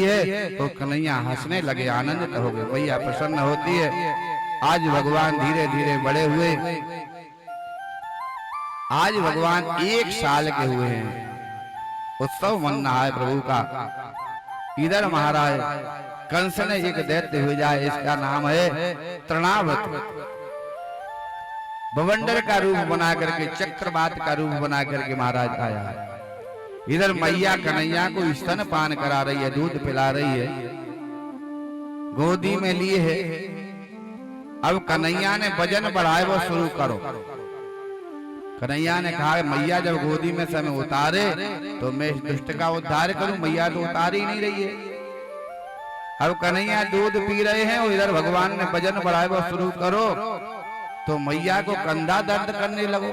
है तो कन्हैया हंसने लगे, आनंदित हो गए, मैया प्रसन्न होती है। आज भगवान धीरे धीरे बड़े हुए, आज भगवान 1 साल के हुए हैं। उत्सव मनाना है प्रभु का। इधर महाराज कंस ने एक दैत्य भेजा है, इसका नाम है तृणावत। बवंडर का रूप बना करके, चक्रवात का रूप बना करके महाराज आया है। इधर मैया कन्हैया को स्तन पान करा रही है, दूध पिला रही है, गोदी में लिए है। अब कन्हैया ने वजन बढ़ाए, वो शुरू करो। कन्हैया ने कहा मैया जब गोदी में से हमें उतारे तो मैं इस दुष्ट का उद्धार करूं, मैया तो उतार ही नहीं रही है। अब कन्हैया दूध पी रहे हैं और इधर भगवान ने वजन बढ़ाए, वो शुरू करो। तो मैया को कंधा दर्द करने लगो।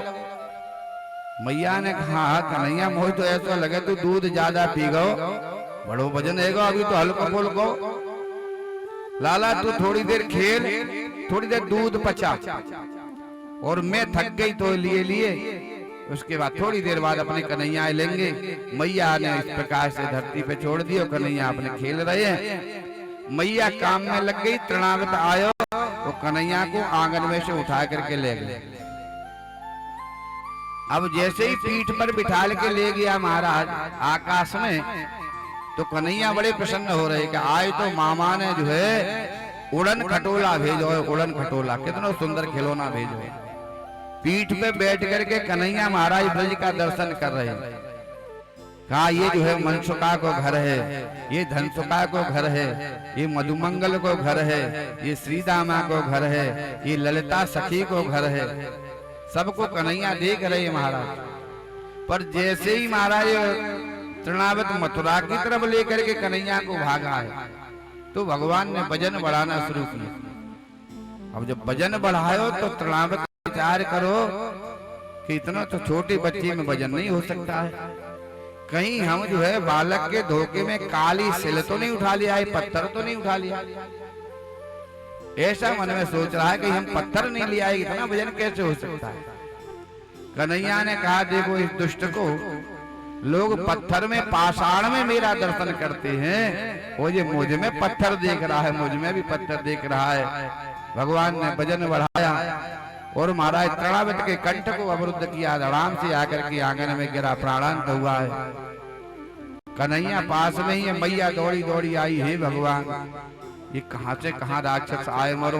मैया ने कहा कन्हैया मोह तो ऐसा लगे तू दूध ज्यादा पी गो, बड़ो वजन है, अभी तो हल्को फुल्को। लाला तू थोड़ी देर खेल, थोड़ी देर दूध पचा, और मैं थक गई तो लिए उसके बाद थोड़ी देर बाद अपने कन्हैया लेंगे। मैया ने इस प्रकार से धरती पे छोड़ दिया, कन्हैया अपने खेल रहे हैं। मैया काम में लग गई, तृणावत आयो तो कन्हैया को आंगन में से उठा करके ले गए। अब जैसे ही पीठ पर बिठाल के ले गया महाराज आकाश में, तो कन्हैया बड़े प्रसन्न हो रहे कि आज तो मामा ने जो है उड़न खटोला भेजो है, उड़न खटोला कितना सुंदर खिलौना भेजो है। पीठ पे बैठ करके कन्हैया महाराज ब्रज का दर्शन कर रहे हैं। कहा ये जो है मनसुका को घर है, ये धनसुका को घर है, ये मधुमंगल को घर है, ये श्रीदामा को घर है, ये ललिता सखी को घर है। सबको कन्हैया देख रहे महाराज। पर जैसे ही महाराज तृणावत मथुरा की तरफ लेकर के कन्हैया को भागा है, तो भगवान ने वजन बढ़ाना शुरू किया। अब जब वजन बढ़ायो तो तृणावत विचार करो कि इतना तो छोटे बच्चे में वजन नहीं हो सकता है, कहीं हम जो है बालक के धोखे में काली सिल तो नहीं उठा लिया है, पत्थर तो नहीं उठा लिया। ऐसा मन में सोच रहा है कि हम पत्थर नहीं लिया है, इतना वजन कैसे हो सकता है। कन्हैया ने कहा देखो इस दुष्ट को लोग पत्थर में, पाषाण में मेरा दर्शन करते हैं, वो ये मुझ में पत्थर देख रहा है, मुझ में भी पत्थर देख रहा है। भगवान ने वजन बढ़ाया और महाराज तृणावत के कंठ को अवरुद्ध किया, आराम से आकर के आंगन में गिरा, प्राणांत हुआ है। कन्हैया पास में ही है, मैया दौड़ी दौड़ी आई है भगवान ये कहां से कहां राक्षस आए मरो,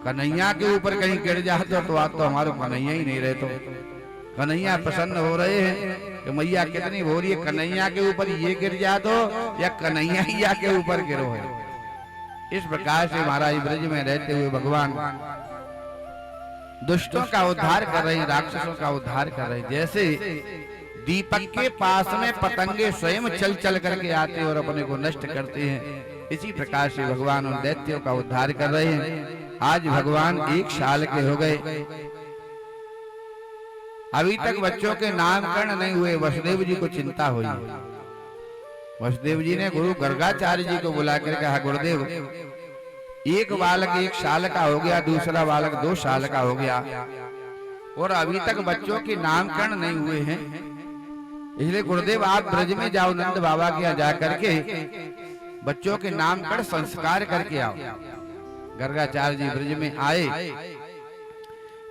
कन्हैया के ऊपर कहीं गिर जाते तो आज तो हमारे कन्हैया ही नहीं रहे। तो कन्हैया प्रसन्न हो रहे हैं कि मैया कितनी हो रही है, कन्हैया के ऊपर ये गिर जा दो या कन्हैया के ऊपर गिरो है। इस प्रकार से महाराज ब्रज में रहते हुए भगवान दुष्टों का उद्धार कर रहे हैं, राक्षसों का उद्धार कर रहे हैं। जैसे दीपक के पास में पतंगे स्वयं चल चल करके आते और अपने को नष्ट करते हैं, इसी प्रकार से भगवान उन दैत्यों का उद्धार कर रहे हैं। आज भगवान 1 साल के हो गए, अभी तक बच्चों के नामकरण नहीं हुए। वसुदेव जी को चिंता हुई। वसुदेव जी ने गुरु गर्गाचार्य जी को बुला कर कहा गुरुदेव एक बालक 1 साल का हो गया, दूसरा बालक 2 साल का हो गया और अभी तक बच्चों के नामकरण नहीं हुए हैं, इसलिए गुरुदेव आप ब्रज में जाओ, नंद बाबा के यहाँ जा करके बच्चों के नामकरण संस्कार करके आओ। गर्गाचार्य जी ब्रज में आए।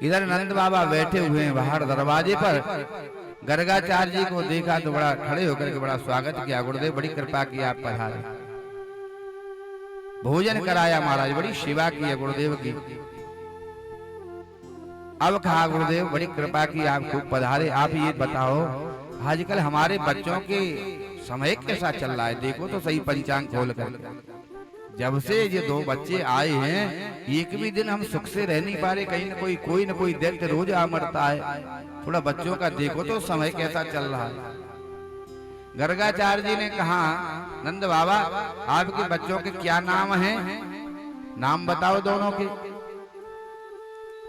इधर नंद बाबा बैठे हुए हैं बाहर दरवाजे पर। गर्गाचार्य जी को देखा तो बड़ा खड़े होकर के बड़ा स्वागत किया, गुरुदेव बड़ी कृपा की आप पधारे। भोजन कराया महाराज, बड़ी सेवा की है गुरुदेव की। अब कहा गुरुदेव बड़ी कृपा की आप खूब पधारे। आप ये बताओ आजकल हमारे बच्चों के समय कैसा चल रहा है, देखो तो सही पंचांग खोल कर। जब से ये 2 बच्चे आए हैं एक भी दिन हम सुख से रह नहीं पा रहे, कहीं न कोई दैत्य रोज आ मरता है। थोड़ा बच्चों का देखो तो समय कैसा चल रहा है। गर्गाचार्य जी ने कहा नंद बाबा आपके बच्चों के क्या नाम हैं, नाम बताओ दोनों के।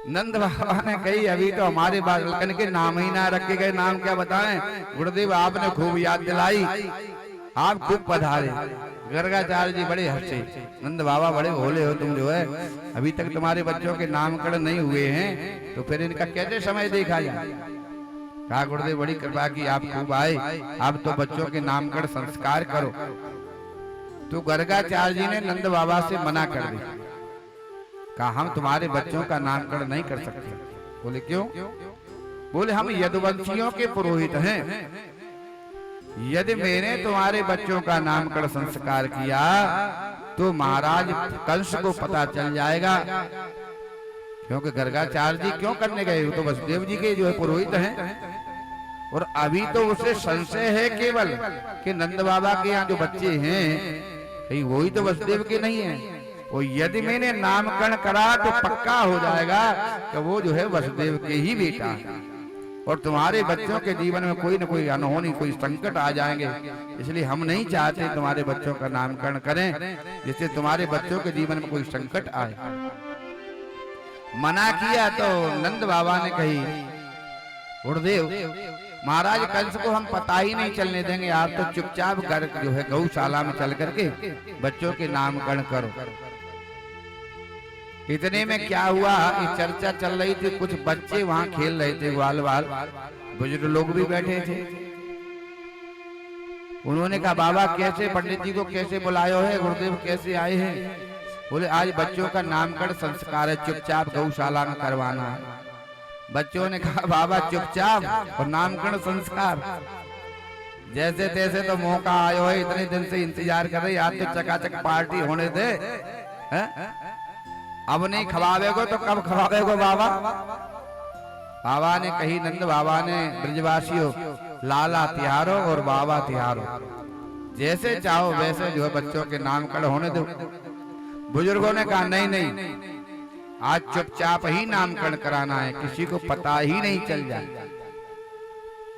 नंद बाबा ने कही अभी तो हमारे बालकन के नाम ही ना रखे गए, नाम क्या बताएं। गुरुदेव आपने खूब याद दिलाई, आप खूब पधारे। गर्गाचार्य जी बड़े हंसे, नंद बाबा बड़े भोले हो तुम, जो है अभी तक तुम्हारे बच्चों के नामकरण नहीं हुए हैं तो फिर इनका कैसे समय देखा जाए। कहा गुरुदेव बड़ी कृपा की आप खूब आए, आप तो बच्चों के नामकरण संस्कार करो। तो गर्गाचार्य जी ने नंद बाबा से मना कर दिया, कहा हम तुम्हारे बच्चों का नामकरण नहीं कर सकते। बोले क्यों? बोले हम यदुवंशियों के पुरोहित हैं, यदि मैंने तुम्हारे बच्चों का नामकरण संस्कार किया तो महाराज कंस को पता चल जाएगा। क्योंकि गर्गाचार्य जी क्यों करने गए? वो तो वसुदेव जी के जो है पुरोहित हैं, और अभी तो उसे संशय है केवल कि नंद बाबा के यहाँ जो बच्चे हैं कहीं वही तो वसुदेव के नहीं है। और यदि मैंने नामकरण करा तो पक्का हो जाएगा कि वो जो है वसुदेव के ही बेटा है, और तुम्हारे बच्चों के जीवन में कोई न कोई अनहोनी, कोई संकट आ जाएंगे, इसलिए हम नहीं चाहते तुम्हारे बच्चों का नामकरण करें जिससे तुम्हारे बच्चों के जीवन में कोई संकट आए। मना किया तो नंद बाबा ने कही, गुरुदेव महाराज कंस को हम पता ही नहीं चलने देंगे, आप तो चुपचाप घर जो है गौशाला में चल करके बच्चों के नामकरण करो। इतने में क्या हुआ, ये चर्चा चल रही थी, कुछ बच्चे वहां खेल रहे थे, ग्वाल वाल, बुजुर्ग लोग भी बैठे थे। उन्होंने कहा बाबा कैसे पंडित जी को कैसे बुलायो है, गुरुदेव कैसे आए हैं? बोले आज बच्चों का नामकरण संस्कार है, चुपचाप गौशाला में करवाना है। बच्चों ने कहा बाबा चुपचाप और नामकरण संस्कार, जैसे तैसे तो मौका आयो है, इतने दिन से इंतजार कर रही, आज तो चकाचक पार्टी होने दे, है? अब नहीं खवावेगो तो कब खवावेगो बाबा? बाबा ने कही, नंद बाबा ने ब्रजवासियों लाला तिहारो और बाबा तिहारो, जैसे चाहो वैसे जो है बच्चों के नामकरण होने दो। बुजुर्गों ने कहा नहीं नहीं, आज चुपचाप ही नामकरण कराना है, किसी को पता ही नहीं चल जाए।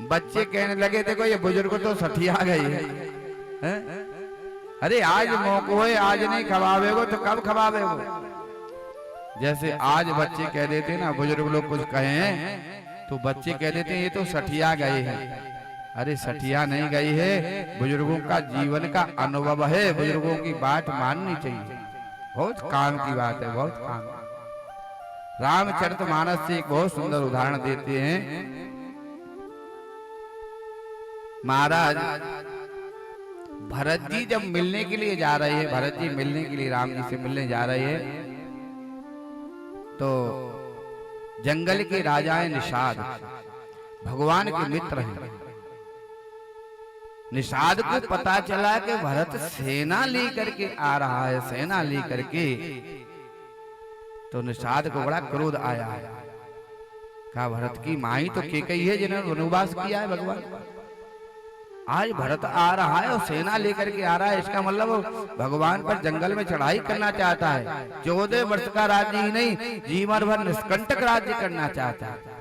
बच्चे कहने लगे देखो ये बुजुर्ग तो सठिया गई है? अरे आज मौको है, आज नहीं खवावेगो तो कब खवावेगो? जैसे आज बच्चे कह देते ना, बुजुर्ग लोग कुछ कहें तो बच्चे कह देते हैं ये तो सठिया गए हैं। अरे सठिया नहीं गई है, बुजुर्गों का जीवन का अनुभव है, बुजुर्गों की बात माननी चाहिए, बहुत काम की बात है, बहुत काम। रामचरितमानस से एक बहुत सुंदर उदाहरण देते हैं। महाराज भरत जी जब मिलने के लिए जा रहे हैं, भरत जी मिलने के लिए राम जी से मिलने जा रहे हैं, तो जंगल के राजा है निषाद, भगवान के मित्र हैं। निषाद को पता चला कि भरत सेना लेकर के आ रहा है, सेना लेकर के, तो निषाद को बड़ा क्रोध आया है। कहा भरत की माई तो केकई है जिन्होंने वनवास किया है, भगवान आज भरत आ रहा है और सेना लेकर के आ रहा है, इसका मतलब भगवान पर जंगल में चढ़ाई करना चाहता है। 14 वर्ष का राज्य ही नहीं, जीवन भर निष्कंटक राज्य करना चाहता है।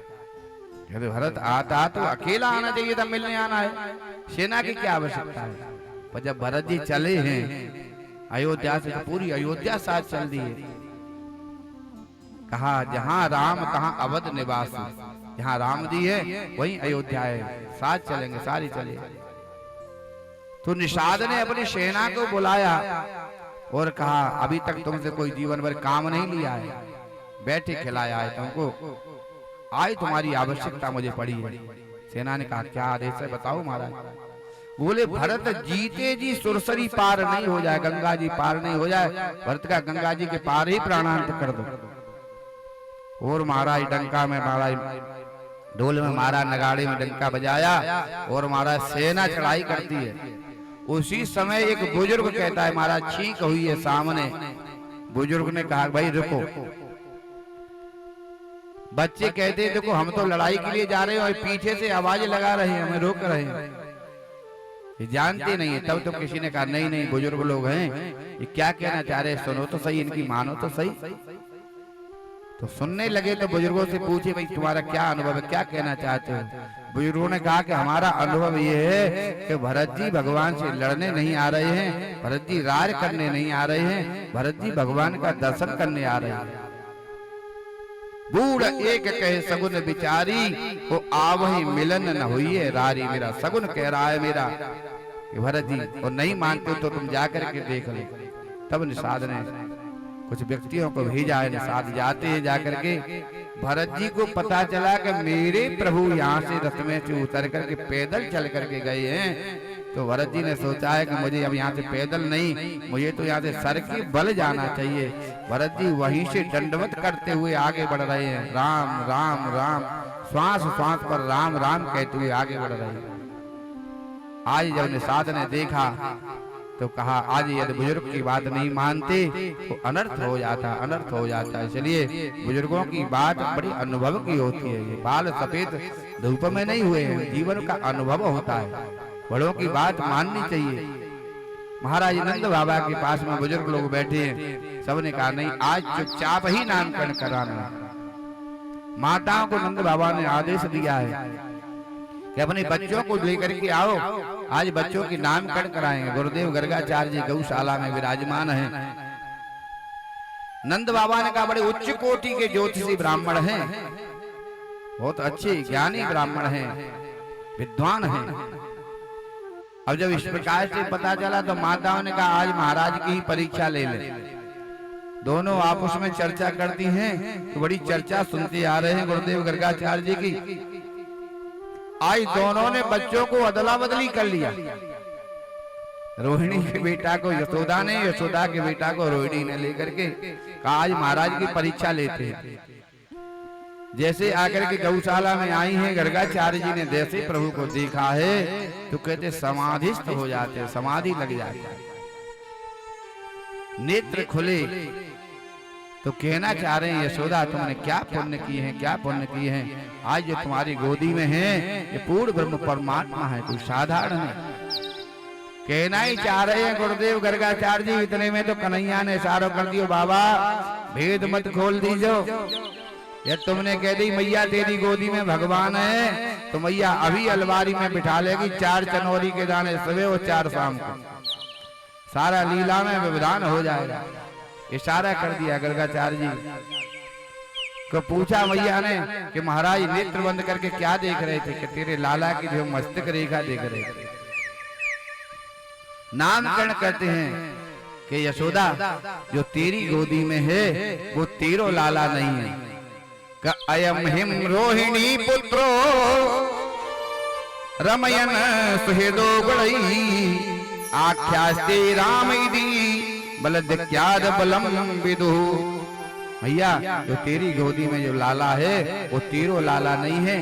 यदि भरत आता तो अकेला आना चाहिए था, मिलने आना है, सेना की क्या आवश्यकता है? पर जब भरत जी चले हैं अयोध्या से, तो पूरी अयोध्या साथ चल दी है। कहा जहां राम तहां अवध निवास, जहां राम जी है वहीं अयोध्या है, साथ चलेंगे, सारी चले। तो निषाद ने अपनी सेना को बुलाया और कहा अभी तक तुमसे कोई जीवन भर काम नहीं लिया है, बैठे खिलाया है तुमको, आज तुम्हारी आवश्यकता मुझे पड़ी है। सेना ने कहा क्या आदेश है बताओ महाराज। बोले भरत जीते जी सुरसरी पार नहीं हो जाए, गंगा जी पार नहीं हो जाए, भरत का गंगा जी के पार ही प्राणांत कर दो। और महाराज डंका में, महाराज ढोल में मारा, नगाड़े में डंका बजाया, और महाराज सेना चढ़ाई करती है। उसी समय एक बुजुर्ग कहता है महाराज छींक हुई है सामने। बुजुर्ग ने कहा भाई रुको। बच्चे कहते हैं देखो हम तो लड़ाई के लिए जा रहे हैं और पीछे से आवाज लगा रहे हैं, हमें रोक रहे हैं, ये जानते नहीं है। तब तो किसी ने कहा नहीं नहीं बुजुर्ग लोग हैं, ये क्या कहना चाह रहे हैं, सुनो तो सही, इनकी मानो तो सही। तो सुनने लगे तो बुजुर्गों से पूछे भाई तुम्हारा क्या अनुभव है, क्या कहना चाहते हो? बुजुर्गों ने कहा कि हमारा अनुभव ये है कि भरत जी भगवान से लड़ने नहीं आ रहे हैं, भरत जी राज करने नहीं आ रहे हैं, भरत जी भगवान का दर्शन करने आ रहे हैं। बूढ़ एक कहे सगुन बिचारी, वो आवही मिलन न हुई है रारी। मेरा सगुन कह रहा है मेरा कि भरत जी, और नहीं मानते तो तुम जाकर के देख लो। तब निषाद ने कुछ व्यक्तियों को भेजा है, निषाद जाते हैं, जाकर के भरत जी को पता चला कि मेरे प्रभु यहाँ से रथ में से उतर करके पैदल चल करके गए हैं, तो भरत जी ने सोचा है कि मुझे अब यहाँ से पैदल नहीं, मुझे तो यहाँ से सर की बल जाना चाहिए। भरत जी वहीं से दंडवत करते हुए आगे बढ़ रहे हैं। राम राम राम, श्वास श्वास पर राम राम कहते हुए आगे बढ़ रहे हैं। आज जब निषाद ने देखा तो कहा आज यदि बुजुर्ग की बात नहीं मानते तो अनर्थ हो जाता, अनर्थ हो जाता। इसलिए बुजुर्गों की बात बड़ी अनुभव की होती है। ये बाल सफेद धूप में नहीं हुए हैं, जीवन का अनुभव होता है। बड़ों की बात माननी चाहिए। महाराज नंद बाबा के पास में बुजुर्ग लोग बैठे हैं, सबने कहा नहीं आज चुपचाप ही नामकरण कराना। माताओं को नंद बाबा ने आदेश दिया है कि अपने बच्चों को लेकर के आओ, आज बच्चों की नामकरण कराएंगे। गुरुदेव गर्गाचार्य जी गौशाला में विराजमान हैं। नंद बाबा ने कहा बड़े उच्च कोटि के ज्योतिषी ब्राह्मण हैं, बहुत अच्छे ज्ञानी ब्राह्मण हैं, विद्वान हैं। अब जब इस प्रकार से पता चला तो माताओं ने कहा आज महाराज की ही परीक्षा ले ले। दोनों आपस में चर्चा करती हैं तो बड़ी चर्चा सुनते आ रहे हैं गुरुदेव गर्गाचार्य जी की। आज दोनों ने बच्चों को अदला बदली कर लिया। रोहिणी के बेटा को यशोदा ने, यशोदा के बेटा को रोहिणी ने लेकर के कहा आज महाराज की परीक्षा लेते हैं। जैसे आकर के गौशाला में आई हैं गर्गाचार्य जी ने जैसे प्रभु को देखा है तो कहते समाधिस्थ हो जाते, समाधि लग जाती है। नेत्र खुले तो कहना चाह रहे हैं यशोदा तुमने क्या पुण्य किए हैं, क्या पुण्य किए हैं। आज जो तुम्हारी गोदी में है ये पूर्ण ब्रह्म परमात्मा है, कोई साधारण नहीं। कहना ही चाह रहे हैं गुरुदेव गर्गाचार्य जी। इतने में तो कन्हैया ने इशारा कर दियो बाबा भेद मत खोल दीजो। ये तुमने कह दी मैया तेरी गोदी में भगवान है तो मैया अभी अलमारी में बिठा लेगी 4 चनौरी के दाने सुबह और 4 शाम को, सारा लीला में व्यवधान हो जाएगा। इशारा कर दिया गर्गाचार्य जी को। पूछा मैया ने कि महाराज नेत्र बंद करके क्या देख रहे थे? कि तेरे लाला की जो मस्तक रेखा देख रहे थे। नामकरण करते हैं कि यशोदा जो तेरी गोदी में है वो तेरो लाला नहीं है। का अयम हिम रोहिणी पुत्रो रमयन सुहृदो गुणई आख्यास्ते राम बलद्याद बलम विदु। भैया जो तेरी गोदी में जो लाला है वो तेरो लाला नहीं है,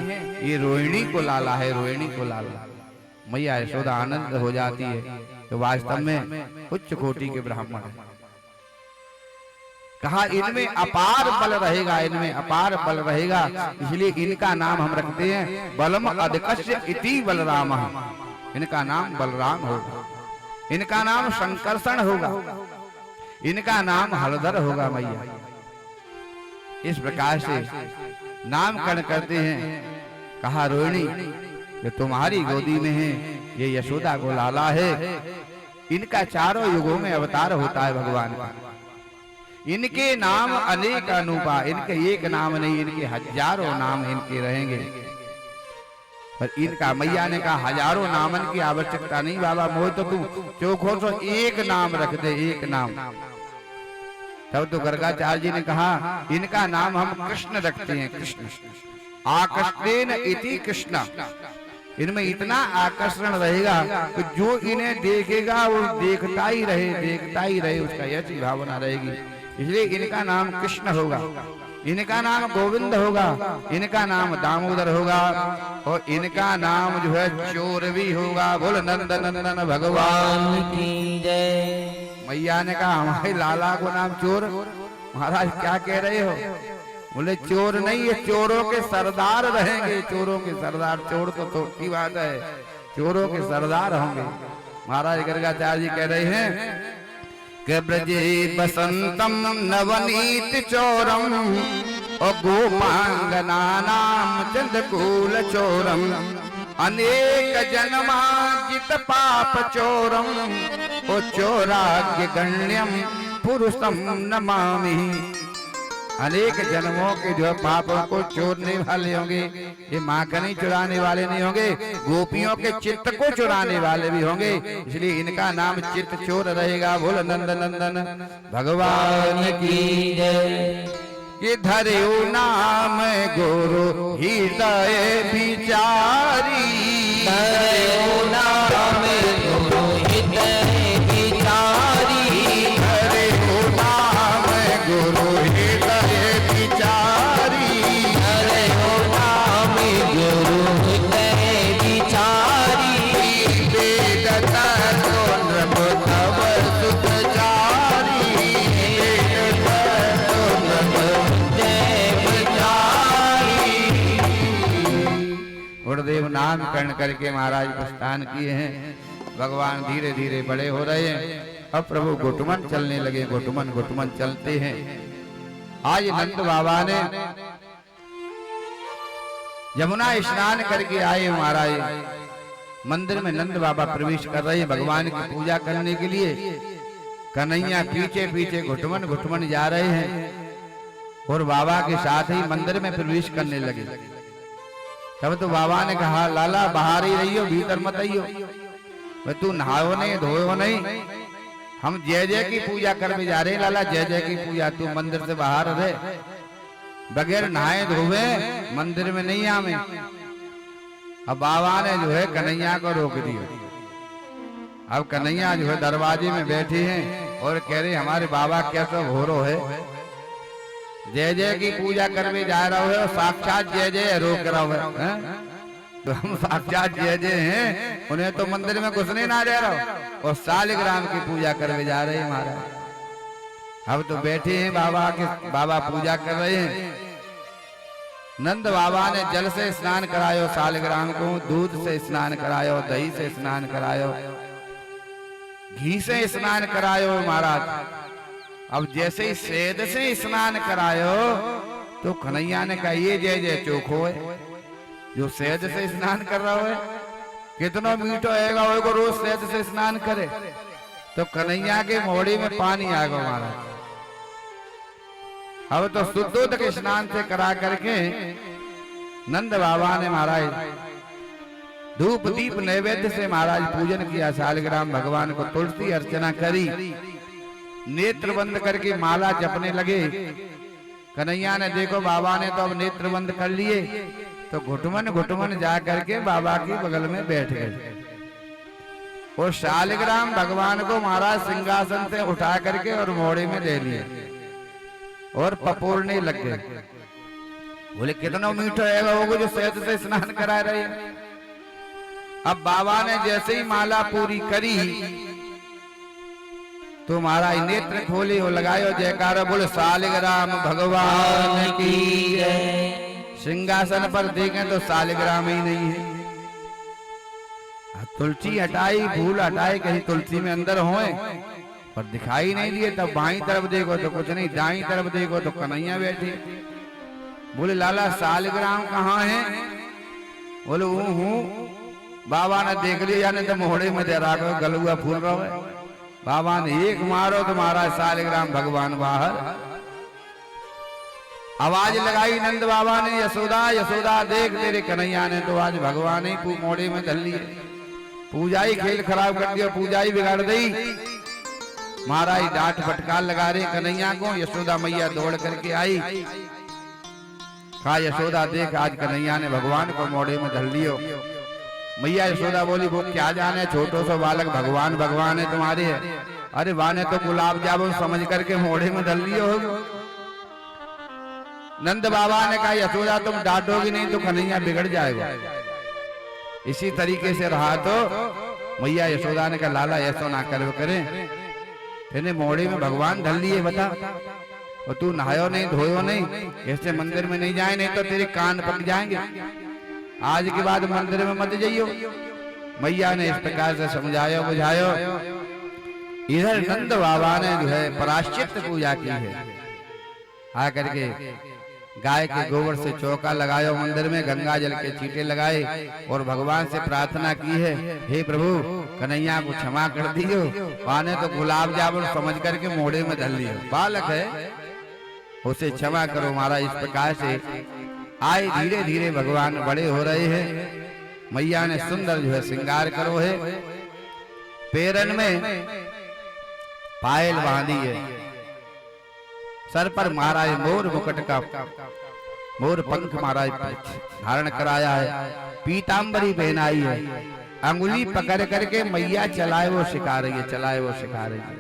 ये रोहिणी को लाला है, रोहिणी को लाला। मैया यशोदा आनंद हो जाती है तो वास्तव में उच्च कोटि के ब्राह्मण है। कहा इनमें अपार बल रहेगा, इनमें अपार बल रहेगा, इसलिए इनका नाम हम रखते हैं बलम अधिकस्य इति बलराम। इनका नाम बलराम होगा, इनका नाम संकर्षण होगा, इनका नाम हलधर होगा। मैया इस प्रकार से नामकरण करते हैं। कहा रोहिणी जो तुम्हारी गोदी में है ये यशोदा को लाला है। इनका चारों युगों में अवतार होता है भगवान का। इनके नाम अनेक अनूपा, इनके एक नाम नहीं, इनके हजारों नाम इनके रहेंगे। पर इनका मैया ने कहा हजारों नामन की आवश्यकता नहीं बाबा, मोह तो तू चोखो तो एक नाम रख दे, एक नाम। तब तो गर्गाचार्य जी ने कहा इनका नाम हम कृष्ण रखते हैं, कृष्ण। आकर्षण इति कृष्ण, इनमें इतना आकर्षण रहेगा कि जो इन्हें देखेगा वो देखता ही रहे, देखता ही रहे, उसका ऐसी भावना रहेगी। इसलिए इनका नाम कृष्ण होगा, इनका नाम गोविंद होगा, इनका नाम दामोदर होगा और इनका नाम जो है चोर भी होगा। बोल नंद नंदन भगवान की जय। मैया ने कहा हमारे लाला को नाम चोर? महाराज क्या कह रहे हो? बोले चोर नहीं, ये चोरों के सरदार रहेंगे, चोरों के सरदार। चोर तो की बात है, चोरों के सरदार होंगे। महाराज गर्गाचार्य जी कह रहे हैं कि ब्रजे बसंतम नवनीत चोरम और गोपांगना नाम चंद्रकूल चोरम अनेक जन्माजित पाप चोरम ओ चोराग्य गण्यम पुरुषम नमामि। अनेक जन्मों के जो पापों को चोरने वाले होंगे, ये माखनी चुराने वाले नहीं होंगे, गोपियों के चित्त को चुराने वाले भी होंगे, इसलिए इनका नाम चित्त चोर रहेगा। बोल नंद नंदन भगवान की जय। ये धर्यो नाम गुरु हृदय विचारी, धर्यो नाम नामकरण करके महाराज प्रस्थान किए हैं। भगवान धीरे धीरे बड़े हो रहे हैं। अब प्रभु घुटमन चलने लगे, घुटमन घुटमन चलते हैं। आज नंद बाबा ने यमुना स्नान करके आए महाराज। मंदिर में नंद बाबा प्रवेश कर रहे हैं भगवान की पूजा करने के लिए। कन्हैया पीछे पीछे घुटमन घुटमन जा रहे हैं और बाबा के साथ ही मंदिर में प्रवेश करने लगे। तब तो बाबा ने कहा, लाला बाहर ही रहियो, भीतर मत आइयो। तू नहाओ नहीं, धोयो नहीं, हम जय जय की पूजा करने जा रहे हैं। लाला जय जय की पूजा, तू मंदिर से बाहर रहे, बगैर नहाए धोवे मंदिर में नहीं आवे। अब बाबा ने जो है कन्हैया को रोक दिया। अब कन्हैया जो है दरवाजे में बैठे हैं और कह रहे हमारे बाबा कैसा हो रहा है, जय जय की पूजा करने जा रहा है और साक्षात जय जय रोक रहा है। तो हम साक्षात जय जय हैं, उन्हें तो मंदिर में घुसने ना दे रहा और शालिग्राम की पूजा करने जा रहे हैं महाराज। अब तो बैठे हैं बाबा पूजा कर रहे हैं। नंद बाबा ने जल से स्नान करायो शालिग्राम को, दूध से स्नान करायो, दही से स्नान करायो, घी से स्नान करायो महाराज। अब जैसे ही सेद से स्नान करायो तो कन्हैया ने कहा, ये जय जय चोखो है जो सेद से स्नान कर रहा है, कितना मीठो आएगा वो रोज सेद से स्नान करे। तो कन्हैया के मोड़ी में पानी आएगा महाराज। अब तो शुद्धोदक के स्नान से करा करके नंद बाबा ने महाराज धूप दीप नैवेद्य से महाराज पूजन किया। शालिग्राम भगवान को तुलसी अर्चना करी, नेत्र बंद करके माला जपने लगे। कन्हैया ने देखो बाबा ने तो अब नेत्र बंद कर लिए, तो घुटमन घुटमन जा करके बाबा की बगल में बैठ गए और शालिग्राम भगवान को महाराज सिंहासन से उठा करके और मोड़े में ले लिए और पपोरने लग गए। बोले कितना मीठा है वो जो शहद से स्नान करा रहे हैं। अब बाबा ने जैसे ही माला पूरी करी तो महाराज नेत्र खोले और लगायो जयकारा, बोले शालिग्राम भगवान की जय। सिंहासन पर देखें तो शालिग्राम ही नहीं है। तुलसी हटाई, फूल हटाए, कहीं तुलसी में अंदर होए पर दिखाई नहीं दिए। तब बाईं तरफ देखो तो कुछ नहीं, दाईं तरफ देखो तो कन्हैया बैठी। बोले लाला शालिग्राम कहाँ है? बोले हूँ। बाबा ने देख लिया, जाने तो मोहड़े में दे रहा गलुआ फूल रहा है। बाबा ने एक मारो तो महाराज शालिग्राम भगवान बाहर। आवाज लगाई नंद बाबा ने, यशोदा यशोदा देख तेरे कन्हैया ने तो आज भगवान ही मोड़े में धर लिए। पूजा ही खेल खराब कर दिया, पूजा ही बिगाड़ दी। महाराज डांट फटकार लगा रहे कन्हैया को। यशोदा मैया दौड़ करके आई, कहा यशोदा देख आज कन्हैया ने भगवान को मोड़े में धर लियो। मैया यशोदा बोली वो क्या जाने, छोटो सा बालक भगवान भगवान है तुम्हारे है। अरे वाने तो गुलाब जामुन समझ करके मोड़े में धर लियो हो। नंद बाबा ने कहा यशोदा तुम डांटोगी नहीं तो कन्हैया बिगड़ जाएगा। इसी तरीके से रहा तो मैया यशोदा ने कहा लाला ऐसा ना करे, तेने मोड़े में भगवान धर लिए बता, और तू नहायो नहीं धोयो नहीं, ऐसे मंदिर में नहीं जाए नहीं तो तेरे कान पक जाएंगे। आज के बाद मंदिर में मत जाइयो। मैया ने इस प्रकार से समझायो बुझायो। इधर नंद बाबा ने जो है प्रायश्चित पूजा की है। आकर के गाय के गोबर से चौका लगायो, मंदिर में गंगा जल के छींटे लगाए और भगवान से प्रार्थना की है, हे प्रभु कन्हैया को क्षमा कर दियो। पाने तो गुलाब जामुन समझ करके मोड़े में धर लियो, बालक है उसे क्षमा करो। महाराज इस प्रकार से आए धीरे धीरे भगवान बड़े हो रहे हैं। मैया ने सुंदर जो है श्रृंगार करो है, पैरन में पायल बांधी है, सर पर महाराज मोर मुकुट का मोर पंख महाराज धारण कराया है, पीतांबरी पहनाई है, अंगुली पकड़ करके मैया चलाए वो सिखा रही है, चलाए वो सिखा रही है।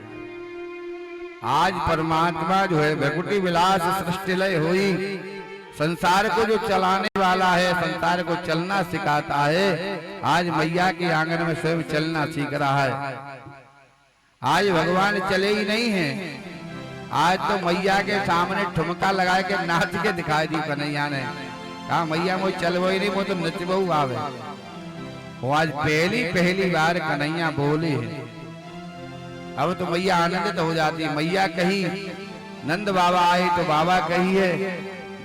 आज परमात्मा जो है भकुटी विलास सृष्टि लय हुई, संसार को जो चलाने वाला है, संसार को चलना सिखाता है, आज मैया के आंगन में स्वयं चलना सीख रहा है। आज भगवान चले ही नहीं है, आज तो मैया के सामने ठुमका लगा के नाच के दिखाई दी कन्हैया ने। कहा मैया मुझे चलबो ही नहीं, वो तो नचबो आवे। वो आज पहली बार कन्हैया बोले है। अब तो मैया आनंदित हो जाती है। मैया कही, नंद बाबा आए तो बाबा कही है,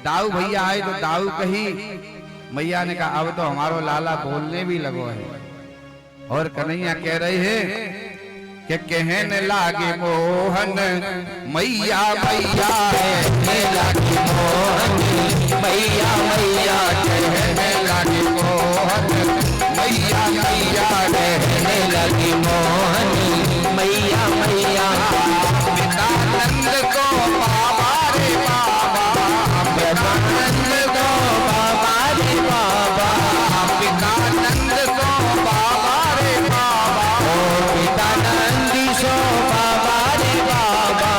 दाऊ भैया आए तो दाऊ कही। मैया ने कहा अब तो हमारो लाला बोलने भी लगो है। और कन्हैया कह रहे हैं कि कहने लागे मोहन मैया मैया, कहने लागे मोहन मैया मैया, कहने लागे मोहन मैया मैया, कहने लागे मोहन मैया मैया। पितानंद को बाबा रे बाबा, पितानंद को बाबा रे बाबा, पितानंद को बाबा रे बाबा, पितानंदी सो बाबा रे बाबा।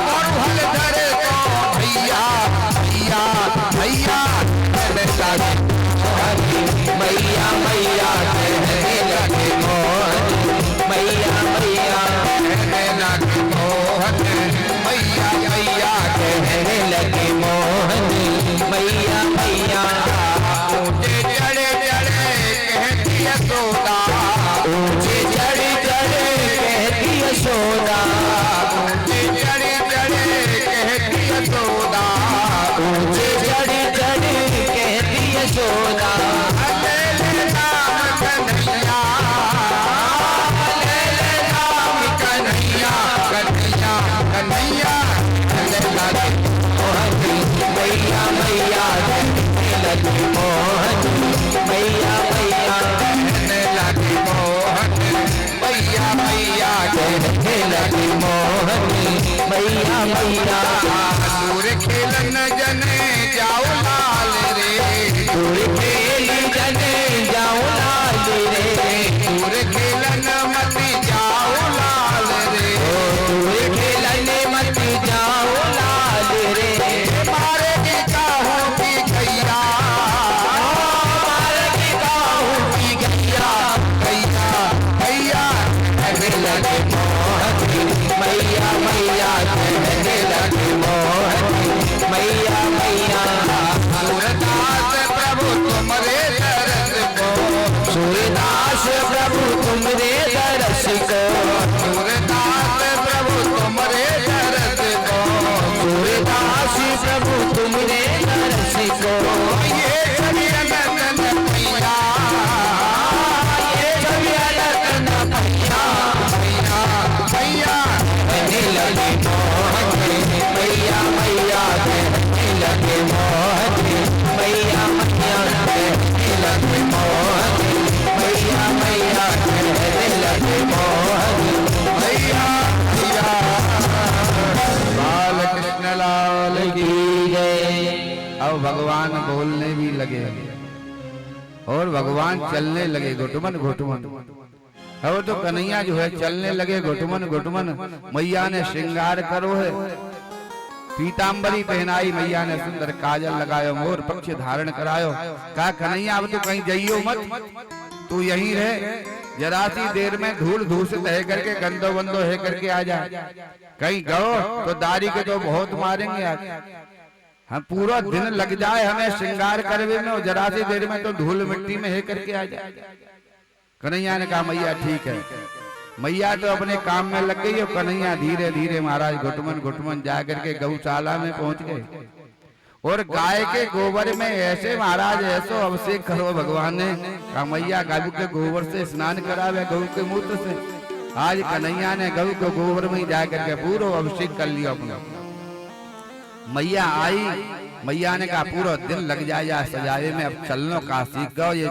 और भलधर को भैया भैया भैया, कहने लगे मैया मैया, कहने लगे मोहन मैया मैया, कहने लगे मोहन मैया मैया, कहने लगे मोहन मैया मैया। ऊंचे चढ़े चढ़े कहती यशोदा, ऊंचे चढ़े चढ़े कहती यशोदा, ऊंचे चढ़े चढ़े कहती यशोदा, ऊंचे चढ़े चढ़े कहती यशोदा। ले ले राम कन्हैया, ले ले राम कन्हैया, कन्हैया कन्हैया, कहने लगे मोहन मैया मैया, कहने लगे मोहन मैया मैया, कहने लगे मोहन मैया मैया, कहने लगे मोहन मैया मैया। दूर खेलन जने जाओ लाल रे, दूर खेल जने जाओ लाल रे, दूर खेलन मत जाओ लाल रे, दूर खेलन मत जाओ लाल रे। मारे की काहू की गैया, मारे की काहू की गैया, गैया गैया, कहने लगे मोहन मैया मैया, कहने लगे मोहन मैया मैया। सूरदास प्रभु तुमरे दरस को, सूरदास प्रभु तुमरे दरस को, सूरदास प्रभु तुमरे दरस को, सूरदास प्रभु तुमरे दरस को। ये छवि अनंत मैया, ये छवि अनंत मैया मैया मैया, कहने लगे मोहन मैया मैया, कहने लगे मोहन मैया मैया, कहने लगे मोहन मैया मैया, कहने लगे मोहन मैया मैया। बाल कृष्ण लाल की जय। अब भगवान बोलने भी लगे और भगवान चलने लगे घुटमन घुटमन। अब तो कन्हैया जो है चलने लगे घुटमन घुटमन। मैया ने श्रृंगार करो है, पीतांबरी पहनाई मैया ने, सुंदर काजल लगायो, मोर पक्ष धारण करायो। कहा कन्हैया अब तो कहीं जाइयो मत, तू यहीं रहे, जरा सी देर में धूल धूसित है करके गंदो बंदो है करके आ जा। कहीं गो तो दारी के तो बहुत मारेंगे आज। हम पूरा दिन लग जाए हमें श्रृंगार करवे में, और जरा सी देर में तो धूल मिट्टी में है करके आ जाए। कन्हैया ने कहा मैया ठीक है। मैया तो अपने काम में लग गई और कन्हैया धीरे धीरे महाराज घुटमन घुटमन जा करके गौशाला में पहुंच गए। और गाय के गोबर में ऐसे महाराज ऐसो अभिषेक करो भगवान ने। कहा मैया गऊ के गोबर से स्नान करावे, गऊ के मूत्र से। आज कन्हैया ने गऊ के गोबर में जा करके पूरा अभिषेक कर लिया अपना। मैया आई, मैया ने कहा पूरा दिन लग जाए सजावे में, अब चलनो का सीख गो, ये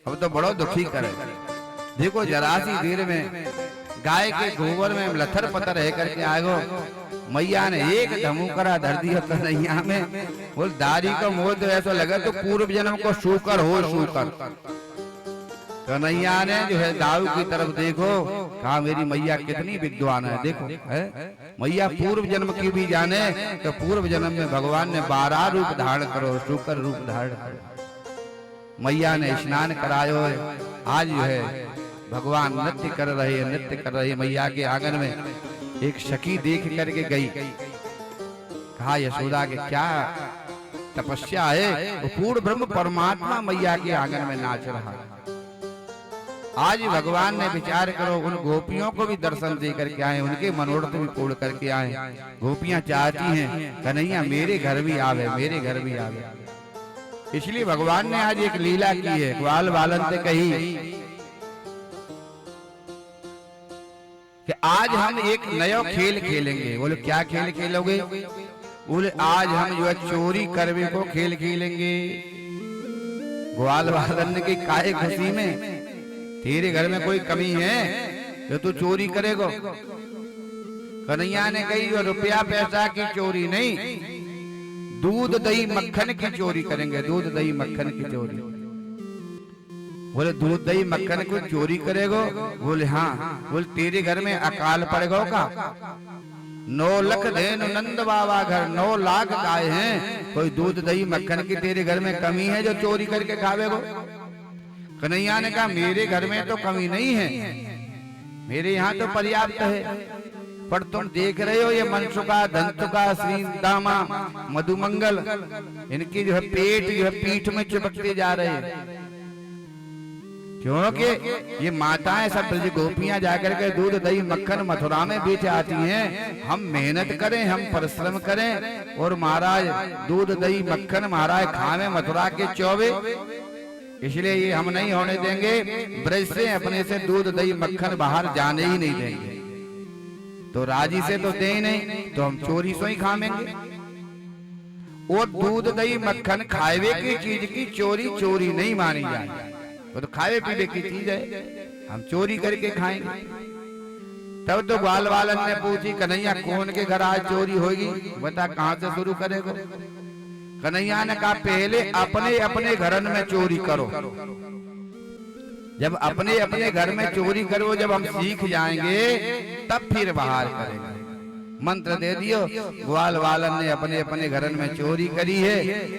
अब तो बड़ो दुखी करे। देखो जरा सी देर में गाय के गोबर में लथर पथर है करके आगो। मैया ने एक धमुकरा धर दिया कन्हैया में, बोल दारी का मोह तो ऐसा लगा तो पूर्व जन्म को शूकर हो शूकर। कन्हैया ने जो है दाऊ की तरफ देखो, कहा मेरी मैया कितनी विद्वान है। देखो है मैया पूर्व जन्म की भी जाने, तो पूर्व जन्म में भगवान ने 12 रूप धारण करो, शूकर रूप धारण करो। मैया ने स्नान करायो। आज जो है भगवान नृत्य कर रहे मैया के आंगन में। एक सखी देख करके गई, कहा यशोदा के क्या तपस्या है। वो पूर्ण ब्रह्म परमात्मा मैया के आंगन में नाच रहा। आज भगवान ने विचार करो उन गोपियों को भी दर्शन दे करके आए, उनके मनोरथ भी पूर्ण करके आए। गोपियां चाहती हैं कन्हैया मेरे घर भी आवे, मेरे घर भी आवे। इसलिए भगवान ने आज एक लीला की है। ग्वाल बालन से कही कि आज हम एक नया खेल खेलेंगे। बोले क्या खेल खेलोगे? बोले आज हम जो है चोरी करवे को खेल खेलेंगे। ग्वाल बालन ने की काहे खुशी में, तेरे घर में कोई कमी है जो तू चोरी करेगो? कन्हैया ने कही जो रुपया पैसा की चोरी नहीं, दूध दही मक्खन की चोरी करेंगे, दूध दही मक्खन की चोरी। बोले दूध दही मक्खन को चोरी करेगो? बोले हाँ। बोले तेरे घर में अकाल पड़ेगा का? 9 लाख धेनु नंद बाबा घर, 9 लाख गाय हैं, कोई दूध दही मक्खन की तेरे घर में कमी है जो चोरी करके खावेगो? कन्हैया ने कहा मेरे घर में तो कमी नहीं है, मेरे यहाँ तो पर्याप्त है, पर तुम देख रहे हो ये मनसुका धनसुका श्री दामा मधुमंगल इनकी जो है पेट जो है पीठ में चिपकते जा रहे हैं। क्योंकि ये माताएं सब ब्रज गोपियां जाकर के दूध दही मक्खन मथुरा में बेच आती हैं। हम मेहनत करें, हम परिश्रम करें और महाराज दूध दही मक्खन महाराज खावे मथुरा के चौबे, इसलिए ये हम नहीं होने देंगे। ब्रज से अपने से दूध दही मक्खन बाहर जाने ही नहीं देंगे। तो राजी से तो दे ही नहीं, तो हम चोरी से ही खाएंगे। और दूध दही मक्खन खावे की चीज की चोरी चोरी नहीं मानी जाए, वो तो खावे पीवे की चीज है, हम चोरी करके खाएंगे। तब तो ग्वाल बालन ने पूछी कन्हैया कौन के घर आज चोरी होगी? बता कहां से शुरू करेगा? कन्हैया ने कहा पहले अपने अपने घरन में चोरी करो। जब अपने अपने घर में चोरी करो, जब हम सीख जाएंगे तब फिर बाहर करेंगे। मंत्र दे दियो। ग्वाल बालन ने अपने अपने घरन में चोरी करी है।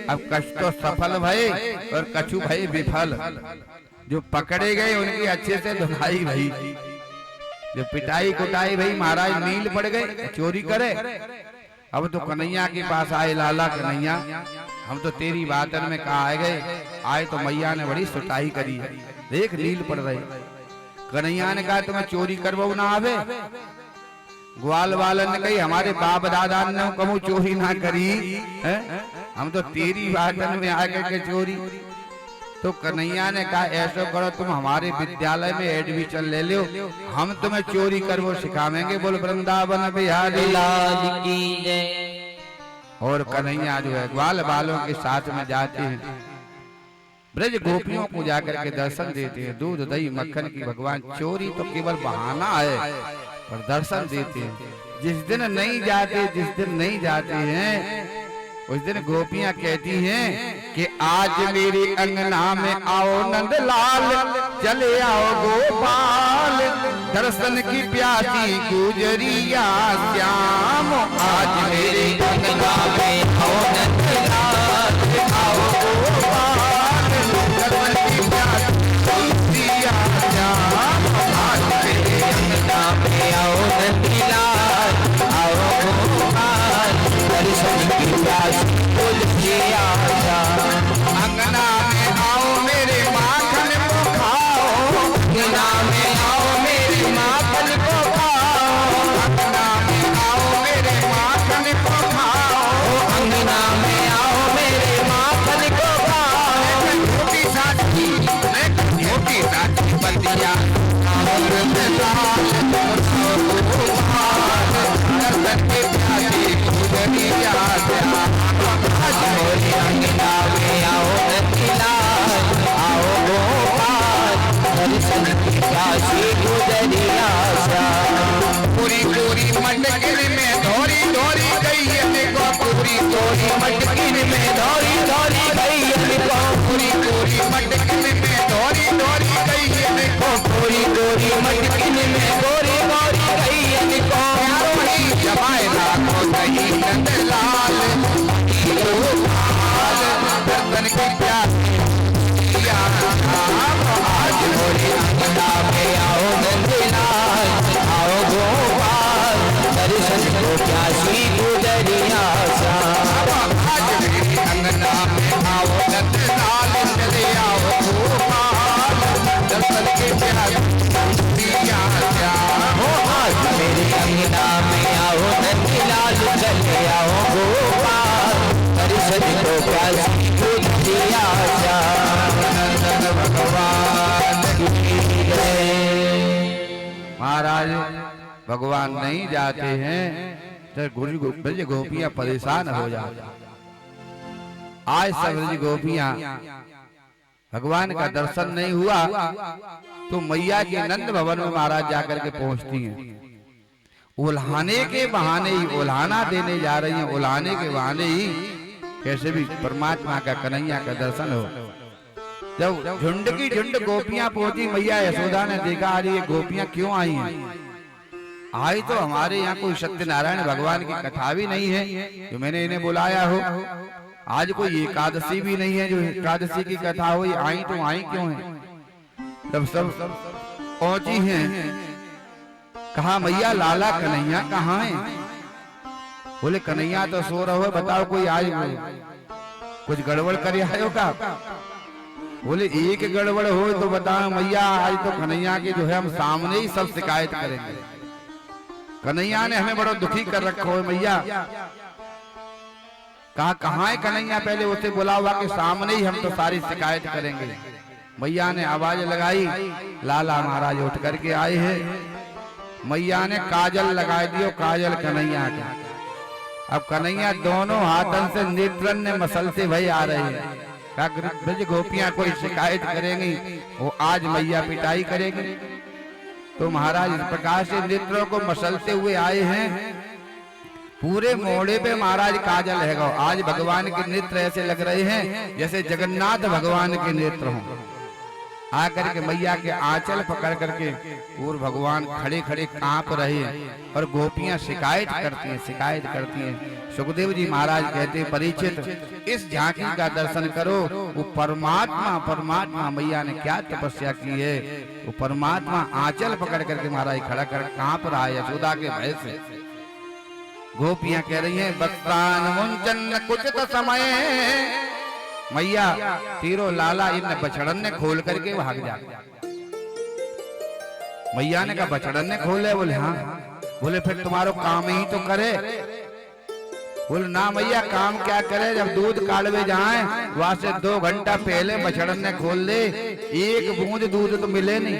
अब कछु तो सफल भये और कछु भये विफल। जो पकड़े गए उनकी अच्छे से धुलाई भई, जो पिटाई कुटाई भई, महाराज नील पड़ गए चोरी करे। अब तो कन्हैया के पास आए, लाला कन्हैया हम तो तेरी बातन में कहा गए, आए तो मैया ने बड़ी सुताई करी है, देख नील पड़ रही। कन्हैया ने कहा तुम्हें चोरी करवाऊ ना आवे? ग्वाल बालन ने कही हमारे बाप दादा ने कबू चोरी ना करी है? हम तो तेरी बातन में आकर के चोरी। तो कन्हैया ने कहा ऐसा करो तुम हमारे विद्यालय में एडमिशन ले लो, हम तुम्हें चोरी करवो सिखावेंगे। बोल वृंदावन बिहारी लाल की जय। और कन्हैया जो है ग्वाल बालों के साथ में जाते हैं, ब्रज गोपियों को जाकर के दर्शन देते हैं। दूध दही मक्खन की भगवान चोरी तो केवल बहाना है, पर दर्शन देते हैं। जिस दिन नहीं जाते, जिस दिन नहीं जाते हैं उस दिन गोपियां कहती हैं कि आज मेरे अंगना में आओ नंदलाल, चले आओ गोपाल, दर्शन की प्यासी गुजरिया श्याम। आज मेरे अंगना में आओ नंदलाल, आओ गोपाल, दर्शन की प्यासी गुजरिया श्याम। आज मेरे अंगना में आओ नंदलाल, आओ गोपाल, दर्शन की प्यासी गुजरिया श्याम। अंगना में आओ मेरे माखन को खाओ, अंगना में आओ मेरे माखन को खाओ, अंगना में आओ मेरे माखन को खाओ, अंगना में आओ मेरे माखन को खाओ। छोटी साथी छोटी साथी बतिया दर्शन के प्यासी गुजरिया श्याम। अंगना में आओ नंदलाल, आओ गोपाल, दर्शन की प्यासी गुजरिया श्याम। पूरी पूरी मटकिन में धोरी धोरी गई देखो, पूरी पूरी मटकिन में धोरी धोरी गई देखो, पूरी पूरी मटकिन में धोरी धोरी गई देखो, पूरी पूरी मटकिन में धोरी धोरी गई देखो। जमाए लाखों दही नंदलाल, दर्शन की प्यासी आज मोरी अंगना में आओ नंदलाल, आओ गोपाल, दर्शन को प्यासी गुजरिया श्याम। आज मेरी अंगना में आओ नंदलाल, चले आओ गोपाल, दर्शन की प्यासी चले आओ गोपाल दर्शन को प्यासी बुद्धि आशा नंदन भगवान की जय। महाराज भगवान नहीं जाते हैं तो ब्रज गोपियां परेशान हो जाती। आज सब ब्रज गोपियां भगवान का दर्शन नहीं हुआ तो मैया के नंद भवन में महाराज जाकर के पहुंचती हैं। उल्हाने के बहाने ही उल्हाना देने जा रही हैं, उल्हाने के बहाने ही कैसे भी परमात्मा का कन्हैया का दर्शन हो। जब झुंड की झुंड गोपियां पहुंची, मैया यशोदा ने देखा अरे ये गोपियां क्यों आई हैं? आई तो हमारे यहाँ कोई सत्यनारायण भगवान की कथा भी नहीं है जो मैंने इन्हें बुलाया हो। आज कोई एकादशी भी नहीं है जो एकादशी की कथा हो। आई तो आई क्यों है? जब सब पहुंची हैं, कहा मैया लाला कन्हैया कहाँ है? बोले कन्हैया तो सो रहा है, बताओ कोई आज कुछ गड़बड़ कर आयो का? बोले एक गड़बड़ हो तो बताओ मैया, आज तो कन्हैया की जो है हम सामने ही सब शिकायत करेंगे। कन्हैया ने हमें बड़ा दुखी कर रखा है मैया। कहा कहाँ है कन्हैया? पहले उसे बुला हुआ के सामने ही हम तो सारी शिकायत करेंगे। मैया ने आवाज लगाई, लाला महाराज उठ करके आए हैं। मैया ने काजल लगा दियो, काजल कन्हैया का। अब कन्हैया दोनों हाथों से नेत्रन ने मसलते भई आ रहे हैं। ब्रज गोपियां कोई शिकायत करेंगी, वो आज मैया पिटाई करेगी। तो महाराज इस प्रकार से नेत्रों को मसलते हुए आए हैं। पूरे मोड़े पे महाराज काजल है। आज भगवान के नेत्र ऐसे लग रहे हैं जैसे जगन्नाथ भगवान के नेत्र हों। आकर के मैया के आंचल पकड़ करके पूर्व भगवान खड़े खड़े कांप रहे हैं और गोपियां शिकायत करती हैं। सुखदेव जी महाराज कहते हैं परीक्षित इस झांकी का दर्शन करो। वो परमात्मा मैया ने क्या तपस्या की है। वो परमात्मा आंचल पकड़ करके महाराज खड़ा कर कांप रहा है यशोदा के भय से। गोपियां कह रही हैं वक्तान मुंचन कुछ समय। मैया तीरो लाला इन बछड़न ने खोल करके भाग जा। मैया ने कहा बछड़न ने खोले? बोले हाँ। बोले फिर तुम्हारो काम ही तो करे। बोले ना मैया काम क्या करे, जब दूध काढ़वे जाए वहां से 2 घंटा पहले बछड़न ने खोल दे, एक बूंद दूध तो मिले नहीं।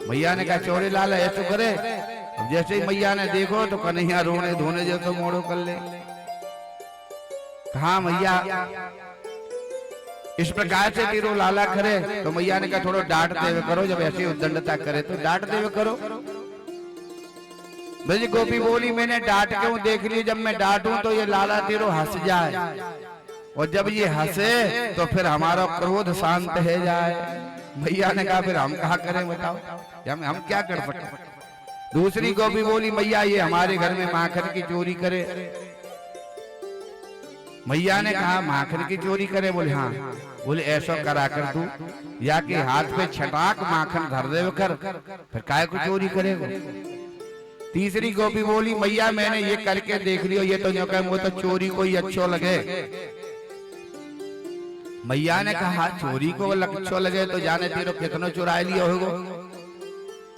मैया ने कहा चोरी लाला ऐसा करे। अब जैसे ही मैया ने देखो तो कन्हैया रोने धोने जो तो मोड़ो कर ले। कहा मैया इस प्रकार से तीरो लाला करे। तो मैया ने कहा थोड़ा डांट देवे करो, जब ऐसी उद्दंडता करे तो डांट देवे करो। ब्रज गोपी बोली मैंने डांट क्यों देख ली, जब मैं डांटूं तो ये लाला तीरो हंस जाए, और जब ये हंसे तो फिर हमारा क्रोध शांत है जाए। मैया ने कहा फिर हम कहा करें बताओ, हम क्या कर सकते। दूसरी गोपी बोली मैया ये हमारे घर में माखन की चोरी करे। मैया ने कहा माखन की चोरी करे? बोले हाँ। बोले ऐसा करा कर तू या कि हाथ पे छटाक माखन धर दे कर, फिर काय को चोरी करेगा। तीसरी गोपी बोली मैया मैंने ये करके देख लियो, ये तो वो तो चोरी को ही अच्छो लगे। मैया ने कहा चोरी को अच्छो लगे तो जाने तेरो कितना चुरा लिया होगा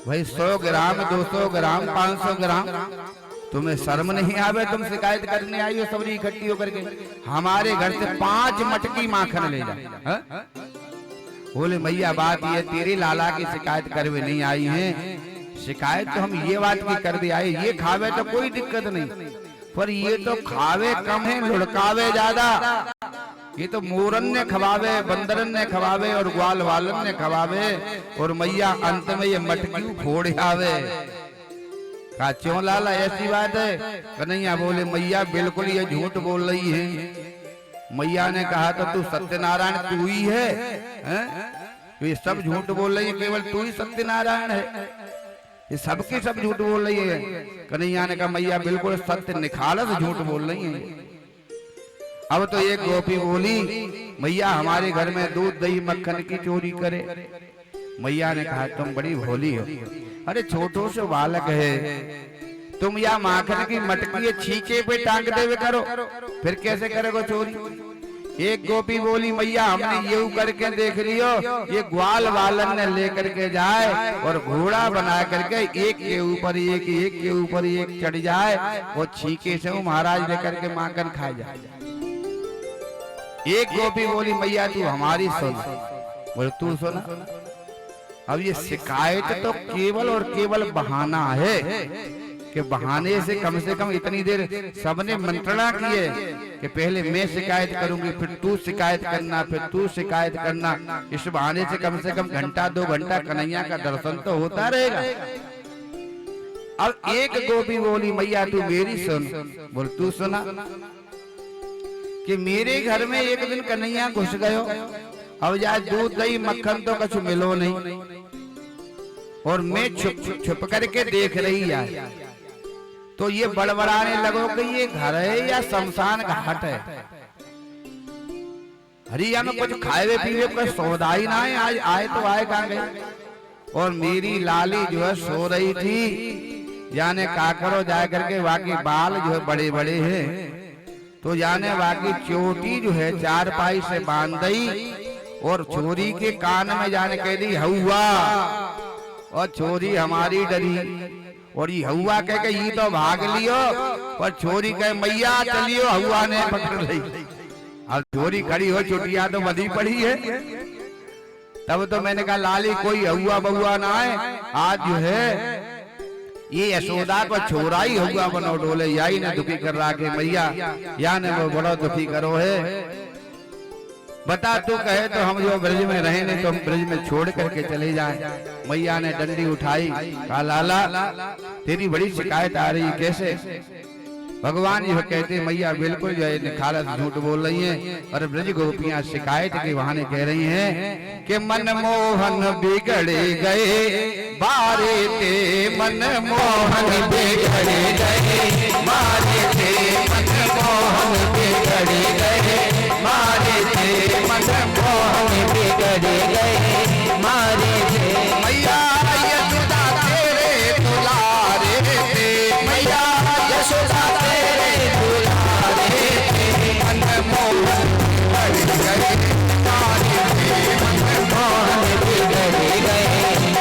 भाई, 100 ग्राम 200 ग्राम 500 ग्राम। तुम्हें शर्म नहीं आवे? तुम शिकायत करने आई हो सबरी इकट्ठी होकर के, हमारे घर से 5 मटकी माखन ले जा। बोले मैया बात ये तेरी लाला की शिकायत करवे नहीं आई है, शिकायत तो हम ये बात की कर दी आए, ये खावे तो कोई दिक्कत नहीं, पर ये तो खावे कम है लुढ़कावे ज्यादा। ये तो मोरन ने खवावे, बंदरन ने खवावे और ग्वाल वालन ने खवावे, और मैया अंत में ये मटकी फोड़ आवे। कहा क्यों लाला ऐसी बात है? कन्हैया बोले मैया बिल्कुल ये झूठ बोल रही है। मैया ने कहा तो तू सत्यनारायण तू ही है, तो ये सब झूठ बोल रही है, केवल तू ही सत्यनारायण है, ये सबकी सब झूठ बोल रही है। कन्हैया ने कहा मैया बिल्कुल सत्य निखालस झूठ बोल रही है। अब तो एक गोपी बोली मैया हमारे घर में दूध दही मक्खन की चोरी करे। मैया ने कहा तुम बड़ी भोली हो, अरे छोटो से बालक है, तुम या माखन की मटकी छीके पे टांग देवे करो, फिर कैसे करेगो चोरी? एक गोपी बोली मैया हमने यूं करके देख लियो, ये ग्वाल वालन ने लेकर के जाए और घोड़ा बना करके एक के ऊपर एक, एक के ऊपर एक चढ़ जाए, वो छीके से वो महाराज लेकर के माखन खाए जाए। एक गोपी बोली मैया तू हमारी सुन। बोले तू सुना। अब ये शिकायत तो केवल और केवल बहाना है कि बहाने से कम इतनी देर सबने मंत्रणा की है कि पहले मैं शिकायत करूंगी, फिर तू शिकायत करना, फिर तू शिकायत करना। इस बहाने से कम घंटा 2 घंटा कन्हैया का दर्शन तो होता रहेगा। अब एक गोपी बोली मैया तू मेरी सुन। बोल तू सुना। कि मेरे घर में एक दिन कन्हैया घुस गयो, अब जा दूध दही मक्खन तो कुछ मिलो नहीं, और मैं छुप करके देख रही यार, तो ये बड़बड़ाने लगो कि ये घर है या शमशान घाट है। हरिया में कुछ खाए पीवे का सौदा ही ना है, आज आए तो आए कहाँ गए। और मेरी लाली जो है सो रही थी, जाने का करो जा करके बाकी बाल जो है बड़े बड़े हैं, तो जाने बाकी चोटी जो है चारपाई से बांध दी और छोरी के कान में जाने कह दी हवा, और छोरी हमारी डरी, और ये हवा कह के ये तो भाग लियो, पर छोरी कहे मैया चलियो, हवा ने पकड़ ली। अब छोरी खड़ी हो, चुटिया तो बधी पड़ी है। तब तो मैंने कहा लाली कोई हवा बहुआ ना है, आज जो है ये यशोदा को छोरा ही हुआ बनो डोले, यही ने दुखी कर रहा के मैया या ने वो बड़ा दुखी करो है। बता तू कहे तो हम जो ब्रज में रहे नहीं तो हम ब्रज में छोड़ करके चले जाए। मैया ने डंडी उठाई, कहा लाला तेरी बड़ी शिकायत आ रही, कैसे। भगवान जो कहते मैया बिल्कुल जो है निखालस झूठ बोल रही हैं, और ब्रज गोपियां शिकायत के बहाने कह रही हैं कि मनमोहन बिगड़े गए बारे ते, मनमोहन बिगड़े गए मारे थे, मनमोहन बिगड़े गए मारे थे, मनमोहन बिगड़े गए मारे थे। मैया यशोदा तेरे दुलारे थे, मैया यशोदा तेरे दुलारे थे, मनमोहन बिगड़े गए मारे थे, मनमोहन बिगड़े गए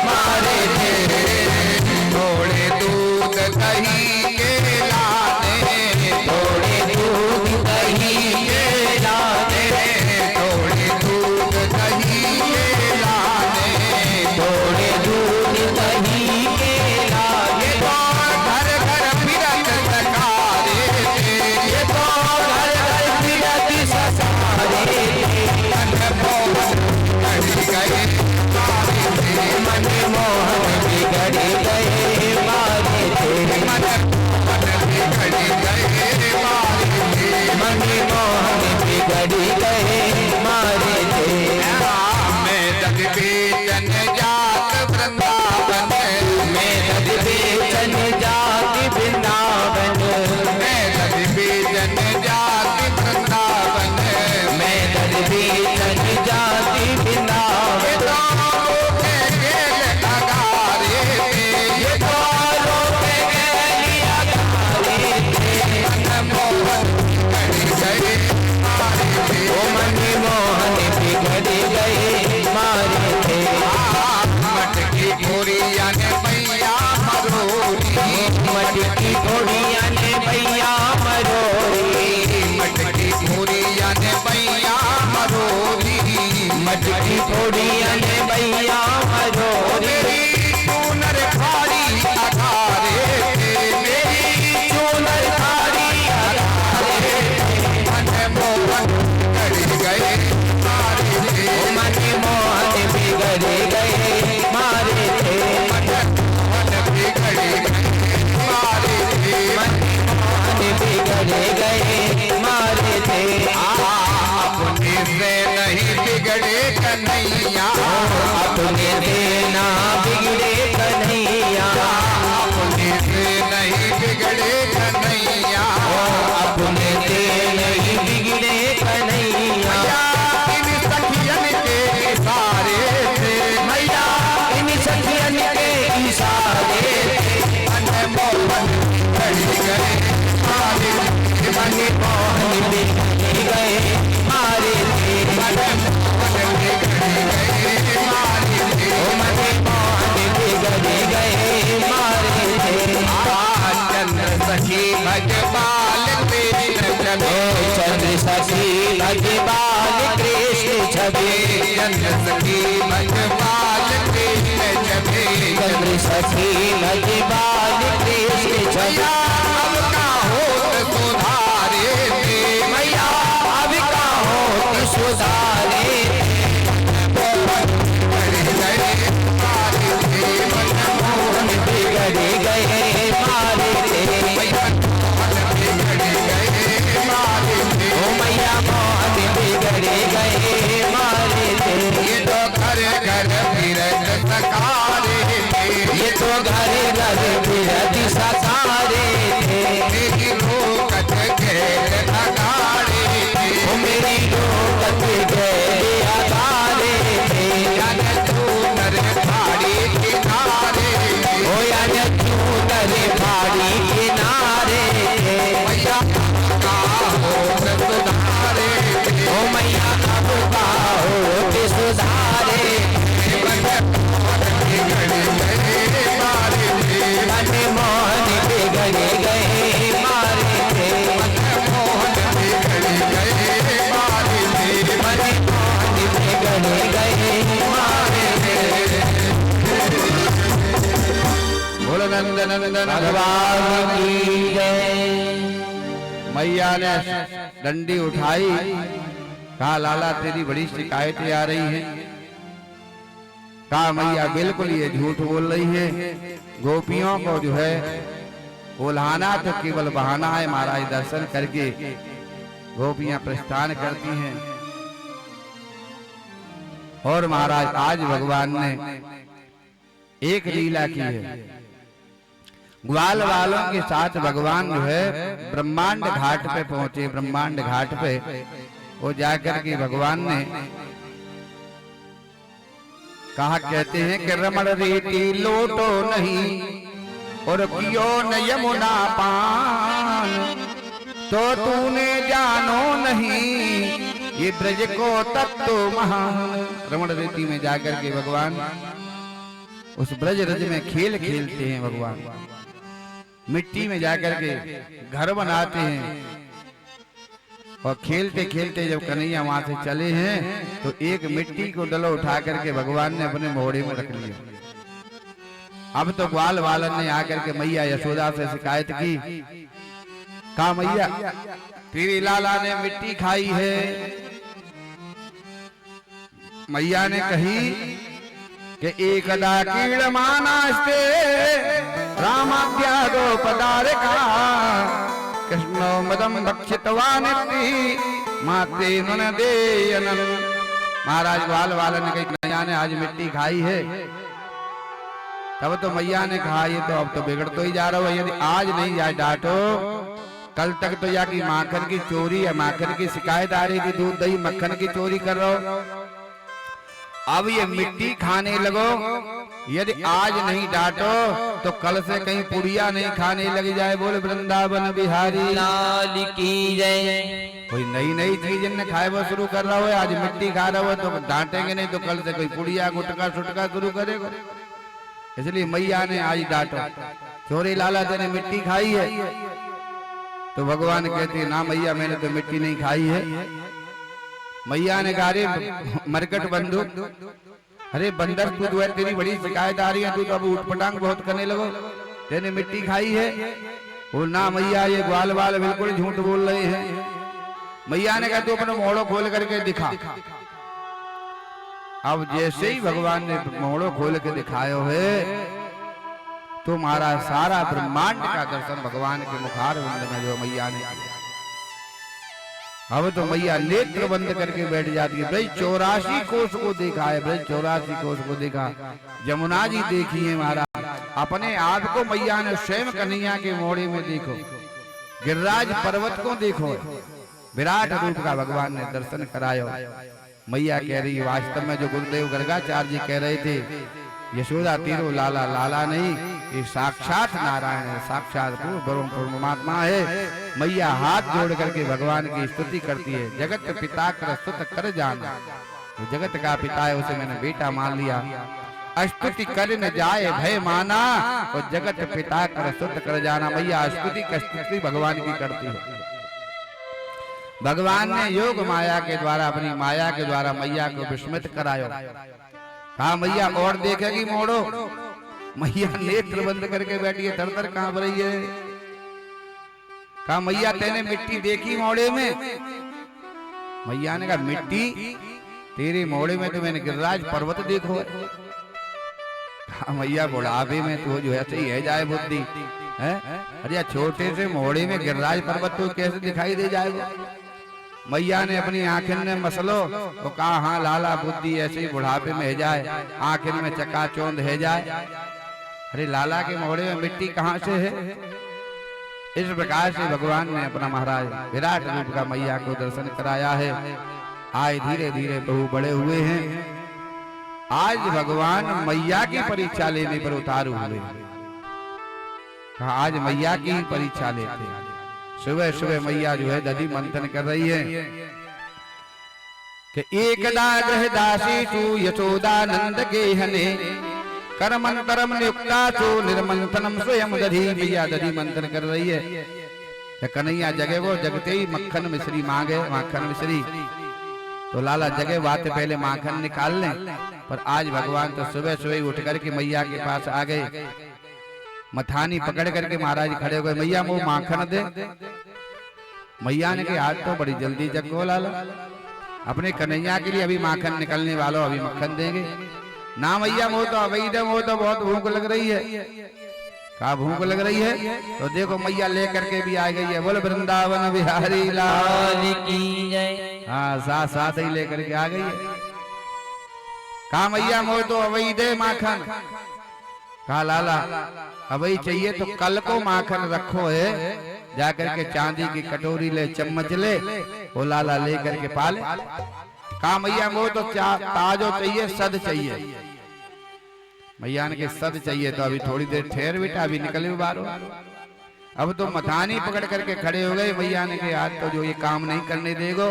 मारे थे। थोड़े दूध दही के लाने, थोड़े दूध दही के लाने, थोड़े दूध दही के लाने, थोड़े दूध दही के लाने। घर घर फिरत सकारे थे, ये तो घर घर फिरत सकारे थे, मनमोहन बिगड़ गए मारे थे, मनमोहन बिगड़ गए मारे थे, मनमोहन बिगड़ गए मारे थे, मनमोहन बिगड़ गए मारे थे। मैं दग बेचन जात वृंदावन, मैं दग बेचन जात वृंदावन, मैं दग बेचन जात वृंदावन, मैं दग बेचन जात वृंदावन। ये तो लोग गेली अगारे थे, मनमोहन बिगड़ गए मारे थे, ओ मनमोहन बिगड़ गए मारे थे। मटकी घोड़िया ने मैया मरोरी, मटकी घोड़िया ने मैया मरोरी, मटकी घोड़िया ने मैया मरोरी, मटकी घोड़िया ने मैया मरोरी। मेरी चूनर खारी अखारे थे, मेरी चूनर खारी अखारे थे, मनमोहन बिगड़ गए मारे थे, मनमोहन बिगड़ गए मारे थे, मनमोहन बिगड़ गए मारे थे, मनमोहन बिगड़ गए मारे थे। अपने से नहीं बिगड़े कन्हैया, अपने से ना बिगड़े कन्हैया, अपने से नहीं बिगड़े कन्हैया, अपने से नहीं बिगड़े कन्हैया। इन सखियन के इशारे थे, मैया इन सखियन के इशारे थे, मनमोहन बिगड़ गए मारे थे, मनमोहन बिगड़ गए मारे थे मने मोहन बिगड़ गए मारे थे चंद्र सखी भजपाल कृष्ण छवि चंद्र सखी भजपाल कृष्ण छवि चंद्र सखी भजपाल कृष्ण छवि चंद्र सखी भजपाल कृष्ण छवि अब का होत सुधारे थे मैया अब का होत सुधारे मोहन बिगड़ गए मारे थे ओ मैया मोहन बिगड़ गए मारे थे ये तो घर घर फिरत सकारे थे ये तो घर घर बिरद सकारे थे मेरी रोकत घेर अगाड़े थे ओ मेरी लोकत गए अगारे थे जन तू नर भाड़ी किनारे ओ यान क्यों नरे पहाड़ी किनारे थे मैया का होत सुधारे ओ मैया अब का होत सुधारे मन मोहन बिगड़ गए मारे थे मन मोहन बिगड़ गए मारे थे बोल नंद नंदन भगवान की जय मैया ने डंडी उठाई, कहा लाला तेरी बड़ी शिकायतें आ रही हैं। कहा मैया बिल्कुल ये झूठ बोल रही है, गोपियों को जो है उल्हाना तो केवल बहाना है। महाराज दर्शन करके गोपियां प्रस्थान करती हैं और महाराज आज भगवान ने एक लीला की है। ग्वाल वालों के साथ भगवान जो है ब्रह्मांड घाट पे पहुंचे। ब्रह्मांड घाट पे वो जाकर के भगवान ने कहा, कहते हैं कि रमण रेती लोटो नहीं और कियो न यमुना पान, तो तूने जानो नहीं ये ब्रज को तत्व महान। रमण रेती में जाकर के भगवान उस ब्रज रज में खेल खेलते हैं। भगवान मिट्टी में जाकर के घर बनाते हैं और खेलते खेलते जब कन्हैया वहां से चले हैं तो एक मिट्टी को डलो उठा करके भगवान ने अपने मोहड़े में रख लिया। अब तो ग्वाल वालन ने आकर के मैया यशोदा से शिकायत की, कहा मैया तेरी लाला ने मिट्टी खाई है। मैया ने कही कि एकदा कीड़मानास्ते रामाद्यादो पदारका कृष्णो मदम भक्षितवानिति माते ननदेयनन। महाराज ग्वाल वालन ने कही मैया ने आज मिट्टी खाई है। तब तो मैया ने कहा ये तो अब तो बिगड़ तो ही जा रहा हो, यदि आज नहीं जाए डांटो कल तक तो या कि माखन की चोरी या माखन की शिकायत आ रही थी, दूध दही मक्खन की चोरी कर रहे हो, अब ये मिट्टी खाने लगो। यदि आज नहीं डांटो तो कल से कहीं पुड़िया नहीं खाने लग जाए। बोले वृंदावन बिहारी लाल की जय। कोई नई नई चीज न खाए वो शुरू कर रहा हो, आज मिट्टी खा रहा हो तो डांटेंगे नहीं तो कल से कोई पुड़िया गुटका सुटका शुरू करेगा। इसलिए मैया ने आज डांटो, चोरी लाला तेने मिट्टी खाई है। तो भगवान कहते ना मैया मैंने तो मिट्टी नहीं खाई है। मैया ने कहा अरे मरकट बंधु, अरे बंदर तू तो है, तेरी बड़ी शिकायत आ रही है, तू तो अब उठपटांग बहुत करने लगो, तेने मिट्टी खाई है। बोल ना मैया ये ग्वाल वाल बिल्कुल झूठ बोल रहे हैं। मैया ने कहा तू अपना मोहड़ो खोल करके दिखा। अब जैसे ही भगवान ने मोहड़ो खोल के दिखायो है तो हमारा सारा ब्रह्मांड का दर्शन भगवान के मुखार विंद में जो मैया ने किया। अब तो मैया नेत्र बंद करके बैठ जाती है। भाई 84 कोष को देखा है, भाई 84 कोष को देखा। जमुना जी देखी है महाराज, अपने आप को मैया ने स्वयं कन्हैया के मोड़े में देखो, गिरिराज पर्वत को देखो, विराट रूप का भगवान ने दर्शन करायो। मैया कह रही वास्तव में जो गुरुदेव गर्गाचार्य जी कह रहे थे यशोदा तीरो लाला, लाला नहीं, ये साक्षात नारायण है, साक्षात परमात्मा है। मैया हाथ जोड़ करके भगवान की स्तुति करती है। जगत पिता कर स्तुत कर जाना, तो जगत का पिता है उसे मैंने बेटा मान लिया। स्तुति कर न जाए भय माना, और जगत पिता कर स्तुत कर जाना। मैया स्तुति का स्तुति भगवान की करती है। भगवान ने योग माया के द्वारा, अपनी माया के द्वारा मैया को विस्मित करायो। कहा मैया और देखेगी मोड़ो। मैया नेत्र बंद करके बैठी है, थर-थर कांप रही है। कहा मैया तेने मिट्टी देखी मोड़े में? मैया ने कहा मिट्टी तेरे मोड़े में तो मैंने गिरिराज पर्वत देखो है। कहा मैया बुढ़ापे में तो जो है सही है जाए बुद्धि है। अरे छोटे से मोड़े में गिरिराज पर्वत तो कैसे दिखाई दे जाएगा? मैया ने अपनी आंखिन में मसलो तो कहा हाँ लाला बुद्धि ऐसे ही बुढ़ापे में है जाए, आंखिन में चकाचौंध है जाए। अरे लाला के मोड़े में मिट्टी कहाँ से है? इस प्रकार से भगवान ने अपना महाराज विराट रूप का मैया को दर्शन कराया है। आज धीरे धीरे प्रभु बड़े हुए हैं। आज भगवान मैया की परीक्षा लेने पर उतारू हुए। कहा आज मैया की ही परीक्षा लेते हैं। सुबह सुबह मैया जो है दधि मंथन कर रही है कि एकदा ग्रह दासी तू यशोदानंद के हने करमंतरम नियुक्ता चो निर्मंथनम स्वयं दधि। मैया दधि मंथन कर रही है कि कन्हैया जगे, वो जगते ही मक्खन मिश्री मांगे, माखन मिश्री। तो लाला जगे बात पहले माखन निकाल लें। पर आज भगवान तो सुबह सुबह उठ करके मैया के पास आ गए। मथानी पकड़ करके महाराज खड़े हो गए, मैया वो माखन दे। मैया ने कहा आज तो बड़ी जल्दी जगो लाला, अपने कन्हैया के लिए अभी माखन निकलने वालों, अभी मक्खन देंगे ना। मैया वो तो अवैध है, वो तो बहुत भूख लग रही है। कहा भूख लग रही है तो देखो मैया लेकर के भी आ गई है। बोल वृंदावन बिहारी लाल की जय। हाँ साथ साथ ही लेकर के आ गई है। कहा मैया वो तो अवैध है माखन। कहा लाला अभी चाहिए तो कल को माखन रखो है, जाकर के चांदी की कटोरी ले, चम्मच ले, वो लाला ले करके पाले। कहा मैया वो तो ताजो चाहिए, सद चाहिए। मैया ने कहा सद चाहिए तो अभी थोड़ी देर ठहर बेटा, अभी निकले बारो। अब तो मथानी पकड़ करके खड़े हो गए। मैया ने कहा आज तो जो ये काम नहीं करने देगो,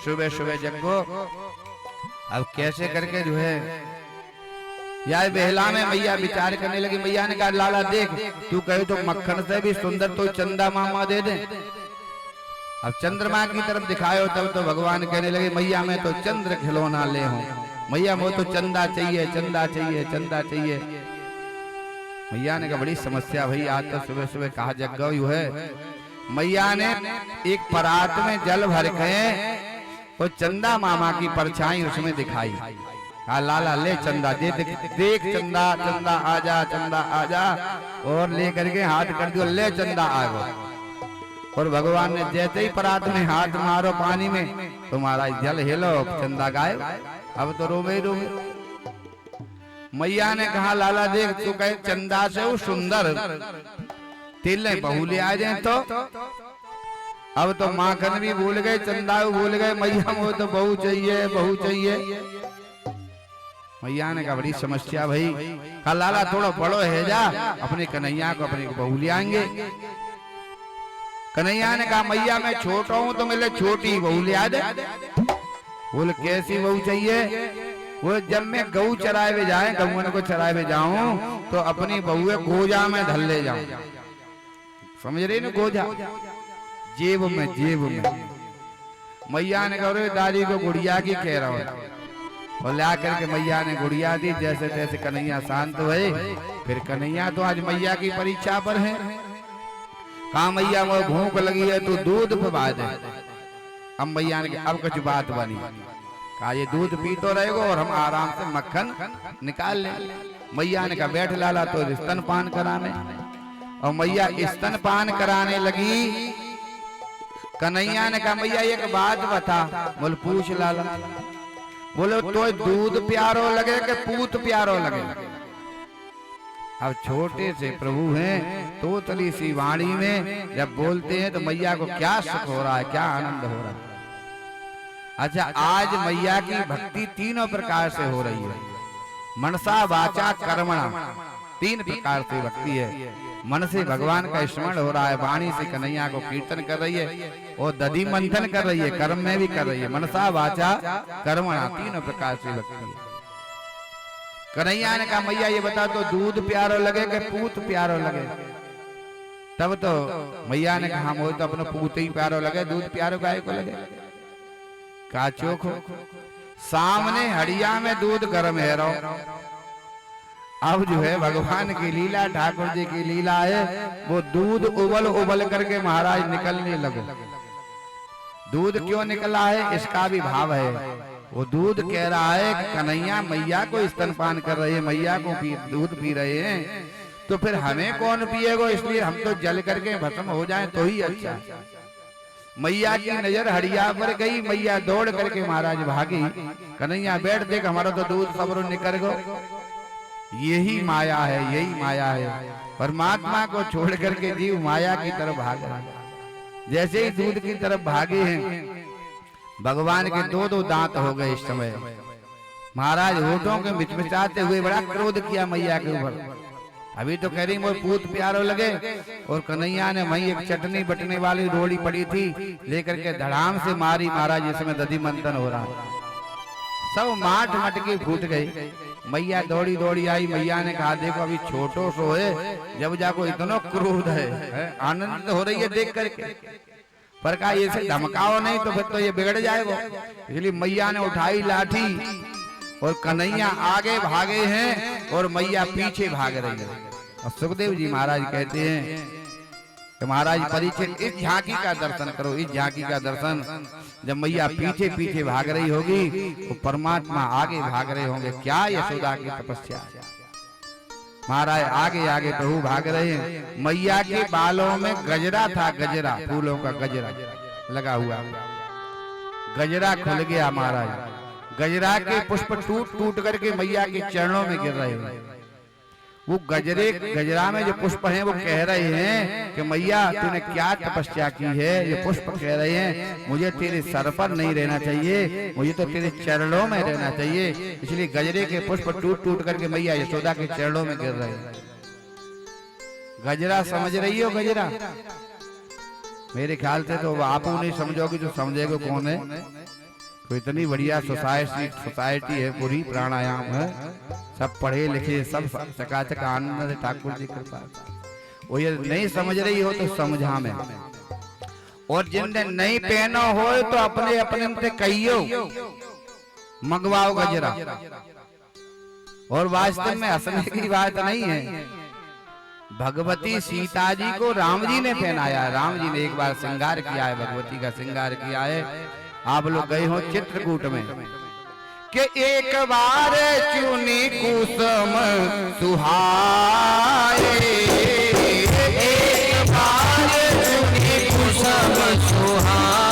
सुबह सुबह जगो। अब कैसे करके जो है यार बेहला में मैया विचार करने लगी। मैया ने कहा लाला देख तू कहे तो मक्खन से भी सुंदर तो चंदा मामा दे दे। अब चंद्रमा की तरफ दिखायो तब तो भगवान कहने लगे मैया मैं तो चंद्र खिलौना ले हूं। मैया वो तो चंदा चाहिए, चंदा चाहिए, चंदा चाहिए। मैया ने कहा बड़ी समस्या भाई, आज तो सुबह सुबह कहा जग गई है। मैया ने एक परात में जल भर के वो चंदा मामा की परछाई उसमें दिखाई। कहा लाला ले चंदा दे, देख चंदा, चंदा आजा, चंदा आजा। और ले करके हाथ कर दियो, ले चंदा आ गो। और भगवान ने जैसे ही परात में हाथ मारो पानी में तुम्हारा जल हिलो, चंदा गायब। अब तो रोवे रोवे। मैया ने कहा लाला देख तू कहे चंदा से वो सुंदर तिल बहू ले आ जाए तो। अब तो माखन भी भूल गए, चंदा भी भूल गए। मैया वो तो बहू चाहिए, बहू चाहिए। मैया ने कहा बड़ी समस्या भाई। कहा लाला थोड़ा बड़ो है जा, अपने कन्हैया को अपने बहू ले आएंगे। कन्हैया ने कहा मैया मैं छोटा हूं तो मेरे छोटी बहू ले आ दे। बोले कैसी बहू चाहिए? वो जब मैं गऊ चराए में जाए, गऊन को चराए में जाऊं तो अपनी बहू गोजा में धल ले जाऊं। समझ रही ना, गोजा जेब में, जेब में। मैया ने कहा दादी को गुड़िया की कह रहा हूं। और ला करके मैया ने गुड़िया दी। जैसे तैसे कन्हैया शांत हुए। फिर कन्हैया तो आज मैया की परीक्षा पर है। कहा मैया वो भूख लगी है तो दूध पिला दे। अब मैया ने अब कुछ बात बनी। कहा ये दूध पी तो रहेगो और हम आराम से मक्खन निकाल ले। मैया ने कहा बैठ लाला तो स्तन पान कराने। और मैया स्तन पान कराने लगी। कन्हैया ने कहा मैया एक बात बता। बोल पूछ लाला। बोले तो दूध प्यारो लगे कि पूत प्यारो लगे? अब छोटे से प्रभु हैं, तोतली सी वाणी में जब बोलते हैं तो मैया को क्या सुख हो रहा है, क्या आनंद हो रहा है। अच्छा आज मैया की भक्ति तीनों प्रकार से हो रही है। मनसा वाचा कर्मणा, 3 प्रकार से भक्ति है। मन से भगवान का स्मरण हो रहा है, वाणी से कन्हैया को कीर्तन कर रही है और दधि मंथन कर रही है, कर्म में भी कर रही है। मनसा वाचा कर्मणा, 3 प्रकार से भक्ति है। कन्हैया ने कहा मैया ये बता तो दूध प्यारो लगे कि पूत प्यारो लगे? तब तो मैया ने कहा मुझे तो अपना पूत ही प्यारो लगे, दूध प्यारो गाय को लगे। का चोख सामने हड़िया में दूध गर्म है रो। अब जो है भगवान की लीला, ठाकुर जी की लीला है, वो दूध उबल उबल करके महाराज निकलने लगे। दूध क्यों निकला है इसका भी भाव है। वो दूध कह रहा है कि कन्हैया मैया को स्तनपान कर रहे हैं, मैया को दूध पी रहे हैं, तो फिर हमें कौन पिएगा, इसलिए हम तो जल करके भस्म हो जाएं तो ही अच्छा। मैया की नजर हड़िया पर गई, मैया दौड़ करके महाराज भागी। कन्हैया बैठ देख हमारा तो दूध सबरो निकल गो। यही माया है, यही माया है। परमात्मा को छोड़ करके जीव माया की तरफ भाग रहा है। जैसे ही दूध की तरफ भागे हैं, भगवान के 2-2 दांत हो गए। इस समय महाराज होठों के मिचमिचाते हुए बड़ा क्रोध किया मैया के ऊपर। अभी तो कह रही मोर पूत प्यारो लगे, और कन्हैया ने वहीं एक चटनी बटने वाली रोड़ी पड़ी थी लेकर के धड़ाम से मारी महाराज। जिसमें दधि मंथन हो रहा, सब माठ मटकी फूट गई। मैया दौड़ी दौड़ी आई। मैया ने कहा देखो अभी छोटो सो है, जब जाको इतना क्रोध है, आनंद हो रही है देख करके, पर कहा ये से धमकाओ नहीं तो फिर तो ये बिगड़ जाएगा। इसलिए मैया ने उठाई लाठी और कन्हैया आगे भागे हैं और मैया पीछे भाग रही है। और सुखदेव जी महाराज कहते हैं कि महाराज परीक्षित इस झांकी का दर्शन करो, इस झांकी का दर्शन। जब मैया पीछे पीछे भाग रही होगी तो परमात्मा आगे भाग रहे होंगे। क्या यशोदा की तपस्या। महाराज आगे आगे प्रभु भाग रहे हैं। मैया के बालों में गजरा था, गजरा फूलों का गजरा लगा हुआ। गजरा खुल गया महाराज। गजरा के पुष्प टूट टूट करके मैया के चरणों में गिर रहे हैं। वो गजरा में जो पुष्प हैं वो कह रहे हैं कि मैया तूने क्या तपस्या की है। ये पुष्प कह रहे हैं मुझे तेरे सर पर नहीं रहना चाहिए, मुझे तो तेरे चरणों में रहना चाहिए। इसलिए गजरे के पुष्प टूट टूट करके मैया यशोदा के चरणों में गिर रहे हैं। गजरा समझ रही हो? गजरा मेरे ख्याल से तो आप नहीं समझोगे तो समझेगा कौन है। तो इतनी बढ़िया सोसाइटी है, पूरी प्राणायाम है, सब पढ़े लिखे, सब चकाचक आनंद है ठाकुर जी कृपा। वो ये नहीं समझ रही हो तो समझा में, और जिनने नहीं पहना हो तो अपने अपने से कहियो मंगवाओ गजरा। और वास्तव में हंसने की बात नहीं है। भगवती सीता जी को राम जी ने पहनाया। राम जी ने एक बार श्रृंगार किया है, भगवती का श्रृंगार किया है। आप लोग गए हो चित्रकूट में कि एक बार चुनी कुसुम सुहाए, एक बार चुनी कुसुम सुहाए,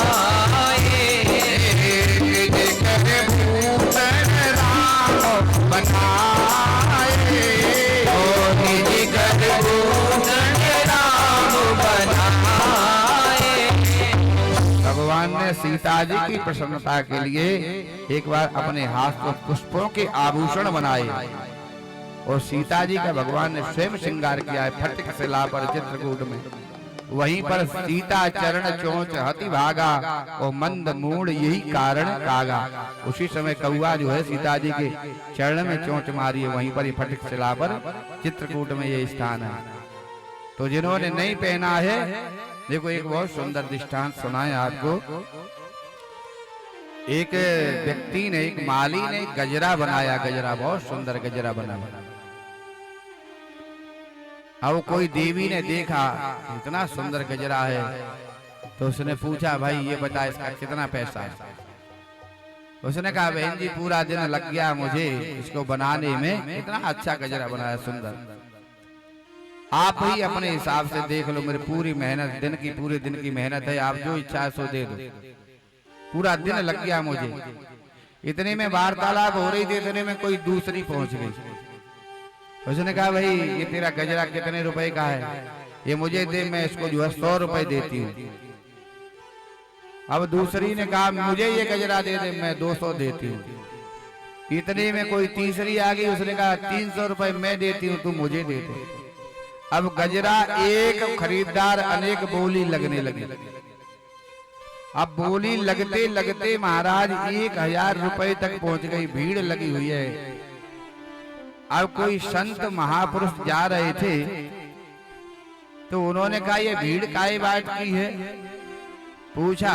कर भूषण राम बनाए, और निज कर भूषण राम बनाए। भगवान ने सीता जी की प्रसन्नता के लिए एक बार अपने हाथ को पुष्पों के आभूषण बनाए, और सीता जी का भगवान ने स्वयं श्रृंगार किया है फटिक शिला पर चित्रकूट में। वहीं पर सीता चरण चोंच हति भागा, और मंद मूड यही कारण कागा। उसी समय कौआ जो है सीता जी के चरण में चोंच मारी है, वहीं पर ही फटिक शिला पर चित्रकूट में ये स्थान है। तो जिन्होंने नहीं पहना है, देखो एक बहुत सुंदर दृष्टांत सुनाए आपको। एक व्यक्ति ने, एक माली ने गजरा बनाया, गजरा बहुत सुंदर गजरा बना। अब कोई देवी ने देखा इतना सुंदर गजरा है, तो उसने पूछा भाई ये बता इसका कितना पैसा है। उसने कहा बहन जी पूरा दिन लग गया मुझे इसको बनाने में, इतना अच्छा गजरा बनाया सुंदर, आप ही अपने हिसाब से देख लो। मेरी पूरी मेहनत दिन की, पूरे दिन की मेहनत है, आप जो इच्छा है सो दे दो। पूरा दिन लग गया मुझे। इतने में वार्तालाप हो रही थी, इतने में कोई दूसरी पहुंच गई। उसने कहा भाई ये तेरा गजरा कितने रुपए का है? ये मुझे दे, मैं इसको जो है 100 रुपए देती हूँ। अब दूसरी ने कहा मुझे ये गजरा दे दे, मैं 200 देती हूँ। इतने में कोई तीसरी आ गई, उसने कहा 300 रुपए मैं देती हूँ, तू मुझे दे दे। अब गजरा एक खरीदार अनेक बोली लगने लगी। अब बोली लगते लगते महाराज 1000 रुपए तक पहुंच गई, भीड़ लगी हुई है। अब कोई संत महापुरुष जा रहे थे तो उन्होंने कहा ये भीड़ काहे बाट की है, पूछा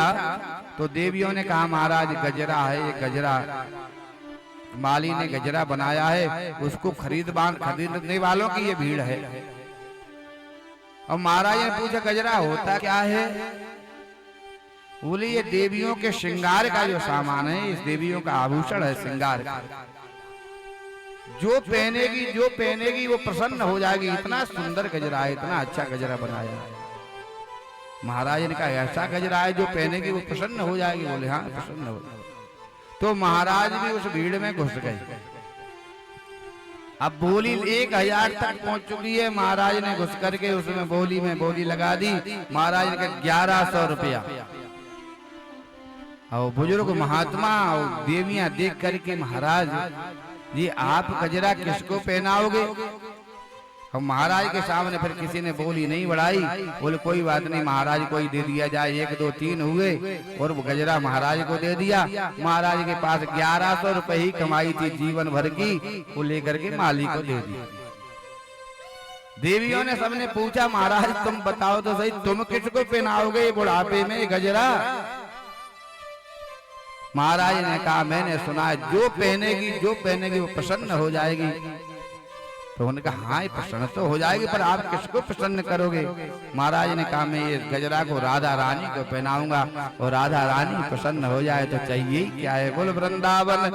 तो देवियों ने कहा महाराज गजरा है, ये गजरा माली ने गजरा बनाया है, उसको खरीदने वालों की ये भीड़ है। और महाराज ने पूछा गजरा होता क्या है? बोले ये देवियों के श्रृंगार का जो सामान है, इस देवियों का आभूषण है, श्रृंगार का। जो पहनेगी वो प्रसन्न हो जाएगी। इतना सुंदर गजरा है, इतना अच्छा गजरा बनाया है। महाराज ने कहा ऐसा गजरा है जो पहनेगी वो प्रसन्न हो जाएगी? बोले हाँ प्रसन्न हो जाएगी। तो महाराज भी उस भीड़ में घुस गए। अब बोली 1000 तक पहुंच चुकी है। महाराज ने घुस करके उसमें बोली में बोली लगा दी। महाराज ने कहा 1100 रुपया। और बुजुर्ग महात्मा और देवियां देख करके महाराज जी आप गजरा किसको पहनाओगे? और महाराज के सामने फिर किसी ने बोली नहीं बढ़ाई। बोले कोई बात नहीं महाराज, कोई दे दिया जाए। 1 2 3 हुए और वो गजरा महाराज को दे दिया। महाराज के पास 1100 रुपए ही कमाई थी जीवन भर की, वो लेकर के माली को दे दी। देवियों ने सबने पूछा महाराज तुम बताओ तो सही, तुम किसको पहनाओगे बुढ़ापे में गजरा? महाराज ने कहा मैंने सुना है जो पहनेगी वो प्रसन्न हो जाएगी। तो उन्होंने कहा हाँ प्रसन्न तो हो जाएगी, पर आप किसको प्रसन्न करोगे? महाराज ने कहा मैं ये गजरा को राधा रानी को पहनाऊंगा और राधा रानी प्रसन्न हो जाए तो चाहिए क्या है। बोल वृंदावन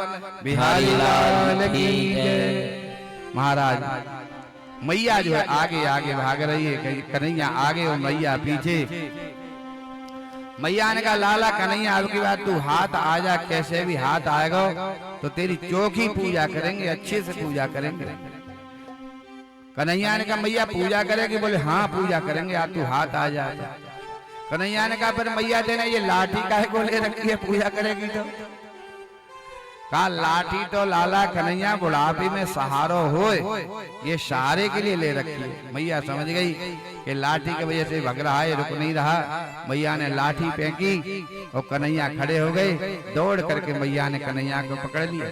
बिहारी लाल की जय। महाराज मैया जो है आगे आगे भाग रही है, कन्हैया आगे और मैया पीछे। मैया ने कहा लाला कन्हैया अब की बात तू हाथ आ जा, कैसे भी हाथ आएगा तो तेरी चौखी पूजा करेंगे, अच्छे से पूजा करेंगे। कन्हैया ने कहा मैया पूजा करेगी? बोले हाँ पूजा करेंगे, आप तू हाथ आ जा। कन्हैया ने कहा पर मैया देना ये लाठी काहे को ले रखी है, पूजा करेगी तो? कहा लाठी तो लाला कन्हैया बुढ़ापे में सहारो होए, ये सहारे के लिए ले रखी है। मैया समझ गई कि लाठी की वजह से भग रहा है, रुक नहीं रहा। मैया ने लाठी फेंकी और कन्हैया खड़े हो गए। दौड़ करके मैया ने कन्हैया को पकड़ लिया,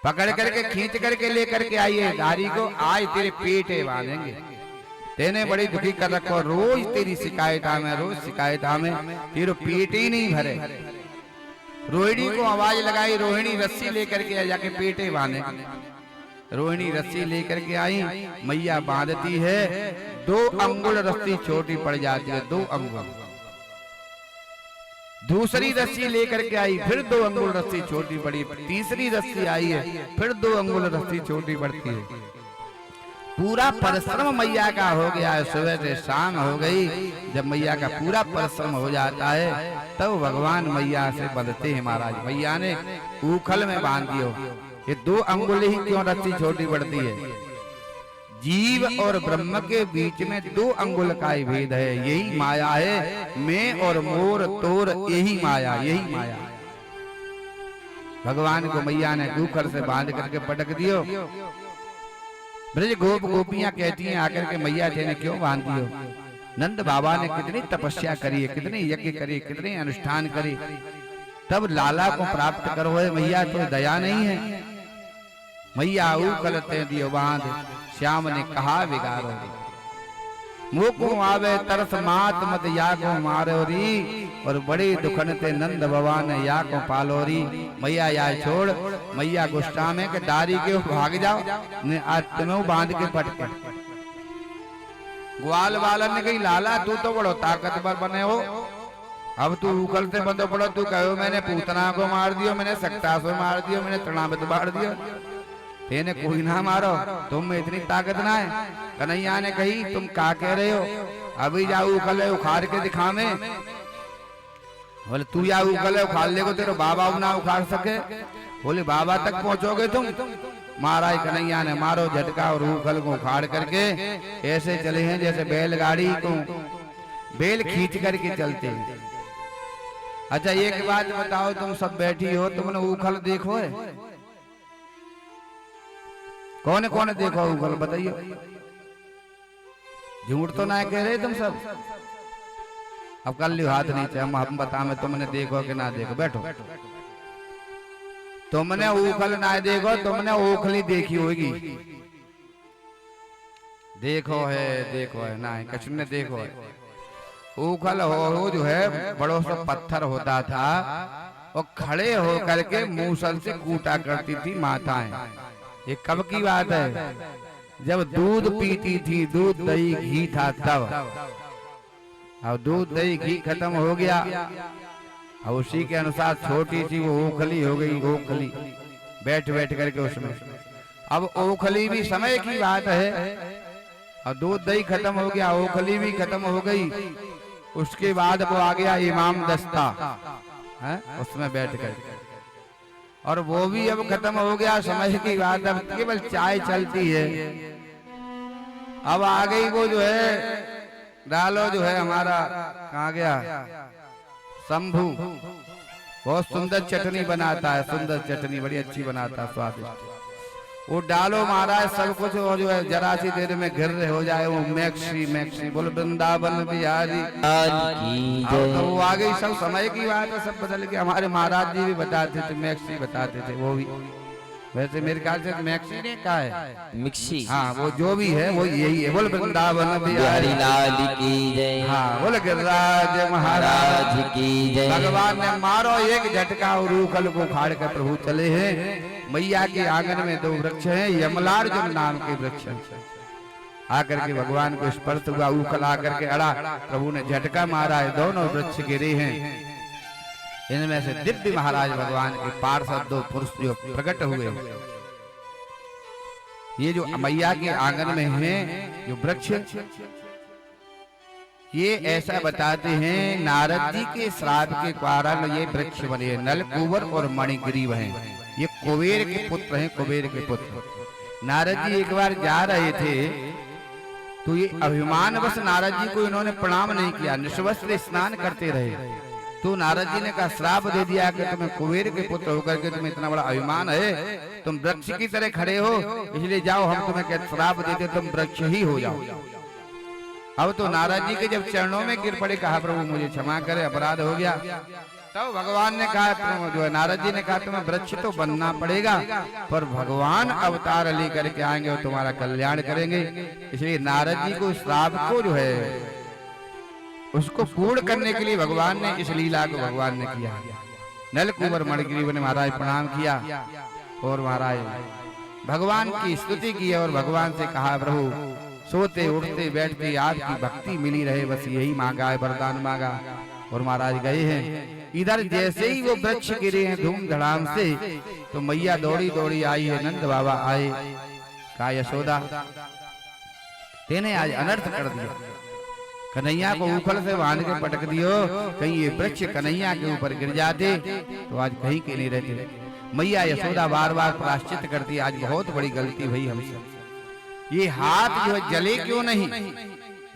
पकड़ करके खींच करके लेकर के आइए दारी को, आज तेरे पेटे बांधेंगे, तेने बड़ी दुखी कर रखो, रोज तेरी शिकायत में, रोज शिकायत में, तेरे पेट ही नहीं भरे। रोहिणी को आवाज लगाई, रोहिणी रस्सी लेकर के जाके पेटे बांधे। रोहिणी रस्सी लेकर के आई, मैया बांधती है, 2 अंगुल रस्सी छोटी पड़ जाती है, 2 अंगुल। दूसरी रस्सी लेकर के आई, फिर 2 अंगुल रस्सी छोटी पड़ी। तीसरी रस्सी आई है, फिर 2 अंगुल रस्सी छोटी पड़ती है। पूरा परिश्रम मैया का हो गया है, सुबह से शाम हो गई। जब मैया का पूरा परिश्रम हो जाता है तब तो भगवान मैया से बंधते हैं। महाराज मैया ने ऊखल में बांध दियो। ये 2 अंगुल ही क्यों रस्सी छोटी पड़ती है? जीव और ब्रह्म के बीच में 2 अंगुल का ही भेद है, यही माया है। मैं और मोर तोर यही माया, यही माया। भगवान को मैया ने ऊखल से बांध करके पटक दियो। ब्रज गोप गोपियां कहती हैं आकर के मैया तेने क्यों बांध दियो? नंद बाबा ने कितनी तपस्या करी है, कितने यज्ञ करे, कितने अनुष्ठान करे, तब लाला को प्राप्त करो है मैया, तो दया नहीं है? मैया ऊखल ते दियो बांध, श्याम ने कहा बिगारो। मुको आवे तरस मात मत या को मारो री, और बड़े दुखन ते नंद भगवान या को पालो री। मैया या छोड़, मैया गुस्सा में के दारी के भाग जाओ, ने आज तुम्हें बांध के पटके। ग्वाल वालन ने कही लाला तू तो बड़ो ताकतवर बने हो, अब तू उखल से बंदो पड़ो, तू कहो मैंने पूतना को मार दियो, मैंने सक्तासुर मार दियो, मैंने तृणावत मार दियो, तेने कोई ना मारो, तुम में इतनी ताकत ना है। कन्हैया ने कही तुम क्या कह रहे हो? अभी जाओ उखल उखाड़ के दिखा में। बोले तू या उखल उखाड़ ले को तेरे बाबा ना उखाड़ सके? बोले बाबा तक पहुंचोगे तुम? महाराज कन्हैया ने मारो झटका और उखल को उखाड़ करके ऐसे चले हैं जैसे बैलगाड़ी को बैल खींच करके चलते हैं। अच्छा एक बात बताओ, तुम सब बैठी हो, तुमने उखल देखो है? कौन कौन देखो उखल बताइए, झूठ तो ना कह रहे तुम सब। अब कर लियो हाथ नीचे, हम बता में तुमने देखो कि ना देखो। बैठो, तुमने उखल ना देखो, तुमने ओखली देखी होगी। देखो है ना, कछु ने देखो है। उखल हो जो है बड़ो सा पत्थर होता था और खड़े हो करके मूसल से कूटा करती थी माताएं। ये कब की बात है? जब दूध पीती थी, दूध दही घी था तब। अब दूध दही घी खत्म हो गया, और उसी के अनुसार छोटी सी वो ओखली हो गई। ओखली बैठ बैठ करके उसमें, अब ओखली भी समय की बात है, और दूध दही खत्म हो गया, ओखली भी खत्म हो गई। उसके बाद वो आ गया इमाम दस्ता है, उसमें बैठ कर, और वो भी अब खत्म हो गया समय की बात। अब केवल चाय चलती है। अब आ गई वो जो है डालो जो है हमारा, कहाँ गया शंभू, बहुत सुंदर चटनी बनाता है, सुंदर चटनी बड़ी अच्छी बनाता है, स्वादिष्ट। वो डालो महाराज सब कुछ, और जो है जरा सी देर में गिर हो जाए वो मैक्सी मैक्सी बोल वृंदावन बिहारी। अब तो वो आ गई, सब समय की बात है, सब बदल गया। हमारे महाराज जी भी बताते थे, मैक्सी बताते थे वो भी। वैसे मेरे ख्याल से मैक्सी ने कहा है मिक्सी, हाँ वो जो भी है वो यही है। बोल वृंदावन बिहारी लाल की जय, हाँ बोल गिरिराज महाराज की जय। भगवान ने मारो एक झटका और उखल को उखाड़ कर प्रभु चले हैं। मैया के आंगन में दो वृक्ष हैं, यमलार्जुन नाम के वृक्ष। आकर के भगवान को स्पर्श हुआ, उखल आकर के अड़ा, प्रभु ने झटका मारा है, दोनों वृक्ष गिरे हैं। इनमें से दिव्य महाराज भगवान के पार्षद दो पुरुष जो प्रकट हुए। ये जो मैया के आंगन में हैं जो वृक्ष, ये ऐसा बताते हैं नारद जी के श्राप के कारण ये वृक्ष बने। नलकूबर और मणिग्रीव हैं, ये कुबेर के पुत्र हैं, कुबेर के पुत्र। नारद जी एक बार जा रहे थे, तो ये अभिमानवश नारद जी को इन्होंने प्रणाम नहीं किया, निष्वस्त्र स्नान करते रहे। तो नारद जी ने कहा श्राप दे दिया कि तुम्हें कुबेर के पुत्र होकर के तुम्हें इतना बड़ा अभिमान है, तुम वृक्ष की तरह खड़े हो, इसलिए जाओ हम तुम्हें श्राप देते, तुम वृक्ष ही हो जाओ। अब तो नारद जी के जब चरणों में गिर पड़े, कहा प्रभु मुझे क्षमा करे, अपराध हो गया। तब भगवान ने कहा, जो है नारद जी ने कहा तुम्हें वृक्ष तो बनना पड़ेगा, पर भगवान अवतार लेकर के आएंगे और तुम्हारा कल्याण करेंगे। इसलिए नारद जी को श्राप को जो है उसको पूर्ण करने के लिए भगवान ने इस लीला को भगवान ने किया। नलकूबर मणिग्रीव ने महाराज प्रणाम किया और महाराज भगवान की स्तुति की और भगवान से कहा प्रभु सोते उठते बैठते आपकी भक्ति मिली रहे, बस यही मांगा है, वरदान मांगा। और महाराज गए हैं। इधर जैसे ही वो वृक्ष गिरे हैं धूम धड़ाम से, तो मैया दौड़ी दौड़ी आई है, नंद बाबा आए, कहा यशोदा तेने आज अनर्थ कर दिया, कन्हैया को उखल से बांध के पटक दियो, कहीं ये वृक्ष कन्हैया के ऊपर गिर जाते तो आज कहीं के नहीं रहते। मैया यशोदा बार बार प्रायश्चित करती, आज बहुत बड़ी गलती हुई हमसे। ये हाथ जो है जले क्यों नहीं,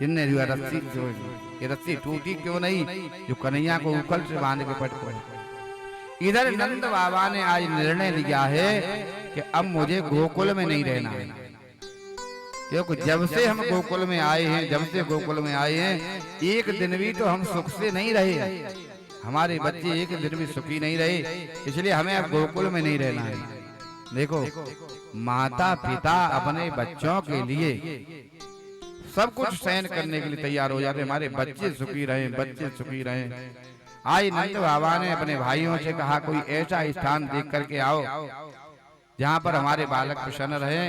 इनने जो रस्सी जो ये रस्सी टूटी क्यों नहीं, जो कन्हैया को उखल से बांध के पटक। इधर नंद बाबा ने आज निर्णय लिया है कि अब मुझे गोकुल में नहीं रहना है, क्योंकि जब से हम गोकुल में आए हैं, जब से गोकुल में आए हैं, एक दिन भी तो हम सुख से नहीं रहे, हमारे बच्चे एक दिन भी सुखी नहीं रहे, इसलिए हमें अब गोकुल में नहीं रहना है। देखो माता पिता अपने बच्चों के लिए सब कुछ सहन करने के लिए तैयार हो जाते, हमारे बच्चे सुखी रहे, बच्चे सुखी रहे। आज नंद बाबा ने अपने भाइयों से कहा कोई ऐसा स्थान देख करके आओ जहाँ पर हमारे बालक प्रसन्न रहे।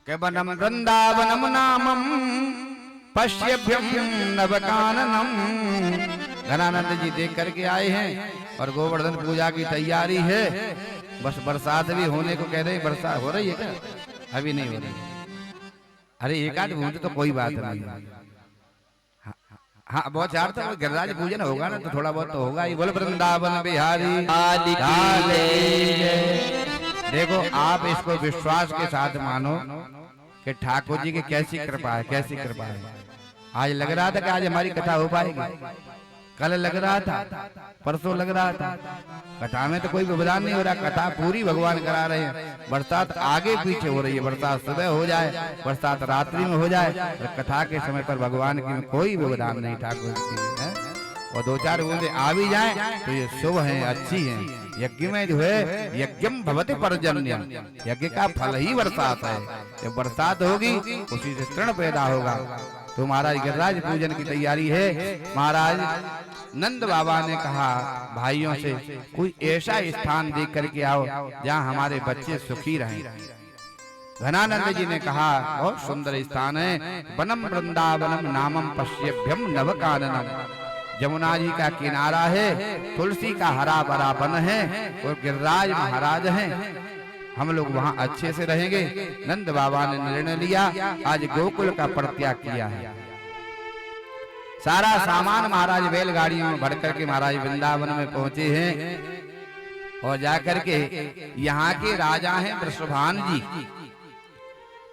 केवलम वृंदावनम नामम पश्यभ्यम नवकाननम। घनानंद जी देख करके आए हैं और गोवर्धन पूजा की तैयारी है, बस बरसात भी होने को कह रहे। बरसात हो रही है क्या? अभी नहीं हो रही। अरे एक आध बूंद तो कोई बात नहीं। हाँ बहुत चार तो गिरिराज पूजन होगा ना, तो थोड़ा बहुत तो होगा ही। बोल वृंदावन बिहारी आदि देखो आप इसको विश्वास के साथ मानो कि ठाकुर जी की कैसी कृपा है, कैसी कृपा है। आज लग रहा था कि आज हमारी कथा हो पाएगी, कल लग रहा था, परसों लग रहा था। कथा में तो कोई व्यवधान नहीं हो रहा, कथा पूरी भगवान करा रहे हैं। बरसात आगे पीछे हो रही है, बरसात सुबह हो जाए, बरसात रात्रि में हो जाए, और कथा के समय पर भगवान की में कोई व्यवधान नहीं ठाकुर जी है। और दो चार बूंदे आ भी जाए तो ये शुभ है, अच्छी है। यज्ञ में जो है यज्ञम भवति पर्जन्यम, यज्ञ का फल ही बरसात है। जब बरसात होगी उसी से तृण पैदा होगा। तो महाराज गिरिराज पूजन की तैयारी है। महाराज नंद बाबा ने कहा भाइयों से कोई ऐसा स्थान देख करके आओ जहाँ हमारे बच्चे सुखी रहें। घनानंद जी ने कहा बहुत सुंदर स्थान है, वनम वृंदावनम नामम पश्यभ्यम नवकाननम। जमुना जी का किनारा है, तुलसी का हरा भरा वन है और गिरिराज महाराज हैं। हम लोग वहाँ अच्छे से रहेंगे। नंद बाबा ने निर्णय लिया, आज गोकुल का परित्याग किया है। सारा सामान महाराज बैलगाड़ियों में भर करके महाराज वृंदावन में पहुंचे हैं और जाकर के यहाँ के राजा हैं वृषभान जी।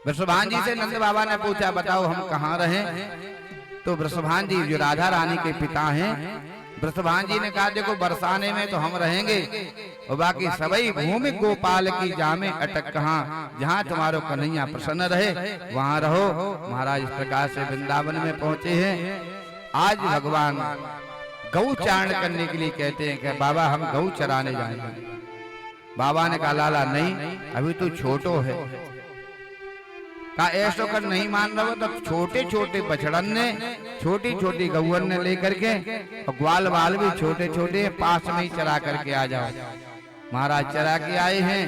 वृषभान जी से नंद बाबा ने पूछा बताओ हम कहाँ रहें। तो वृषभान जी जो राधा रानी के पिता हैं, वृषभान जी ने कहा देखो बरसाने में तो हम रहेंगे और बाकी सभी भूमि गोपाल की जामे अटक कहाँ, जहाँ तुम्हारो कन्हैया प्रसन्न रहे वहाँ रहो। महाराज इस प्रकार से वृंदावन में पहुंचे हैं। आज भगवान गौ चारण करने के लिए कहते हैं कि बाबा हम गौ चराने जाएंगे। बाबा ने कहा लाला नहीं, अभी तो छोटो है। का ऐसो कर नहीं मान रहे हो तो छोटे छोटे बछड़न ने छोटी छोटी गौवन ने लेकर के और ग्वाल बाल भी छोटे छोटे पास में ही चरा करके आ जाओ। महाराज चरा के आए हैं।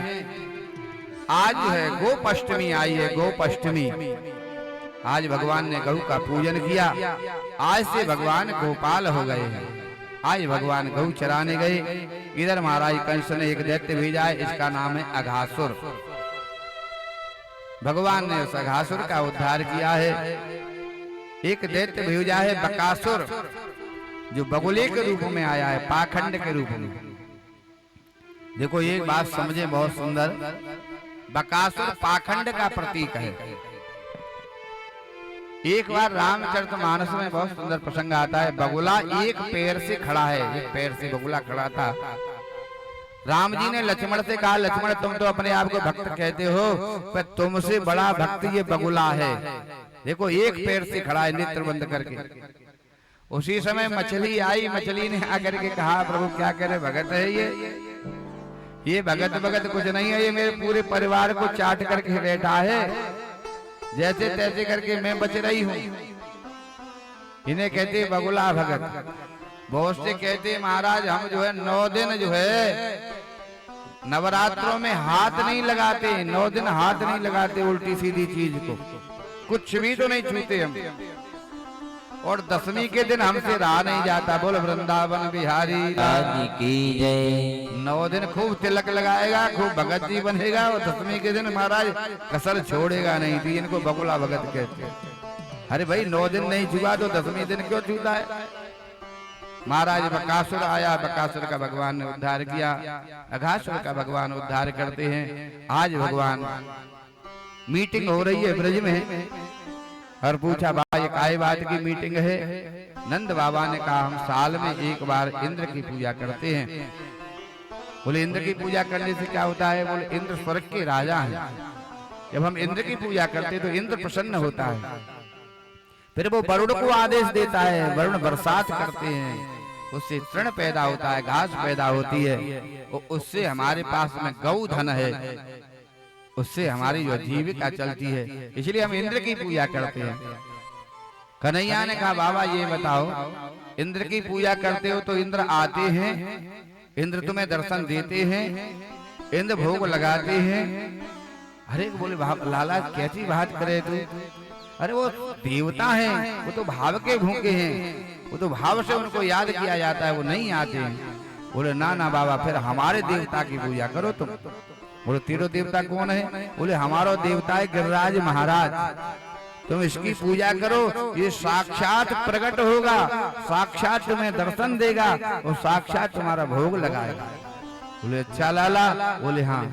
आज है गोपाष्टमी आई है, गोपाष्टमी। आज भगवान ने गौ का पूजन किया। आज से भगवान गोपाल हो गए हैं। आज भगवान गौ चराने गए। इधर महाराज कंस ने एक दैत्य भेजा है, इसका नाम है अघासुर। भगवान ने उस अघासुर का उद्धार किया है। एक दैत्य भेजा है बकासुर, जो बगुले के रूप में आया है, पाखंड के रूप में। देखो एक बात समझे बहुत सुंदर, बकासुर पाखंड का प्रतीक है। एक बार रामचरितमानस में बहुत सुंदर प्रसंग आता है। बगुला एक पैर से खड़ा है, एक पैर से बगुला खड़ा था। राम जी ने लक्ष्मण से कहा लक्ष्मण तुम तो अपने आप को भक्त कहते हो, पर तुमसे बड़ा भक्त ये बगुला है। देखो एक पैर से खड़ा है नेत्र बंद करके। उसी समय मछली आई, मछली ने आकर के कहा प्रभु क्या करे भगत है ये भगत भगत कुछ नहीं है, ये मेरे पूरे परिवार को चाट करके बैठा है, जैसे तैसे करके मैं बच रही हूँ। इन्हें कहते बगुला भगत। बहुत से कहते महाराज हम जो है 9 दिन जो है नवरात्रों में हाथ नहीं लगाते, 9 दिन हाथ नहीं लगाते उल्टी सीधी चीज को, कुछ भी तो नहीं छूते हम। और 10वीं के दिन हमसे रहा नहीं जाता। बोल वृंदावन बिहारी की जय। 9 दिन खूब तिलक लगाएगा, खूब भगत जी बनेगा और 10वीं के दिन महाराज कसर छोड़ेगा नहीं। थी इनको बगुला भगत कहते। अरे भाई 9 दिन नहीं छुआ तो 10वीं दिन क्यों छूता है। महाराज बकासुर आया, बकासुर का भगवान ने उद्धार किया। अघासुर का भगवान उद्धार करते हैं। आज भगवान मीटिंग हो रही है ब्रज में और पूछा भाई काय बात की मीटिंग है। नंद बाबा ने कहा हम साल में एक बार इंद्र की पूजा करते हैं। बोले इंद्र की पूजा करने से क्या होता है। बोले इंद्र स्वर्ग के राजा हैं, जब हम इंद्र की पूजा करते तो इंद्र प्रसन्न होता है, फिर वो वरुण को आदेश देता है, वरुण बरसात करते हैं, उससे तृण पैदा होता है, घास पैदा होती है, उससे हमारे पास में गौ धन है, उससे हमारी जो जीविका चलती है, इसलिए हम इंद्र की पूजा करते हैं। कन्हैया ने कहा बाबा ये बताओ इंद्र की पूजा करते हो तो इंद्र आते हैं, इंद्र तुम्हें दर्शन देते हैं, इंद्र भोग लगाते हैं। अरे बोले लाला कैसी बात करे तू। अरे वो देवता हैं, वो तो भाव के भूखे हैं, वो तो भाव से उनको याद किया जाता है, वो नहीं आते हैं। बोले ना ना बाबा फिर हमारे देवता की पूजा करो तुम। बोले तेरो देवता कौन है। बोले हमारा देवता है गिरिराज महाराज, तुम इसकी पूजा करो, ये साक्षात प्रकट होगा, साक्षात तुम्हें दर्शन देगा और साक्षात तुम्हारा भोग लगाएगा। बोले अच्छा लाला। बोले हाँ।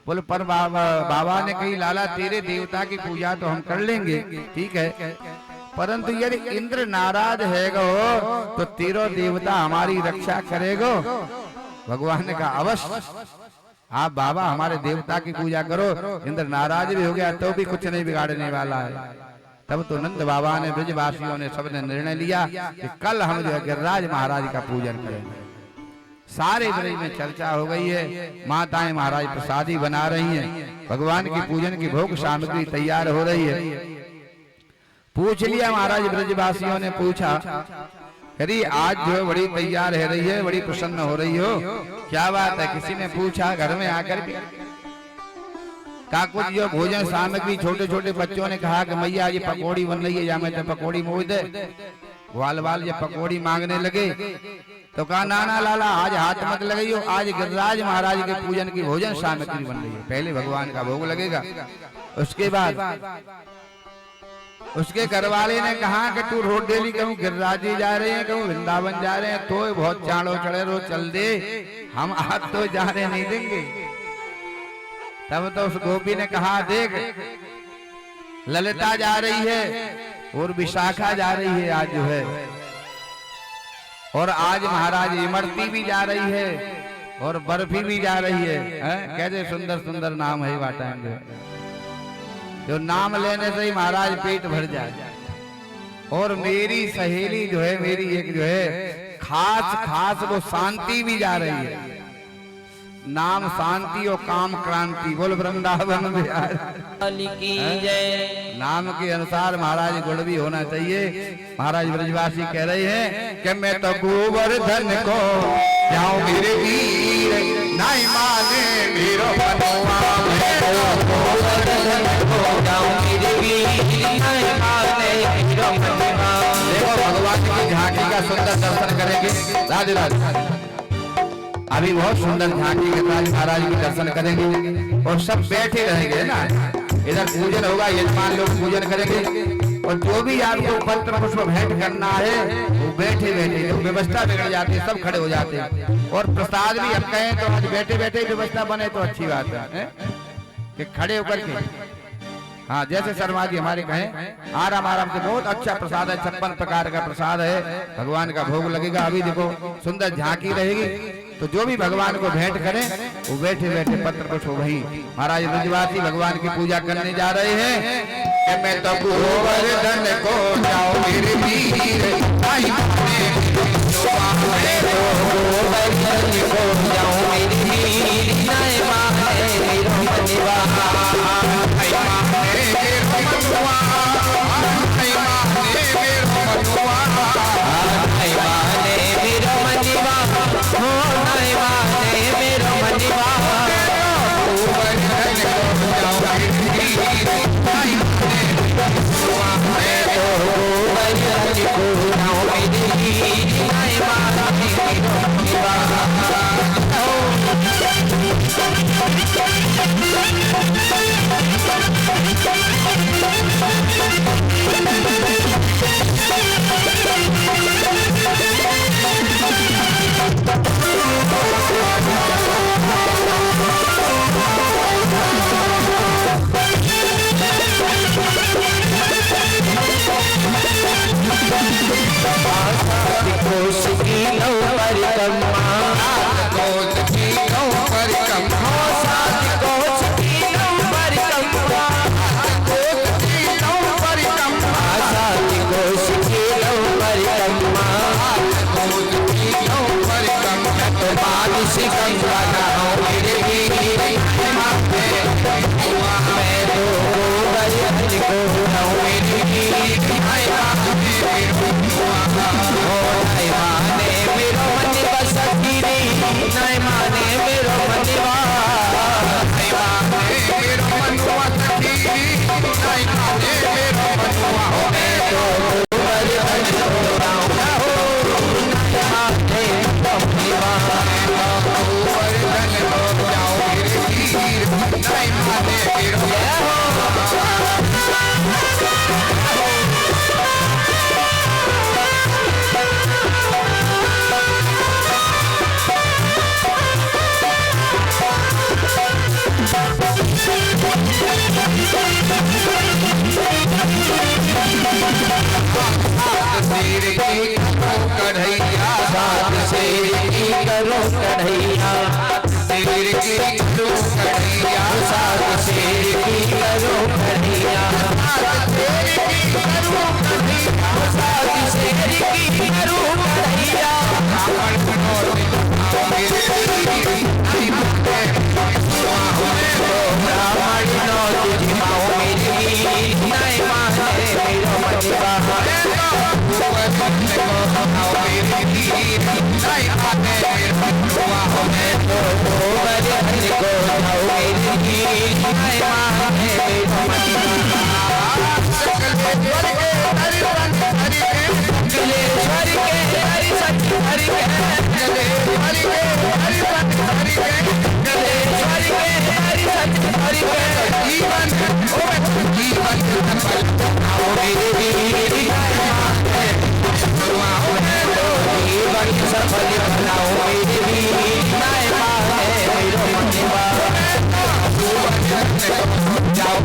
बोले पर बाबा ने कही लाला तेरे देवता की पूजा तो हम कर लेंगे, ठीक है, परंतु यदि इंद्र नाराज है गो तो तीनों देवता हमारी रक्षा करेगो। भगवान ने कहा अवश्य आप बाबा हमारे देवता की पूजा करो, इंद्र नाराज भी हो गया तो भी कुछ नहीं बिगाड़ने वाला है। तब तो नंद बाबा ने ब्रजवासियों ने सबने निर्णय लिया कि कल हम जो है गिरिराज महाराज का पूजन करेंगे। सारे ब्रज में चर्चा हो गई है, माताएं महाराज प्रसादी बना रही हैं, भगवान की पूजन की भोग सामग्री तैयार हो रही है। पूछ लिया महाराज ब्रजवासियों ने पूछा, अरे आज जो है बड़ी तैयार है रही है, बड़ी प्रसन्न हो रही हो, क्या बात है? किसी ने पूछा घर में आकर के का कुछ जो भोजन सामग्री, छोटे छोटे बच्चों ने कहा कि मैया ये पकौड़ी बन रही है, या मैं तो पकौड़ी मोड़ दे। ग्वाल वाल ये पकौड़ी मांगने लगे तो कहा ना ना लाला आज हाथ मत लगाइयो, आज गिरिराज महाराज के पूजन की भोजन सामग्री बन रही है, पहले भगवान का भोग लगेगा। उसके बाद उसके घरवाले ने कहा कि तू रोड डेली कहूँ गिरिराज जी जा रहे हैं, कहूँ वृंदावन जा रहे हैं, तो बहुत चाड़ो चढ़े रो चल दे, हम आज तो जाने नहीं देंगे। तब तो उस गोपी ने कहा देख ललिता जा रही है और विशाखा जा रही है आज जो है, और आज महाराज इमरती भी जा रही है और बर्फी भी जा रही है। कैसे सुंदर सुंदर नाम है वाटा जो नाम लेने से ही महाराज पेट भर जाए। और मेरी सहेली जो है, मेरी एक जो है खास खास वो शांति भी जा रही है, नाम शांति और काम क्रांति। बोल वृंदावन बिहार की जय। नाम के अनुसार महाराज गुण भी होना चाहिए। महाराज ब्रजवासी कह रहे हैं कि मैं तो गोवर्धन को जाऊं मेरे वीर, नहीं माने मेरो मनवा, मैं तो गोवर्धन को जाऊं मेरे वीर, नहीं माने मेरो मनवा। देखो भगवान की झांकी का सुंदर दर्शन करेंगे। राधे राधे। अभी बहुत सुंदर झांकी के साथ महाराज के दर्शन करेंगे और सब बैठे रहेंगे ना, इधर पूजन होगा, यजमान लोग पूजन करेंगे, और जो भी आपको पत्र पुष्प भेंट करना है वो बैठे बैठे, जो व्यवस्था बिगड़ जाती है सब खड़े हो जाते हैं। और प्रसाद भी हम कहें तो आज बैठे बैठे व्यवस्था बने तो अच्छी बात है कि खड़े होकर के, हाँ जैसे शर्मा जी हमारे कहें आराम आराम से। बहुत अच्छा प्रसाद है, 56 प्रकार का प्रसाद है, भगवान का भोग लगेगा। अभी देखो सुंदर झांकी रहेगी, तो जो भी भगवान को भेंट करें वो बैठे बैठे पत्र पुष्प वही। महाराज ब्रजवासी भगवान की पूजा करने जा रहे हैं कि मैं तो गोवर्धन को जाऊं मेरे वीर, नहीं माने गोवर्धन को जाऊं मेरे वीर, नहीं माने मेरो मनवा, नहीं माने मेरो मनवा, नहीं माने मेरो मनवा, नहीं माने मेरो मनवा, हो नहीं माने मेरो मनवा। गोवर्धन को जाऊं मेरे वीर, नहीं माने मनवा, मैं तो गोवर्धन को जाऊं मेरे वीर, नहीं माने मेरो मनवा। नहीं माने बंधुआ होने तो गोबर धन को जाओ मेरी हीर नहीं माने जलेश्वर के हरि सच हरि के जलेश्वर के हरि सच हरि के जलेश्वर के हरि सच हरि के जीवन जीवन सफल बनाओ मेरे वीर जीवन सफल बनाओ मेरे वीर नाय माने मेरो मनवा जाओ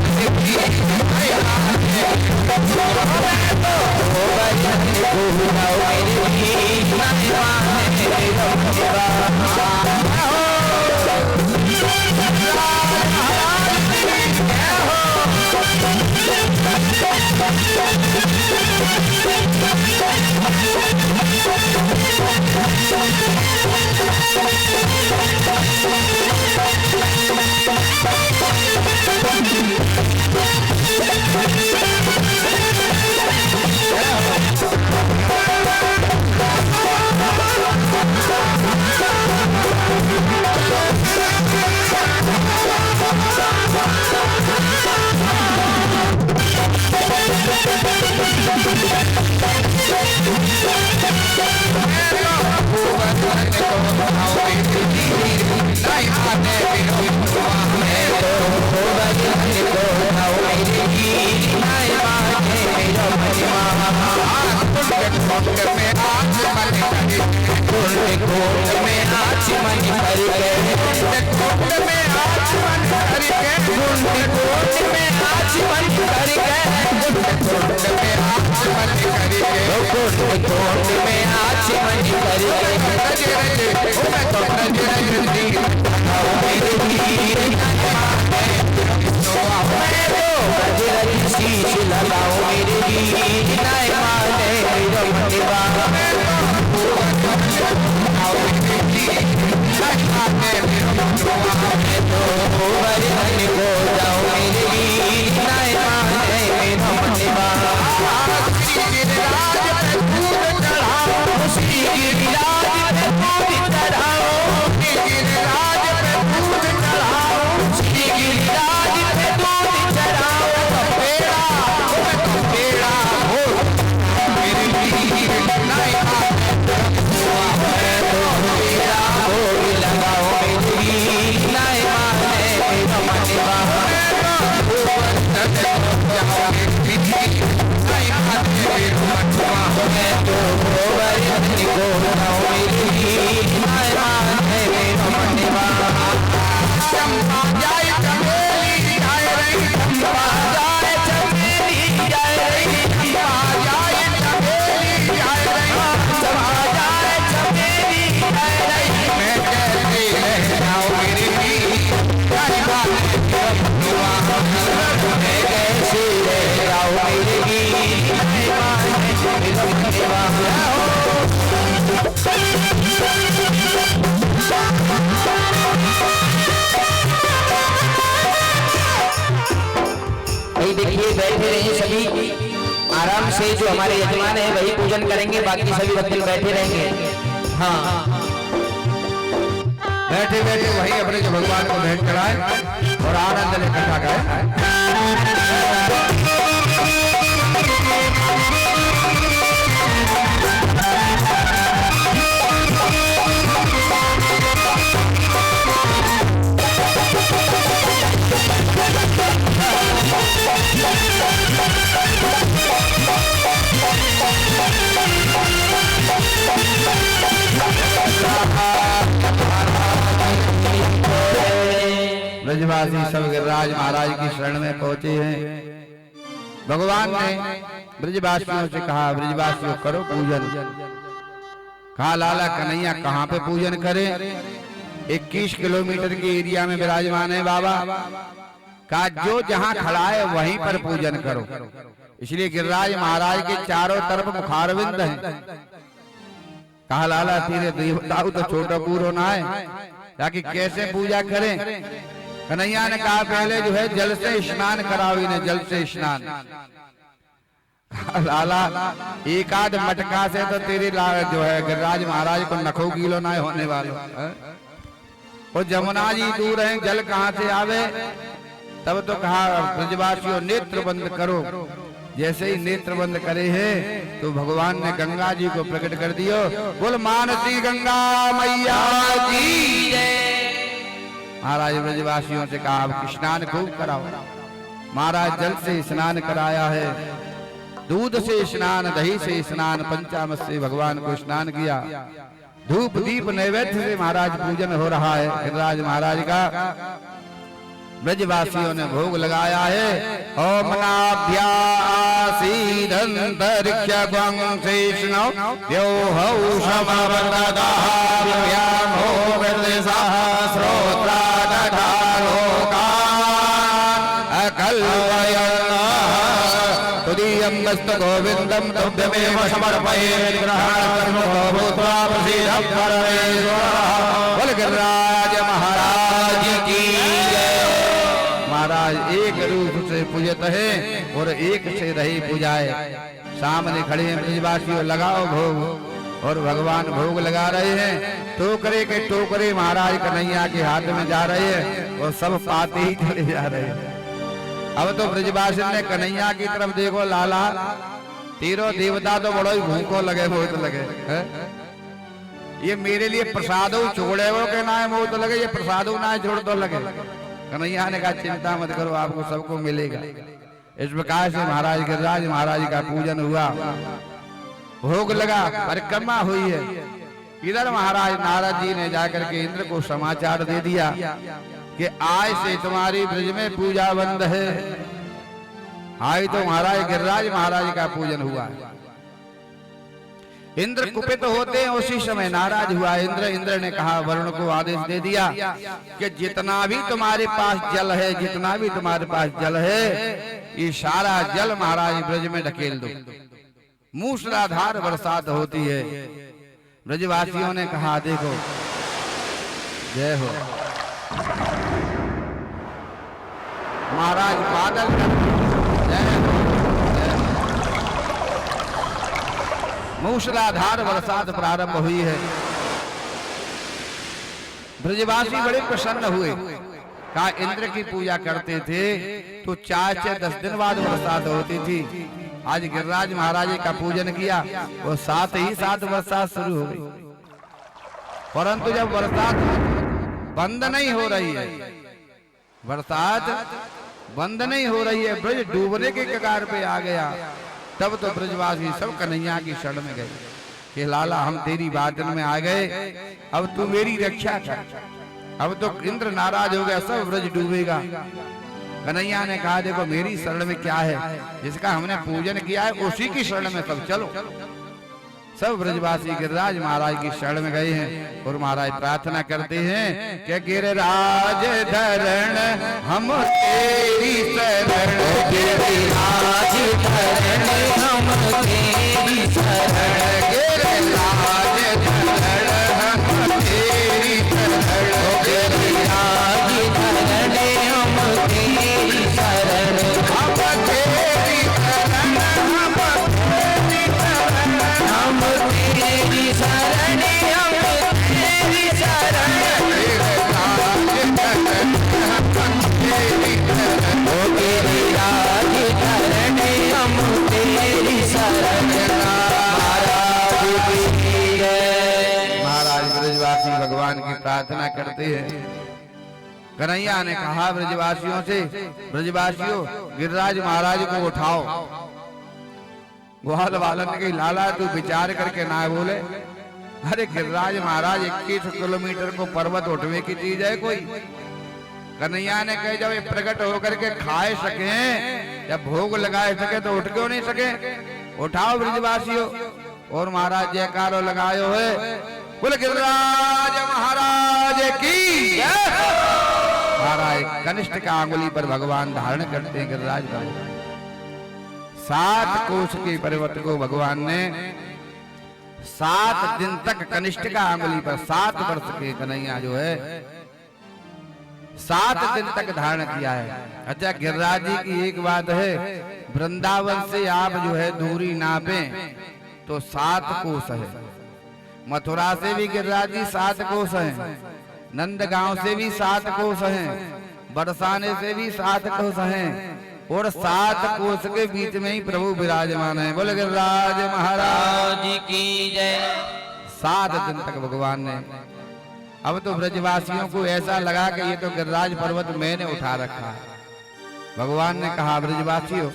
देखिए बैठे रहिए सभी आराम से। जो हमारे यजमान है वही पूजन करेंगे, बाकी सभी भक्त बैठे रहेंगे। हाँ बैठे बैठे वही अपने जो भगवान को भेंट कराए और आनंद इकट्ठा करें। ब्रजवासी सब गिरिराज महाराज की शरण में पहुंचे हैं। भगवान ने ब्रजवासियों से कहा, ब्रजवासियों करो पूजन। कहा लाला कन्हैया कहाँ पे पूजन करें? 21 किलोमीटर के एरिया में विराजमान है बाबा। कहा जो जहाँ खड़ा है वहीं पर पूजन करो। इसलिए गिरिराज महाराज के चारों तरफ मुखारविंद हैं। कहा लाला तेरे बताओ तो छोटा पूर होना है, ताकि कैसे पूजा करें? कन्हैया ने कहा पहले जो है जल से स्नान कराओ इन्हें, जल से स्नान। लाला एक आध मटका से तो तेरे जो है गिरिराज महाराज को नखो किलो ना होने वाले। और जमुना जी दूर है, जल कहाँ से आवे? तब तो कहा ब्रजवासियों नेत्र बंद करो। जैसे ही नेत्र बंद करे हैं तो भगवान ने गंगा जी को प्रकट कर दियो। बोल मानसी गंगा मैया की जय। महाराज ब्रजवासियों से कहा अब स्नान खूब कराओ। महाराज जल से स्नान कराया है, दूध से स्नान, दही से स्नान, पंचामृत से भगवान को स्नान किया। धूप दीप नैवेद्य से महाराज पूजन हो रहा है गिरिराज महाराज का। ब्रजवासियों ने भोग लगाया है। ओम नाभ्यासीदंतरिक्षं शेषणो यो हौ समवददाभ्यामो वृद्धसहस्रोत्रादधालोकान् अकल्पयन् तुदीयं वस्तु गोविन्दं तुभ्यमेव समर्पयेत् ग्रहाणं भूत्वा प्रसीदं परमेश्वरः। बोल गिरिराज महाराज की। महाराज एक रूप से पूजत है और एक से रही पूजाए। सामने खड़े हैं ब्रजवासियों, लगाओ भोग। और भगवान भोग लगा रहे हैं। टोकरे के टोकरे महाराज कन्हैया के हाथ में जा रहे हैं और सब पाते ही चले जा रहे हैं। अब तो ब्रजवासी ने कन्हैया की तरफ देखो, लाला तीनों देवता तो बड़ो ही भूखो लगे, बहुत लगे है? ये मेरे लिए प्रसादो छोड़े हो के ना बहुत लगे, ये प्रसादो ना छोड़ तो लगे। कन्हैया ने कहा चिंता मत करो, आपको सबको मिलेगा। इस प्रकार से महाराज गिरिराज महाराज का पूजन हुआ, भोग लगा, परिक्रमा हुई है। इधर महाराज नारद जी ने जाकर के इंद्र को समाचार दे दिया कि आज से तुम्हारी ब्रज में पूजा बंद है। आज तो महाराज गिरिराज महाराज का पूजन हुआ। इंद्र कुपित होते हैं, उसी समय नाराज हुआ इंद्र ने कहा, वरुण को आदेश दे दिया कि जितना भी तुम्हारे पास जल है, जितना भी तुम्हारे पास जल है, ये सारा जल महाराज ब्रज में ढकेल दो। मूसलाधार बरसात होती है। ब्रजवासियों ने कहा देखो, जय हो महाराज बादल, जय हो। मूसलाधार बरसात प्रारंभ हुई है। ब्रजवासी बड़े प्रसन्न हुए। कहा इंद्र की पूजा करते थे तो 4 से 10 दिन बाद बरसात होती थी। आज गिरिराज महाराज का पूजन किया और साथ ही साथ बरसात शुरू हो गई। परंतु जब बरसात बंद नहीं हो रही है, बरसात बंद नहीं हो रही है, ब्रज डूबने के कगार पे आ गया, तब तो ब्रजवासी सब कन्हैया की शरण में गए कि लाला हम तेरी बात में आ गए, अब तू मेरी रक्षा कर। अब तो इंद्र नाराज हो गया, सब ब्रज डूबेगा। कन्हैया ने कहा देखो मेरी शरण में क्या है, जिसका हमने पूजन किया है उसी की शरण में सब चलो। सब ब्रजवासी गिरिराज महाराज की शरण में गए हैं और महाराज प्रार्थना करते हैं कि गिरिराज धरण हम तेरी शरण, गिरिराज धरण हम तेरी शरण, गिरिराज धरण हम तेरी शरण, गिरिराज धरण हम तेरी शरण, हम तेरी शरण, हम तेरी शरण, हम तेरी शरण, हम तेरी शरण, गिरिराज धरण हम तेरी शरण, ओ गिरिराज धरण हम तेरी शरण। महाराज ब्रजवासी भगवान की प्रार्थना करते हैं। कन्हैया ने कहा ब्रजवासियों से, ब्रजवासियों गिरिराज महाराज को उठाओ। ग्वाल वालन की लाला तू विचार करके ना बोले, अरे गिरिराज महाराज 21 किलोमीटर को पर्वत उठवे की चीज है कोई। कन्हैया ने कहे जब ये प्रकट होकर के खाए सके, जब भोग लगाए सके तो उठ क्यों नहीं सके। उठाओ ब्रजवासियों। और महाराज जयकारो लगायो है, बोले गिरिराज महाराज की। महाराज कनिष्ठ का अंगुली पर भगवान धारण करते हैं गिरिराज का। 7 कोष के पर्वत को भगवान ने 7 दिन तक कनिष्ठ का अंगुली पर, 7 वर्ष के कन्हैया जो है 7 दिन तक धारण किया है। अच्छा गिरिराज जी की एक बात है, वृंदावन से आप जो है दूरी नापें तो 7 कोस है। मथुरा से भी गिरिराज जी 7 कोस हैं, नंदगांव से भी 7 कोस हैं, बरसाने से भी 7 कोस हैं, और 7 कोस के बीच में ही प्रभु विराजमान है। बोले गिरिराज महाराज की जय। 7 दिन तक भगवान ने, अब तो ब्रजवासियों को ऐसा लगा कि ये तो गिरिराज पर्वत मैंने उठा रखा है। भगवान ने कहा ब्रजवासियों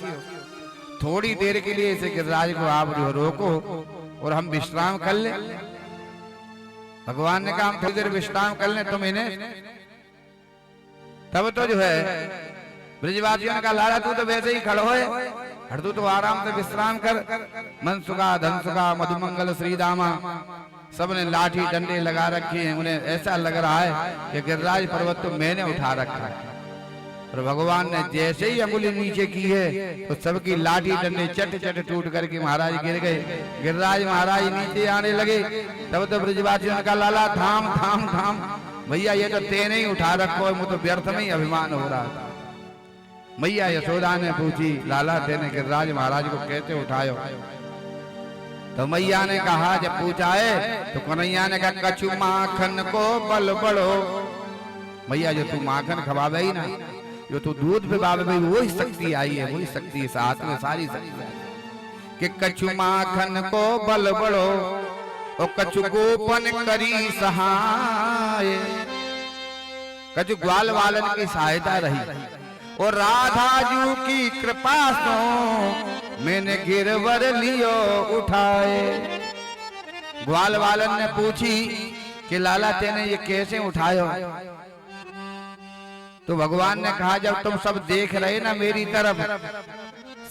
थोड़ी देर के लिए इसे गिरिराज को आप जो रोको और हम विश्राम कर ले। भगवान ने कहा हम थोड़ी देर विश्राम कर लें तुम इन्हें। तब तो जो है ब्रजवासियों ने कहा लाला तू तो वैसे ही खड़ो है, तू तो आराम से विश्राम कर। मनसुखा धनसुखा मधुमंगल श्रीदामा सबने लाठी डंडे लगा रखे हैं, उन्हें ऐसा लग रहा है कि गिरिराज पर्वत तो मैंने उठा रखा है। और भगवान ने जैसे ही अंगुली नीचे की है तो सबकी लाठी डंडे चट चट टूट करके महाराज गिर गए। गिरिराज महाराज नीचे आने लगे। तब तो ब्रजवासियों ने कहा लाला थाम थाम थाम, भैया ये तो तेने ही उठा रखो है, मुझे तो व्यर्थ में ही अभिमान हो रहा था। मैया यशोदा ने पूछी लाला तेने गिरिराज महाराज को कैसे उठायो? तो मैया ने कहा जब पूछा है तो कन्हैया ने कहा कछु माखन को बल बढ़ो। मैया जो तू माखन खवावे ही ना, जो तू दूध पिलावे भाई वही शक्ति आई है, वही शक्ति साथ में सारी शक्ति है कि कछु माखन को बल बढ़ो और कछु गोपन करी सहाय। कछु ग्वाल वालन की सहायता रही और राधा जू की कृपा सो मैंने गिरवर लियो उठाए। ग्वाल वालन ने पूछी कि लाला तेने ये कैसे उठायो? तो भगवान ने कहा जब तुम सब देख रहे ना मेरी तरफ,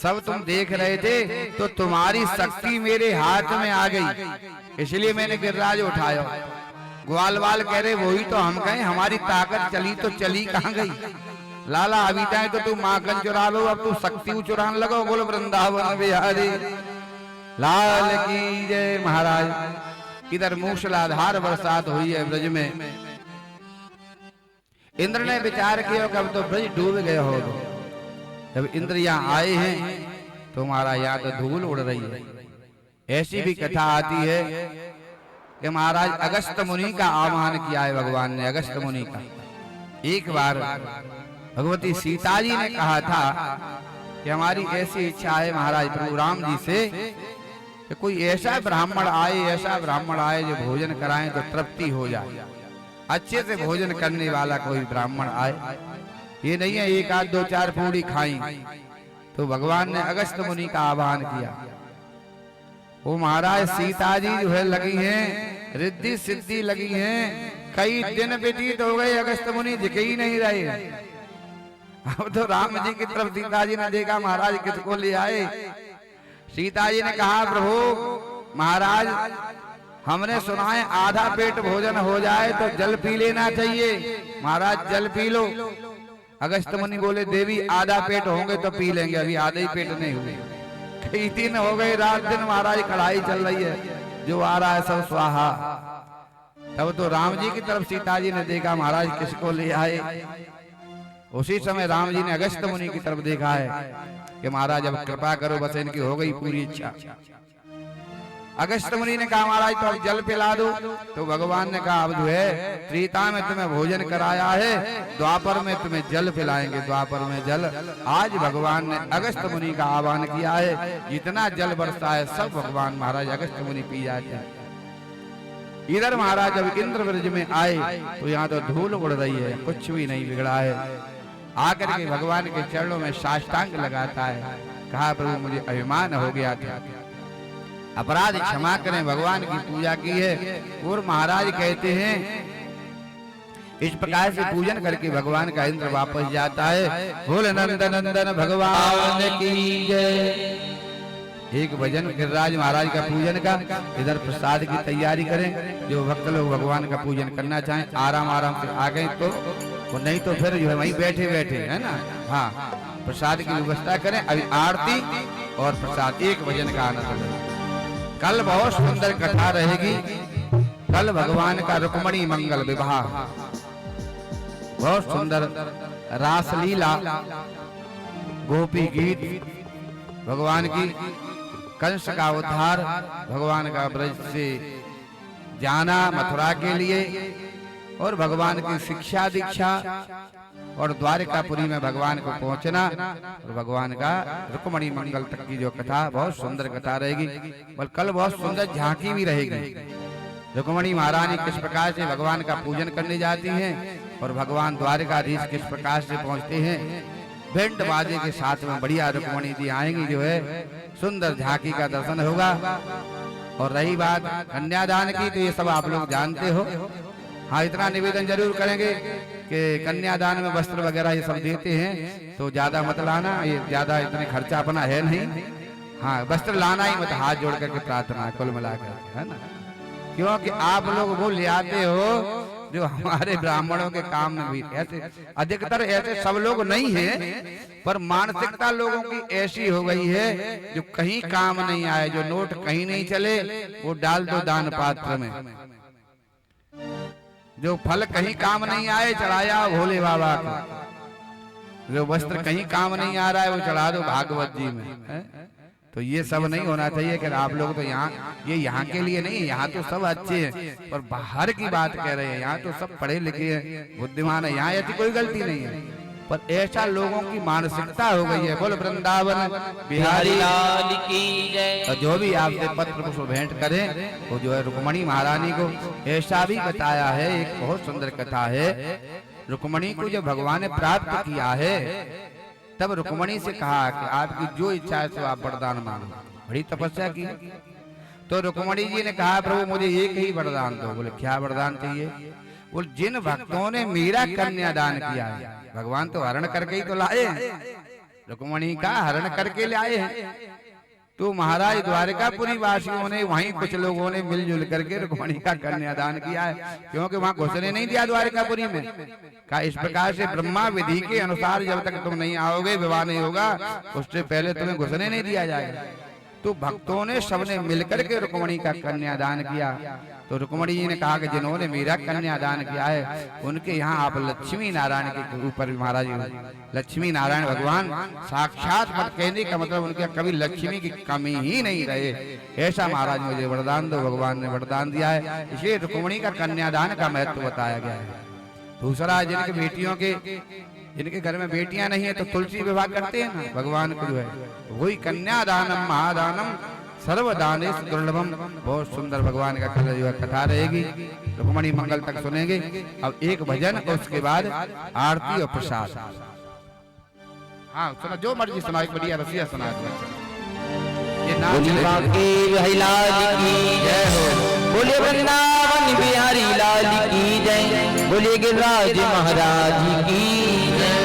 सब तुम देख रहे थे तो तुम्हारी शक्ति मेरे हाथ में आ गई, इसलिए मैंने गिरिराज उठाया। ग्वाल वाल कह रहे वही तो हम कहें, हमारी ताकत चली तो चली कहाँ गई? लाला अभी तक तो तू माखन चुरा लो, अब तू शक्ति चुराने लगो। बोलो वृंदावन बिहारी लाल की जय। महाराज इधर मूसलाधार बरसात हुई है ब्रज में। इंद्र ने विचार किया कि अब तो ब्रज डूब गए हो। जब इंद्र यहाँ आए हैं तो हमारा यहाँ तो धूल उड़ रही है। ऐसी भी कथा आती है कि महाराज अगस्त मुनि का आह्वान किया है भगवान ने। अगस्त मुनि का एक बार भगवती सीता जी ने कहा था कि हमारी ऐसी इच्छा है महाराज प्रभु राम जी से कि कोई ऐसा ब्राह्मण आए, ऐसा ब्राह्मण आए जो भोजन कराएं तो तृप्ति हो जाए, अच्छे से भोजन करने वाला कोई ब्राह्मण आए। ये नहीं है एक आध 2-4 पूड़ी खाई। तो भगवान ने अगस्त मुनि का आह्वान किया। वो महाराज सीता जी जो है लगी हैं, रिद्धि सिद्धि लगी हैं, कई दिन व्यतीत हो गए, अगस्त मुनि दिख ही नहीं रहे। अब तो राम जी की तरफ सीता जी ने देखा महाराज किसको ले आए। सीता जी ने कहा प्रभु महाराज हमने सुना है आधा पेट भोजन हो जाए तो जल पी लेना चाहिए, महाराज जल पी लो। अगस्त मुनि बोले देवी आधा पेट होंगे तो पी लेंगे, अभी आधे ही पेट नहीं हुए। कई दिन हो गए, रात दिन महाराज कढ़ाई चल रही है, जो आ रहा है सब स्वाहा। तब तो राम जी की तरफ सीता जी ने देखा महाराज किसको ले आए। उसी समय राम जी ने अगस्त मुनि की तरफ देखा है कि महाराज अब कृपा करो, बस इनकी हो गई पूरी इच्छा। अगस्त मुनि ने कहा महाराज तो अब जल पिला दो। तो भगवान ने कहा अब जो है त्रेता में तुम्हें भोजन कराया है, द्वापर में तुम्हें जल पिलाएंगे, द्वापर में जल। आज भगवान ने अगस्त मुनि का आह्वान किया है, जितना जल बरसा है सब भगवान महाराज अगस्त मुनि पी जाते हैं। इधर महाराज जब इंद्र ब्रज में आए तो यहाँ तो धूल उड़ रही है, कुछ भी नहीं बिगड़ा है। आकर के भगवान के चरणों में साष्टांग लगाता है, कहा प्रभु मुझे अभिमान हो गया था, अपराध क्षमा करें। भगवान की पूजा की है। और महाराज कहते हैं इस प्रकार से पूजन करके भगवान का इंद्र वापस जाता है। बोल नंदन नंदन भगवान की जय। एक भजन गिरिराज महाराज का पूजन का, इधर प्रसाद की तैयारी करें। जो भक्त लोग भगवान का पूजन करना चाहें आराम आराम से आ गए तो, नहीं तो फिर जो है वहीं बैठे बैठे है ना। हाँ प्रसाद की व्यवस्था करें। अभी आरती और प्रसाद एक भजन का आनंद लें। कल बहुत सुंदर कथा रहेगी। कल भगवान का रुक्मणी मंगल विवाह, बहुत सुंदर रासलीला, गोपी गीत, भगवान की कंस का उद्धार, भगवान का ब्रज से जाना मथुरा के लिए, और भगवान की शिक्षा दीक्षा, और द्वारिकापुरी में भगवान को पहुंचना, और भगवान का रुक्मणी मंगल तक की जो कथा, बहुत सुंदर कथा रहेगी। और कल बहुत सुंदर झांकी भी रहेगी। रुक्मणी महारानी किस प्रकार से भगवान का पूजन करने जाती हैं, और भगवान द्वारिकाधीश किस प्रकार से पहुंचते हैं। बैंड बाजे के साथ में बढ़िया रुक्मणी जी आएंगी, जो है सुंदर झांकी का दर्शन होगा। और रही बात कन्यादान की, तो ये सब आप लोग जानते हो। हाँ, इतना निवेदन जरूर करेंगे कि कन्यादान में वस्त्र वगैरह ये सब देते हैं, तो ज्यादा मत लाना, ये ज्यादा इतने खर्चा अपना है नहीं। हाँ, वस्त्र लाना ही मत, हाथ जोड़ करके प्रार्थना कुल मिलाकर, है ना। क्योंकि आप लोग वो ले आते हो जो हमारे ब्राह्मणों के काम में भी, ऐसे अधिकतर ऐसे सब लोग नहीं है, पर मानसिकता लोगों की ऐसी हो गई है जो कहीं काम नहीं आए, जो नोट कहीं नहीं चले वो डाल दो दान पात्र में, जो फल कहीं काम नहीं आए चढ़ाया भोले बाबा को, जो वस्त्र कहीं काम नहीं आ रहा है वो चढ़ा दो भागवत जी में, है? तो ये सब नहीं होना चाहिए कि आप लोग तो ये यहाँ के लिए नहीं है, यहाँ तो सब अच्छे हैं, पर बाहर की बात कह रहे हैं। यहाँ तो सब पढ़े लिखे हैं, बुद्धिमान है, यहाँ ऐसी कोई गलती नहीं है, पर ऐसा लोगों की मानसिकता हो गई है। बोल वृंदावन बिहारी लाल की जय। तो जो भी आपसे पत्र पुष्प भेंट करें, वो जो है रुक्मणी महारानी को ऐसा भी बताया है। एक बहुत सुंदर कथा है। रुक्मणी को जब भगवान ने प्राप्त किया है, तब रुक्मणी से कहा कि आपकी जो इच्छा है सो आप वरदान मांगो। बड़ी तपस्या की। तो रुक्मणी जी ने कहा, प्रभु मुझे एक ही वरदान दो। बोले क्या वरदान चाहिए? बोले जिन भक्तों ने मेरा कन्यादान किया है, भगवान तो हरण करके ही तो लाए हैं, रुक्मणी का हरण करके लाए हैं। तो महाराज द्वारिकापुरी वासियों ने, वहीं कुछ लोगों ने मिलजुल करके रुक्मणी का कन्यादान किया है, क्योंकि वहां घुसने नहीं दिया द्वारिकापुरी में। का इस प्रकार से ब्रह्मा विधि के अनुसार जब तक तुम नहीं आओगे विवाह नहीं होगा, उससे पहले तुम्हें घुसने नहीं दिया जाएगा। तो भक्तों ने सबने मिलकर के रुक्मणी का कन्यादान किया। तो रुक्मणी जी ने कहा कि जिन्होंने मेरा कन्यादान किया है उनके यहाँ आप लक्ष्मी नारायण के ऊपर, महाराज लक्ष्मी नारायण भगवान साक्षात मत कहने का मतलब उनके कभी लक्ष्मी की कमी ही नहीं रहे, ऐसा महाराज मुझे वरदान दो। भगवान ने वरदान दिया है, इसलिए रुक्मणी का कन्यादान का महत्व बताया गया है। दूसरा, जिनके बेटियों के, जिनके घर में बेटियां नहीं है तो तुलसी विवाह करते हैं ना, भगवान को जो है वही कन्यादानम महादानम सर्वदानेश दुर्लभम। बहुत सुंदर भगवान का कल जो है कथा रहेगी, रुक्मणी मंगल तक सुनेंगे। अब एक भजन, उसके बाद आरती और प्रसाद। हाँ सुना, जो मर्जी सुनाई, बढ़िया रसिया सुना। ये नाम बोले वृंदावन बिहारी लाल की जय। बोले गिरिराज महाराज की जय।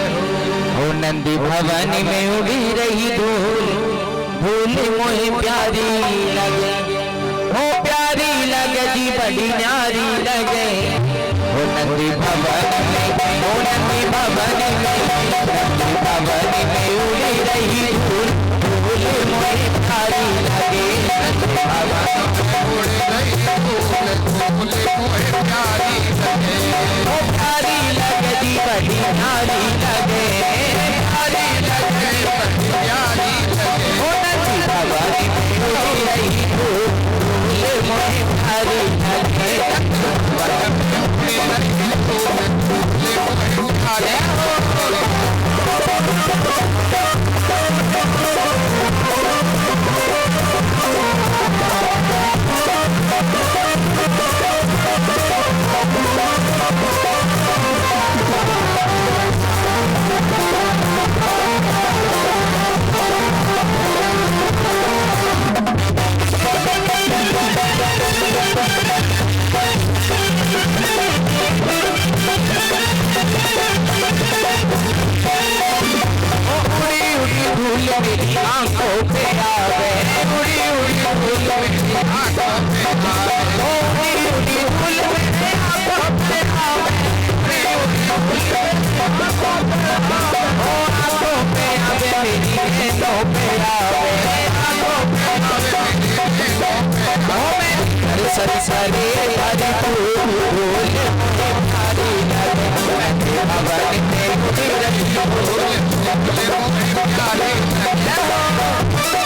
हो नंदी भवन में उड़ी रही धूल, धूल मोहे प्यारी लगे, हो प्यारी लगे जी बड़ी न्यारी लगे। हो नंदी भवन में, हो नंदी भवन में, नंदी भवन में उड़ी रही धूल, धूल मोहे प्यारी लगे। नंदी भवन में उड़ी रही धूल, धूल मोहे प्यारी लगे। हो प्यारी लगे जी बड़ी न्यारी लगे, प्यारी लगे बड़ी न्यारी लगे। हो नंदी भवन में उड़ी रही धूल, धूल मोहे प्यारी लगे। भवन में उड़ी रही धूल, धूल मोहे प्यारी लगे। मेरी आंखों पे आवे, उड़ी उड़ी धूल मेरी आंखों पे आवे, उड़ी उड़ी धूल मेरी आंखों पे आवे, उड़ी उड़ी धूल मेरी आंखों पे आवे। ओ आंखों पे आवे मेरी नैनों पे आवे, आंखों पे आवे मेरी नैनों पे आवे। सर सरे हरी फूल फूल मुझे प्यारी लगे। मैं भवन में उड़ी रही धूल, धूल मुझे प्यारी लगे।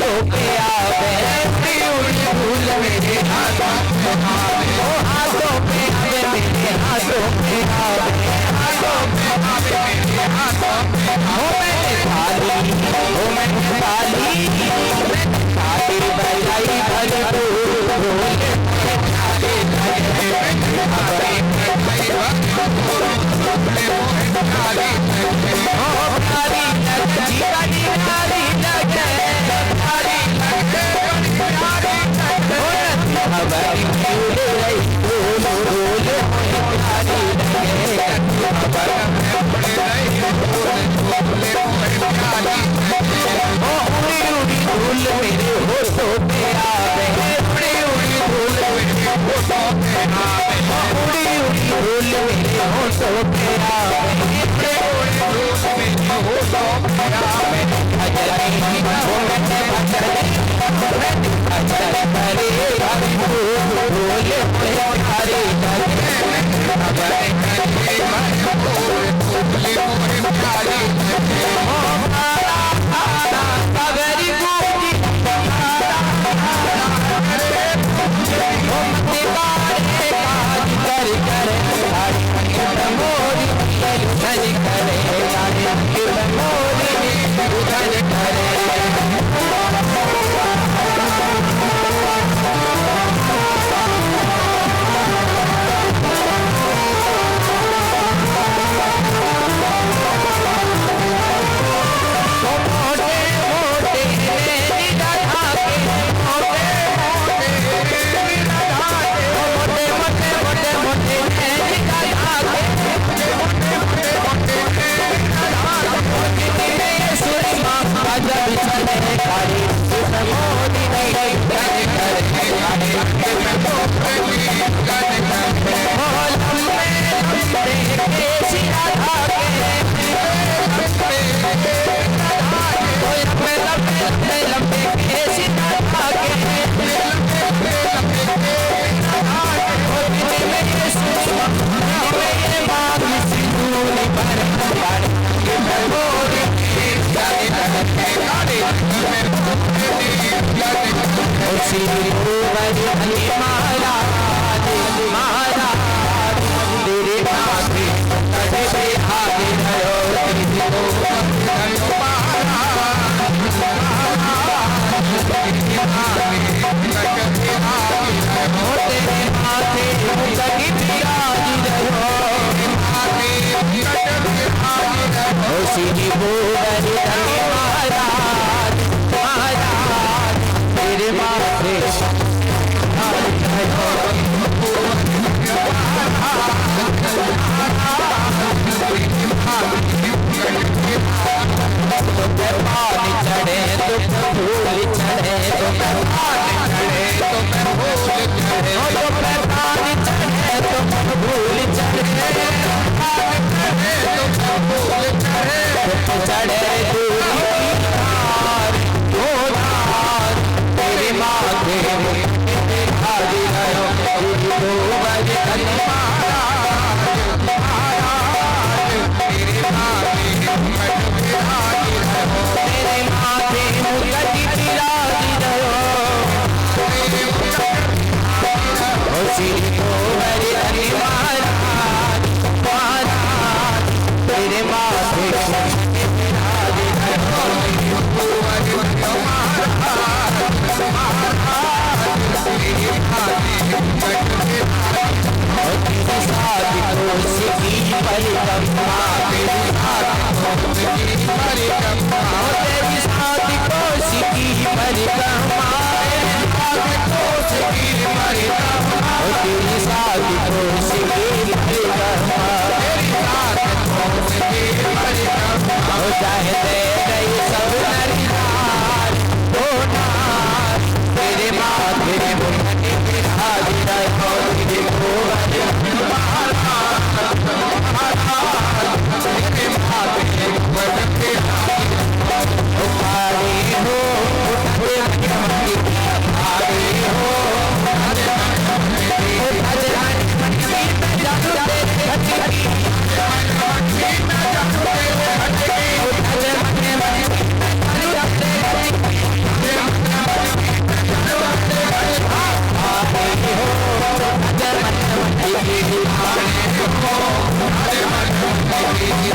हाथों पे आवे उड़ी उड़ी धूल मेरे हाथों पे आवे ओ हाथों पे आवे मेरे हाथों पे आवे हाथों पे आवे मेरे हाथों पे ओ मैंने थाली थाली बजाई भर धूल मेरे होठों पे आवे उड़ी उड़ी धूल मेरे होठों पे आवे उड़ी उड़ी धूल मेरे होठों पे आवे उड़ी उड़ी धूल मेरे होठों पे आवे भजनी वो मैंने भजनी भजन करे हरि बोल बोले हरि लगे भजन करे हरि बोल बोले हरि लगे ओ मारा कबरी गोदी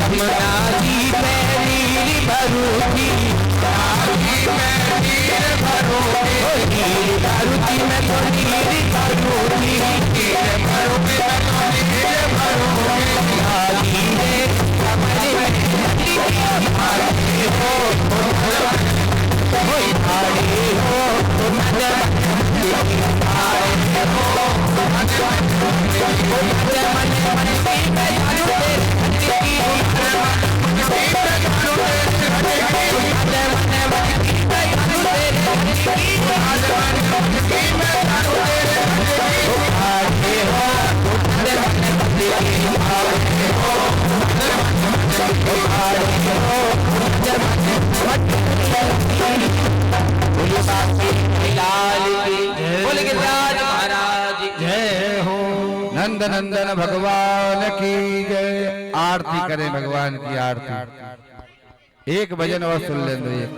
यमुना जी में नीर भरूगी, नीर भरूगी, नीर भरूगी मैं तो नीर भरूगी, नीर भरूगी मैं तो नीर भरूगी। लाली रे कमरे में लाली हो कोई लाली हो तुम नंद नंदन भगवान की जय। आरती करें भगवान की आरती। एक भजन और सुन लें दो। एक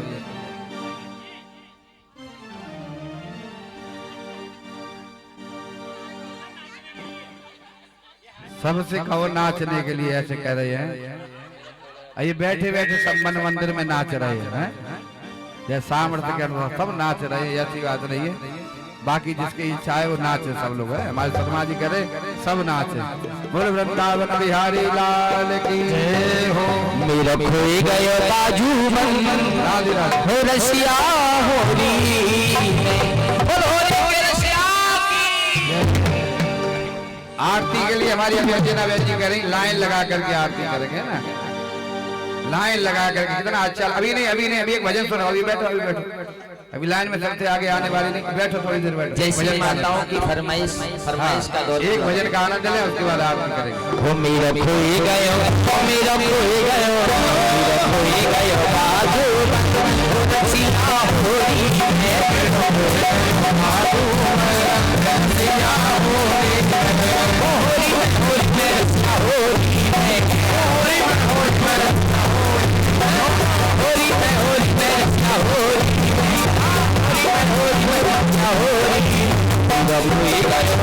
सबसे कहो नाचने के लिए ऐसे कह रहे हैं। ये बैठे बैठे सब मन मंदिर में नाच रहे हैं, जैसे सामर्थ्य के अनुसार सब नाच रहे हैं, ऐसी बात नहीं है। बाकी जिसकी इच्छा है वो नाचे सब लोग है। हमारे शर्मा जी करे सब नाचे। बोल वृंदावन बिहारी लाल की जय हो। मेरा खोए गयो बाजू राधे राधे हो रसिया होरी, बोलो रे रसिया की। आरती के लिए हमारी अभियंजना बेटी करेंगे, लाइन लगा करके आरती करेंगे ना, लाइन लगा करके। कितना अच्छा। अभी नहीं अभी एक भजन सुनो। अभी बैठो अभी लाइन में चलते आगे आने वाले नहीं। बैठो थोड़ी देर बैठो। जैसे माताओं की फरमाइश का दौर। एक भजन का आनंद ले, उसके बाद आरती करेंगे। वो मेरा खोए गयो, वो मेरा खोए गयो, मेरा खोए गयो बाजू हो रसिया होरी, बाजू रसिया होरी, होरी होरी में रसिया होरी, होरी में रसिया होरी, होरी में रसिया होरी, होरी में रसिया होरी। मेरा खोए गयो,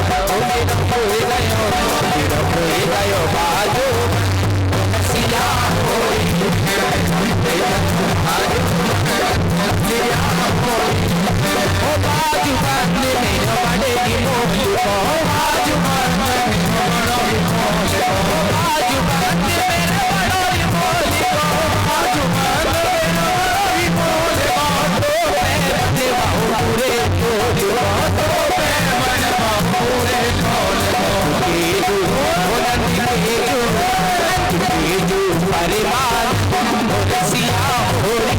मेरा खोए गयो, मेरा खोए गयो बाजू रसिया होरी, ओ बाजू बांधने में बड़े की मोल को, बाजू बांधने में बड़े की मोल को, बाजू बांधने में बड़े की मोल को, बाजू बांधने में बड़े की मोल को। तो पैर देवाओ पूरे खोल को, तो पैर बनवाओ पूरे खोल को। केजू केजू परिवार रसिया होरी,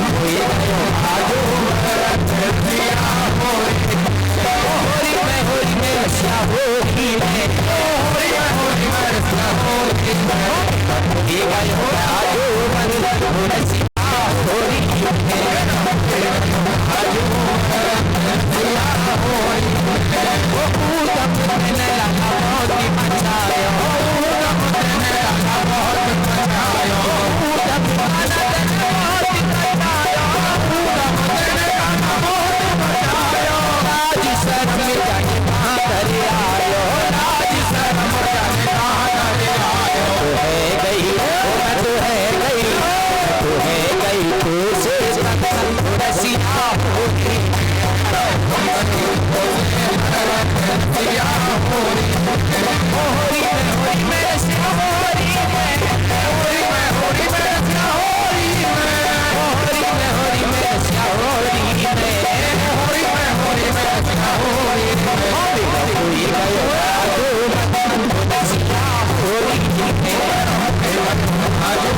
होए गयो बाजू रसिया होरी, होरी में रसिया होरी, होरी में रसिया होरी, होए गयो बाजू रसिया होरी, बाजू रसिया होरी। वो पूतम ने लगा बहुत मचायो, पूतम ने लगा बहुत मचायो, पूतम गाना बहुत मचायो, पूतम ने गाना बहुत मचायो। राज शर्म जाने कहाँ करे आयो, राज शर्म जाने कहाँ करे आयो। तो है गई मैं तो है गई, तो है गई तो से रसिया होरी, होरी में रसिया होरी, होरी में रसिया होरी, होरी में रसिया होरी, होरी में रसिया होरी। मेरा खोए गयो बाजू रसिया होरी, बाजू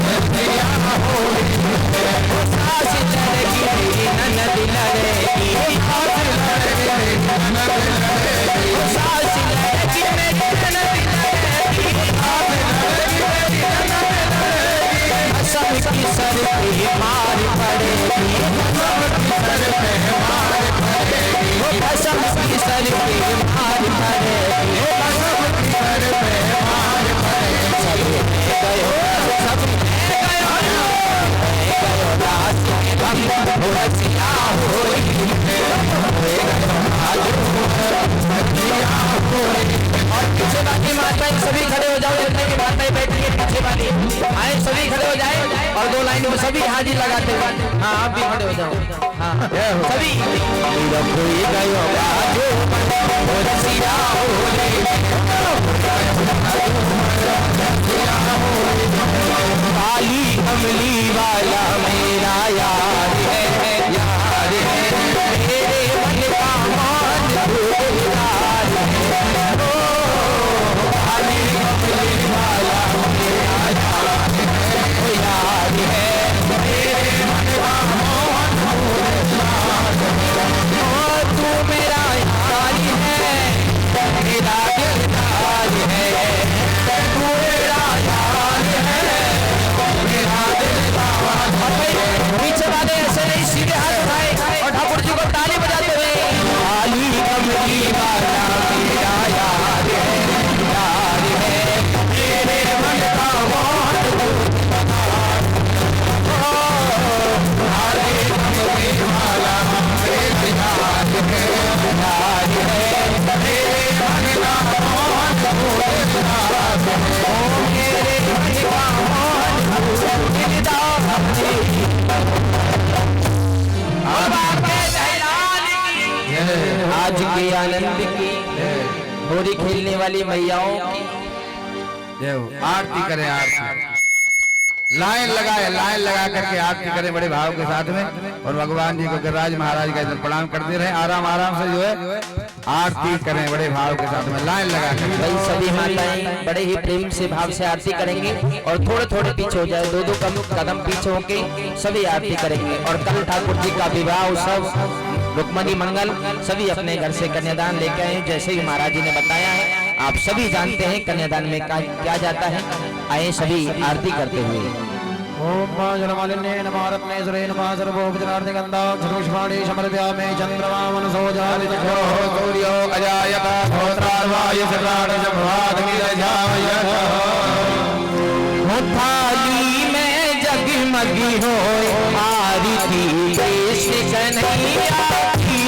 रसिया होरी। सास लड़की मेरी ननद लड़ेगी, सास लड़की मेरी ननद लड़ेगी, सास लड़की मेरी ननद लड़ेगी, सास लड़की मेरी ननद लड़ेगी। सबकी सर पे मार पड़ेगी, सबकी सर पे मार पड़ेगी, सबकी सर पे मार पड़ेगी, सबकी सर पे मार पड़ेगी। सब गयो, सब गयो, गयो दास हम रसिया होरी, होए गयो बाजू रसिया होरी। और पीछे बाकी माताएं सभी खड़े हो जाओ, जितने की माताएं बैठी है लाइन में सभी हाजिर लगाते हुए। हाँ आप भी खड़े हो जाओ। हाँ सभी काली कमली वाला मेरा यार है, यार है मेरे मन का मान गुलजार है। ओ काली कमली वाला मेरा यार है, यार है मेरे मन का मान गुलजार है। ओ तू मेरा यार है, मेरा दिलदार है, तू मेरा यार है, मेरा दिलदार है। पीछे वाले ऐसे नहीं, सीधे हाथ उठाए और ठाकुर जी को ताली बजाते हुए काली कमली वाला मेरा यार है, यार है मेरे मन का मान गुलजार। काली कमली वाला मेरा यार है, यार है मेरे मन का मान गुलजार। ओ मेरे मन का मान गुलजार। आज के आनंद की होली खेलने वाली मैयाओं की देव आरती करें, आरती लाइन लगाए, लाइन लगा करके आरती करें बड़े भाव के साथ में। और भगवान जी को गिरिराज महाराज का इधर प्रणाम करते रहे, आराम आराम से जो है आरती करें बड़े भाव के साथ में, लाइन लगा कर। भाई सभी माताएं बड़े ही प्रेम से भाव से आरती करेंगे और थोड़े थोड़े पीछे हो जाए, दो दो कदम पीछे होके सभी आरती करेंगे। और कल ठाकुर जी का विवाह उत्सव रुक्मणी मंगल सभी अपने घर से कन्यादान लेके आए, जैसे ही महाराज जी ने बताया है। आप सभी जानते हैं कन्यादान में क्या जाता है। आए सभी आरती करते हुए। ओम जलमालिन्येन भारतनेश्वरेण सर्वोपचारार्थिगन्धाक्षपुष्पाणि समर्पयामि। चन्द्रमा मनसो जालितो सूर्यो अजायत होत्रार्वाय थाली में जगमगी हो आरती देश कन्हैया की।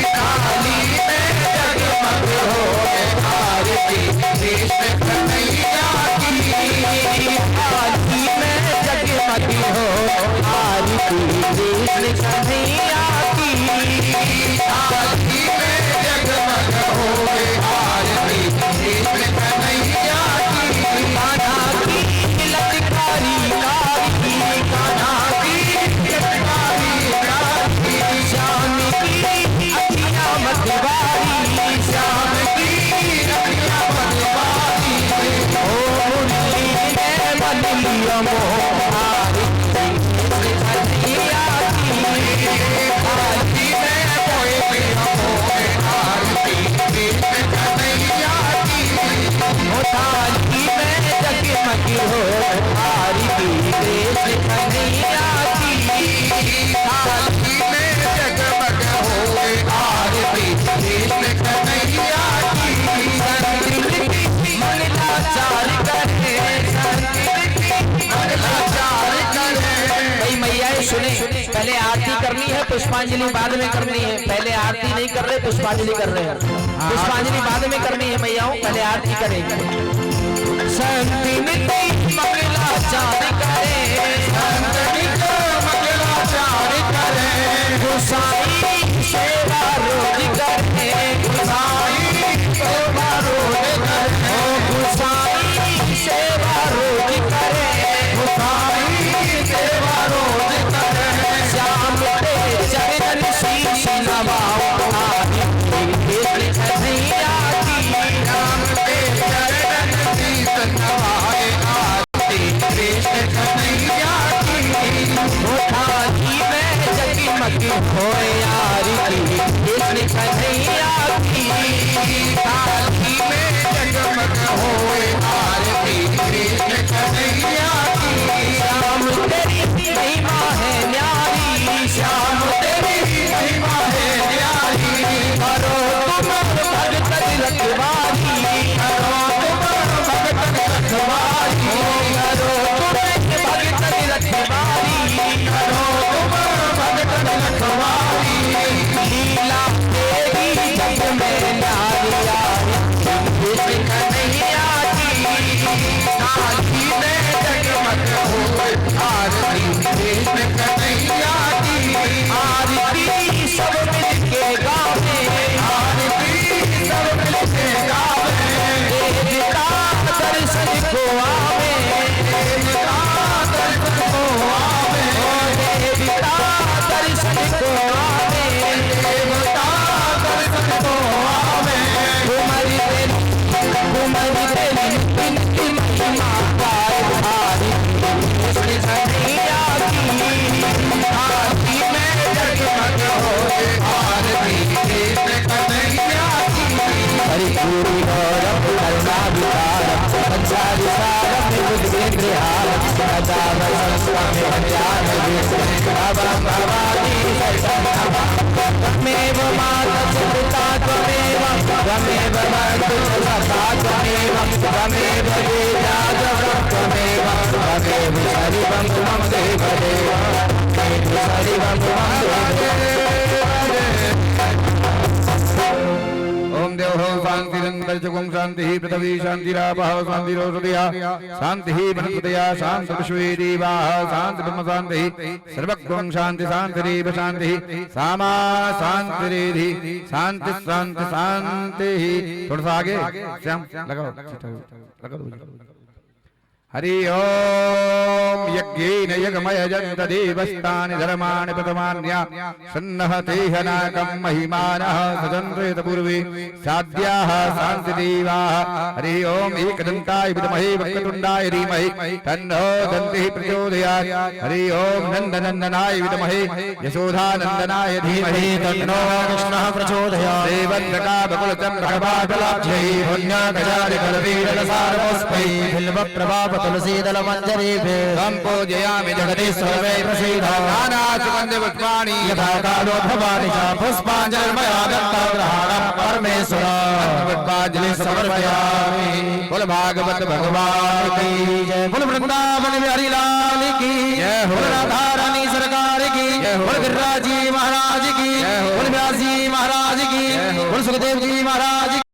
थाली में जगमग हो आरती देश कन्हैया की। थाली में जगमग हो आरती देश कन्हैया की। थाली में जगमग हो आरती देश कन्हैया की। कान्हा की ललकारी कारी, कान्हा की ललकारी कारी, श्याम की अखियाँ मतवारी, श्याम की अखियाँ मतवारी। ओ मुरली में मन लिया मोह आरती कन्हैया की। आरती में कोई लिया मोह आरती कन्हैया की। ओ थाली में जगमगी हो आरती देश कन्हैया की। थाली में जगमग हो आरती देश कन्हैया की। संदिल की मंगलाचार करे, संदिल की मंगलाचार करे। भाई मैयाएं सुने, पहले आरती करनी है, पुष्पांजलि बाद में करनी है। पहले आरती नहीं कर रहे, पुष्पांजलि कर रहे हैं। पुष्पांजलि बाद में करनी है मैयाओं, पहले आरती करेंगे। संदिल की मंगलाचार करे, संदिल को मंगलाचार करे। गुसाई सेवा रोज करे, गुसाई सेवा रोज करे। ओ गुसाई सेवा रोज करे, गुसाई सेवा रोज करे। श्याम के चरण शीश नवाओ आरती देश कन्हैया की। श्याम के चरण शीश नवाए आरती देश कन्हैया की। ओ थाली में जगमग होए वाली तेरी इनकी महिमा गाय भारी कृष्ण कन्हैया की आरती में जगमग होए आरती कृष्ण कन्हैया की हरि पूरी गौरव करुणा विकारम संसारी सारम बुद्धिन्द्रियारम सदा वसंतम ज्ञान विष्णु भवानी त्वमेव माता पिता त्वमेव त्वमेव मातुः त्वमेव त्वमेव वेदाद्रवः त्वमेव त्वमेव सर्वं मम देव देव सर्वं मम देव ओम देव शांति अंतरिक्षं शांति पृथ्वी शांतिरापः शांतिरोषधया शांति वनस्पतया शांति विश्वे देवाः शांति ब्रह्म शांति सर्वगुण शांति शांतिरेव शांति सामा शांतिरेधि शांति शांति शांति। थोड़ा सा आगे श्याम लगाओ। हरि ओम यज्ञेन यज्ञमयजन्त देवस्तानि धर्माणि प्रथमान्या सन्नहते हनाकं महिमानः सदन्त्रेत पूर्वे साध्याः शान्तिदेवाः। हरि ओम एकदन्ताय विद्महे वक्रतुण्डाय धीमहि तन्नो दन्तिः प्रचोदयात्। हरि ओम नन्दनन्दनाय विद्महे यशोधानन्दनाय धीमहि तन्नो कृष्णः प्रचोदयात्। देवन्द्रका बकुलचन्द्रकपाटलाब्जै पुण्यकजारिकलवीरलसारपुष्पै बिल्वप्रभाव तुलसीदल मंजरी संपूजयामि जगदीश्वरे प्रसीद नानासुगन्धि पुष्पाणि यथा कालोद्भवानि च पुष्पाञ्जलिर्मया दत्ता ग्रहाणं परमेश्वर पुष्पाञ्जलि समर्पयामि। बोल भागवत भगवान की जय, बोल वृंदावन बिहारी लाल की जय हो, बोल राधा रानी सरकार की जय हो, बोल गिरिराज जी महाराज की जय हो, बोल व्यास जी महाराज की जय हो, बोल सुखदेव जी महाराज